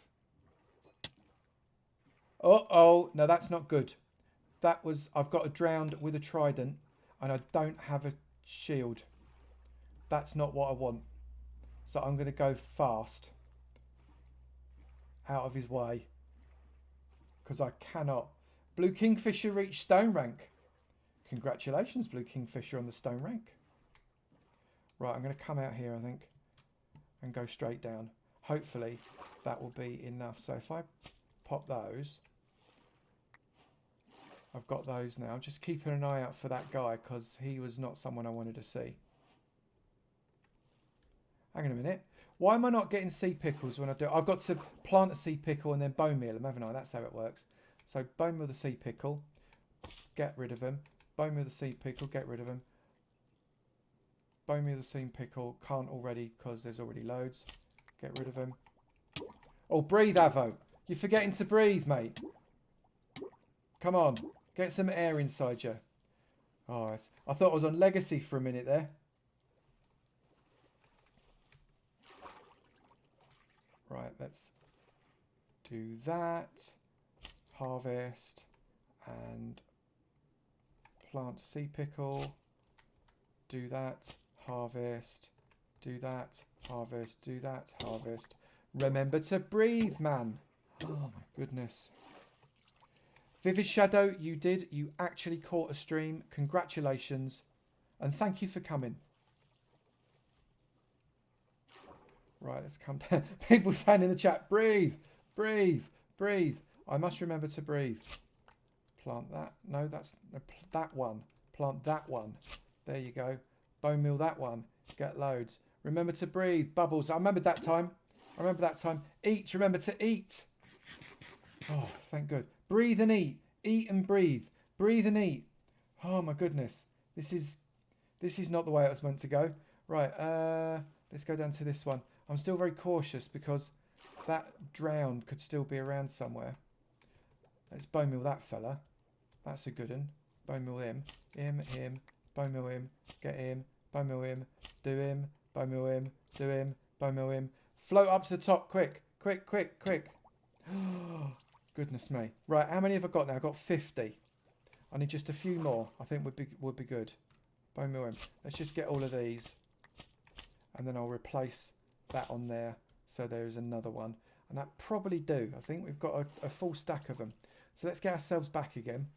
Oh, no, that's not good. That was, I've got a drowned with a trident and I don't have a shield. That's not what I want. So I'm going to go fast out of his way because I cannot. Blue Kingfisher reached stone rank. Congratulations, Blue Kingfisher, on the stone rank. Right, I'm going to come out here, I think, and go straight down. Hopefully that will be enough. So if I pop those, I've got those now. I'm just keeping an eye out for that guy because he was not someone I wanted to see. Hang on a minute. Why am I not getting sea pickles when I do? I've got to plant a sea pickle and then bone meal them, haven't I? That's how it works. So bone meal the sea pickle. Get rid of them. Bone meal the sea pickle. Get rid of them. Bone meal the sea pickle. Can't already because there's already loads. Get rid of them. Oh, breathe, Avo. You're forgetting to breathe, mate. Come on. Get some air inside you. Oh, I thought I was on Legacy for a minute there. Right, let's do that. Harvest and plant sea pickle. Do that. Harvest. Do that. Harvest. Do that. Harvest. Remember to breathe, man. Oh my goodness. Vivid Shadow, you did. You actually caught a stream. Congratulations. And thank you for coming. Right, let's come down. People saying in the chat, breathe, breathe, breathe. I must remember to breathe. Plant that. No, that's that one. Plant that one. There you go. Bone meal that one. Get loads. Remember to breathe. Bubbles. I remembered that time. I remember that time. Eat. Remember to eat. Oh, thank God. Breathe and eat. Eat and breathe. Breathe and eat. Oh my goodness. This is not the way it was meant to go. Right. Let's go down to this one. I'm still very cautious because that drowned could still be around somewhere. Let's bone meal that fella. That's a good one. Bone meal him. Him. Bone meal him. Get him. Bone meal him. Do him. Bone meal him. Do him. Bone meal him. Float up to the top. Quick. Quick, quick, quick. Goodness me. Right, how many have I got now? I've got 50. I need just a few more. I think would be good. Bone meal him. Let's just get all of these. And then I'll replace that on there. So there's another one. And that probably do. I think we've got a full stack of them. So let's get ourselves back again.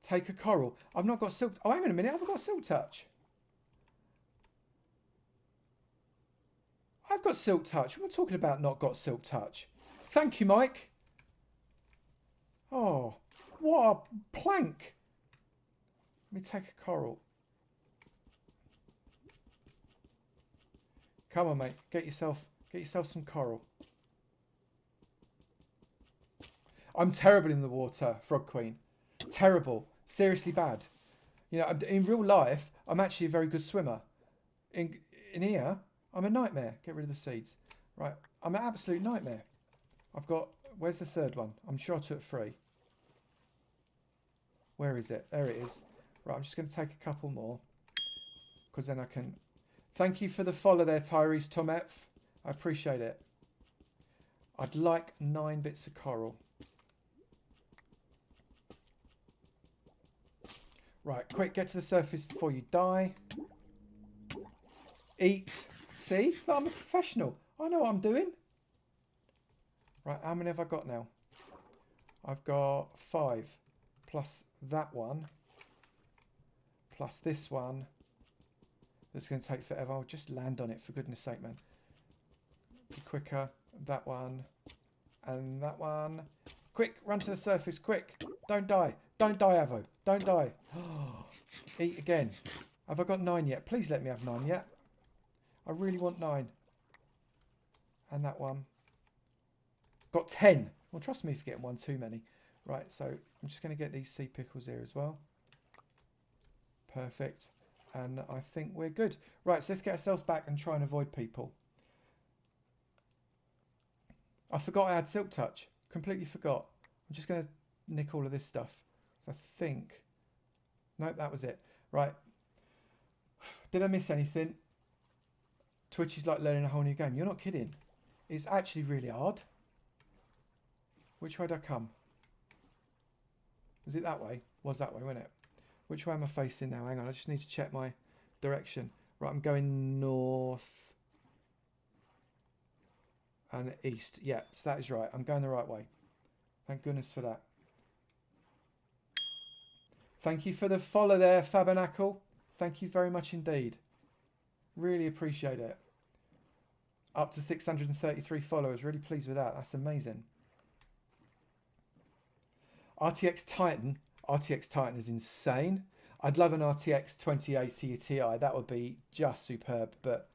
Take a coral. I've not got silk. Oh, hang on a minute. I've got silk touch. I've got silk touch. We're not talking about not got silk touch. Thank you, Mike. Oh, what a plank. Let me take a coral. Come on, mate. Get yourself some coral. I'm terrible in the water, Frog Queen. Terrible. Seriously bad. You know, in real life, I'm actually a very good swimmer. In here, I'm a nightmare. Get rid of the seeds. Right. I'm an absolute nightmare. I've got... Where's the third one? I'm sure I took 3. Where is it? There it is. Right, I'm just going to take a couple more. Because then I can... Thank you for the follow there, Tyrese Tomef. I appreciate it. I'd like 9 bits of coral. Right, quick, get to the surface before you die. Eat. See? Look, I'm a professional. I know what I'm doing. Right, how many have I got now? I've got 5. Plus that one. plus this one. That's going to take forever. I'll just land on it, for goodness sake, man. Be quicker. That one. And that one. Quick, run to the surface, quick. Don't die. Don't die, Avo. Don't die. Eat again. Have I got 9 yet? Please let me have 9 yet. I really want 9. And that one. Got 10. Well, trust me for getting one too many. Right, so I'm just going to get these sea pickles here as well. Perfect. And I think we're good. Right, so let's get ourselves back and try and avoid people. I forgot I had Silk Touch. Completely forgot. I'm just going to nick all of this stuff. So I think... Nope, that was it. Right. Did I miss anything? Twitch is like learning a whole new game. You're not kidding. It's actually really hard. Which way did I come? Was it that way? Was that way, wasn't it? Which way am I facing now? Hang on, I just need to check my direction. Right, I'm going north and east. Yeah, so that is right. I'm going the right way. Thank goodness for that. Thank you for the follow there, Fabernacle. Thank you very much indeed. Really appreciate it. Up to 633 followers. Really pleased with that. That's amazing. RTX Titan. RTX Titan is insane. I'd love an RTX 2080 Ti. That would be just superb, but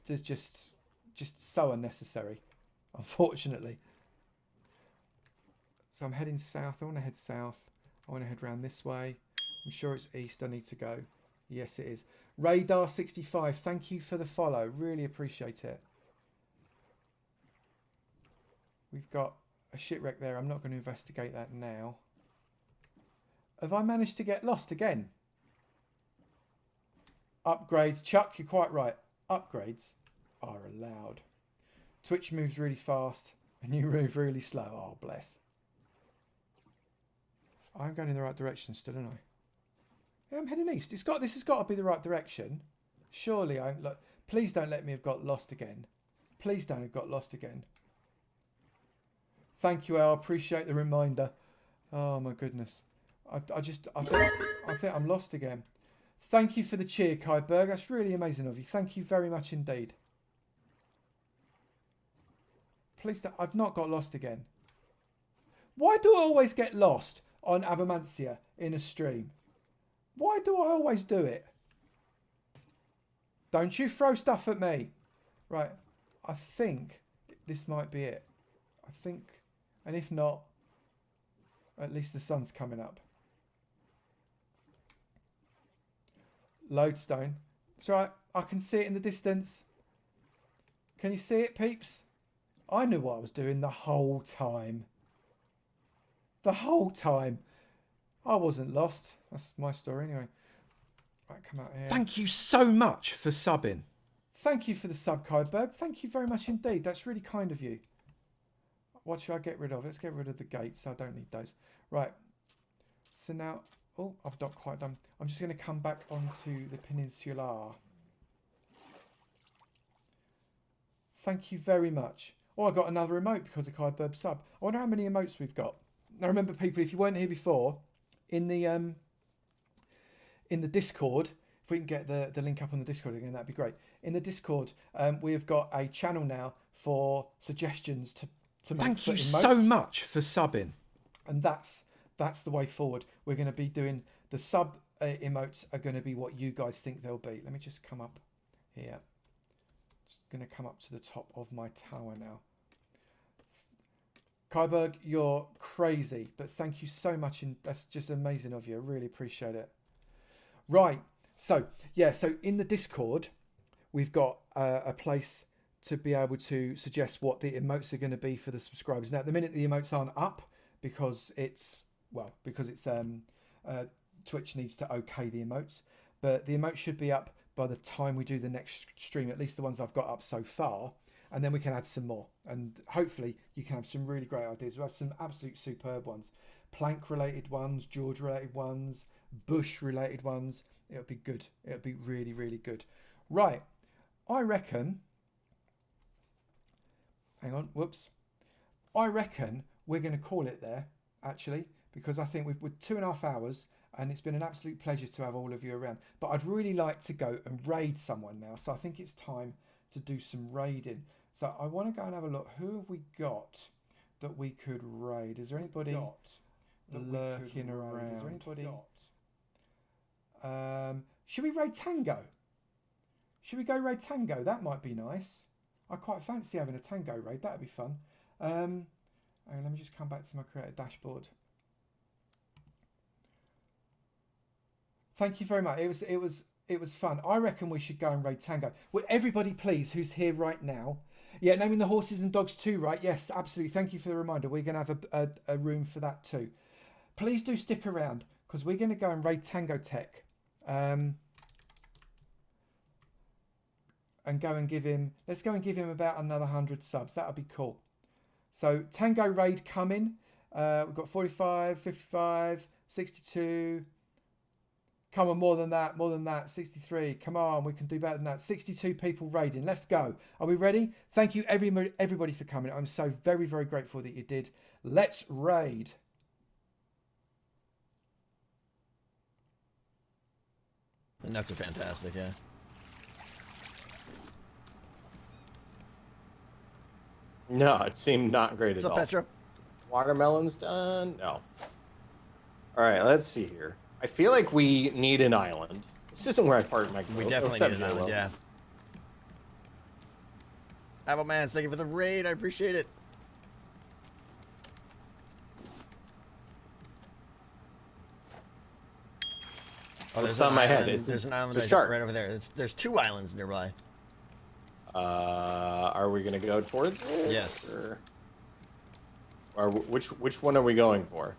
it's just so unnecessary, unfortunately. So I'm heading south. I want to head south. I want to head round this way. I'm sure it's east I need to go. Yes, it is. Radar65, thank you for the follow. Really appreciate it. We've got a shipwreck there. I'm not going to investigate that now. Have I managed to get lost again? Upgrades. Chuck, you're quite right. Upgrades are allowed. Twitch moves really fast and you move really slow. Oh, bless. I'm going in the right direction still, aren't I? Yeah, I'm heading east. This has got to be the right direction. Surely I look. Please don't let me have got lost again. Please don't have got lost again. Thank you, Al. I appreciate the reminder. Oh my goodness. I think I'm lost again. Thank you for the cheer, Kai Berg. That's really amazing of you. Thank you very much indeed. Please don't. I've not got lost again. Why do I always get lost on Avomancia in a stream? Why do I always do it? Don't you throw stuff at me. Right. I think this might be it. I think. And if not, at least the sun's coming up. Lodestone. It's right. I can see it in the distance. Can you see it, peeps? I knew what I was doing the whole time. The whole time. I wasn't lost. That's my story anyway. Right, come out here. Thank you so much for subbing. Thank you for the sub, Kaiberg. Thank you very much indeed. That's really kind of you. What should I get rid of? Let's get rid of the gates. I don't need those. Right. So now... Oh, I've not quite done. I'm just going to come back onto the peninsula. Thank you very much. Oh, I got another emote because of Kaiberg sub. I wonder how many emotes we've got. Now remember, people, if you weren't here before, in the Discord, if we can get the link up on the Discord again, that'd be great. In the Discord, we've got a channel now for suggestions to make. Thank you so much for subbing. And that's the way forward. We're going to be doing the sub emotes are going to be what you guys think they'll be. Let me just come up here. Just going to come up to the top of my tower now. Kaiberg, you're crazy, but thank you so much. And that's just amazing of you. I really appreciate it. Right. So, yeah. So in the Discord, we've got a place to be able to suggest what the emotes are going to be for the subscribers. Now, at the minute, the emotes aren't up because it's, well, Twitch needs to okay the emotes. But the emotes should be up by the time we do the next stream, at least the ones I've got up so far. And then we can add some more. And hopefully you can have some really great ideas. We'll have some absolute superb ones. Plank-related ones, George-related ones, bush-related ones. It'll be good. It'll be really, really good. Right. I reckon... Hang on. Whoops. I reckon we're going to call it there, actually, because I think with 2.5 hours and it's been an absolute pleasure to have all of you around. But I'd really like to go and raid someone now, so I think it's time to do some raiding. So I want to go and have a look. Who have we got that we could raid? Is there anybody lurking around? Is there anybody? Should we raid Tango? Should we go raid Tango? That might be nice. I quite fancy having a Tango raid. That'd be fun. And let me just come back to my creator dashboard. Thank you very much. It was fun. I reckon we should go and raid Tango. Would everybody please, who's here right now? Yeah, naming the horses and dogs too, right? Yes, absolutely. Thank you for the reminder. We're going to have a room for that too. Please do stick around because we're going to go and raid Tango Tech. And go and give him, let's go and give him about another 100 subs. That would be cool. So Tango raid coming. We've got 45, 55, 62. Come on, more than that, 63. Come on, we can do better than that. 62 people raiding. Let's go. Are we ready? Thank you everybody for coming. I'm so very, very grateful that you did. Let's raid. And that's a fantastic, yeah. No, it seemed not great at all. What's up, Petro? Watermelon's done? No. All right, let's see here. I feel like we need an island. This isn't where I parked my We definitely need an island, yeah. Avomance, thank you for the raid. I appreciate it. Oh, there's on my head. There's an island right over there. There's 2 islands nearby. Are we gonna go towards it? Yes. Or which one are we going for?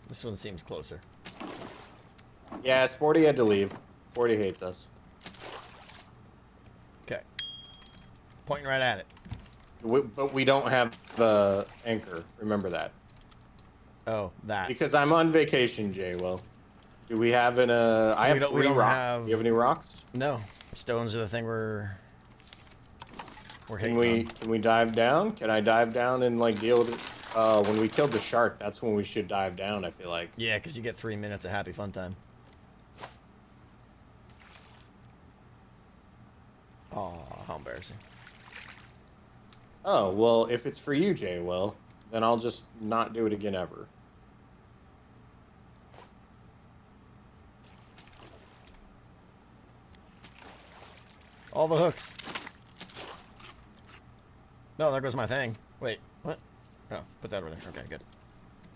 This one seems closer. Yeah, Sporty had to leave. Sporty hates us. Okay. Pointing right at it. But we don't have the anchor. Remember that. Oh, that. Because I'm on vacation, Jay. Well, do we have an? I have 3 rocks. Do you have any rocks? No. Stones are the thing we're hitting. Can we dive down? Can I dive down and like deal with it? When we killed the shark, that's when we should dive down. I feel like. Yeah, because you get 3 minutes of happy fun time. Oh, how embarrassing. Oh, well, if it's for you, Jay, well, then I'll just not do it again ever. All the hooks. No, there goes my thing. Wait, what? Oh, put that over there. Okay, good.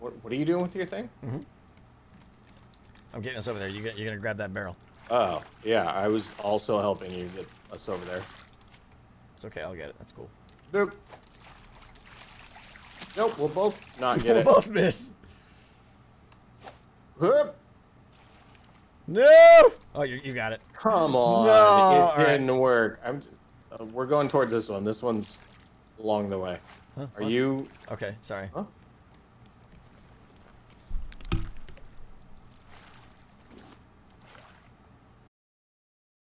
What are you doing with your thing? Mm-hmm. I'm getting us over there. You're gonna grab that barrel. Oh, yeah, I was also helping you get us over there. It's okay, I'll get it. That's cool. Nope. Nope, we'll both not get it. We'll both miss. Whoop. No! Oh, you got it. Come on. No, it didn't work. We're going towards this one. This one's along the way. Huh? Are you... Okay, sorry. Huh?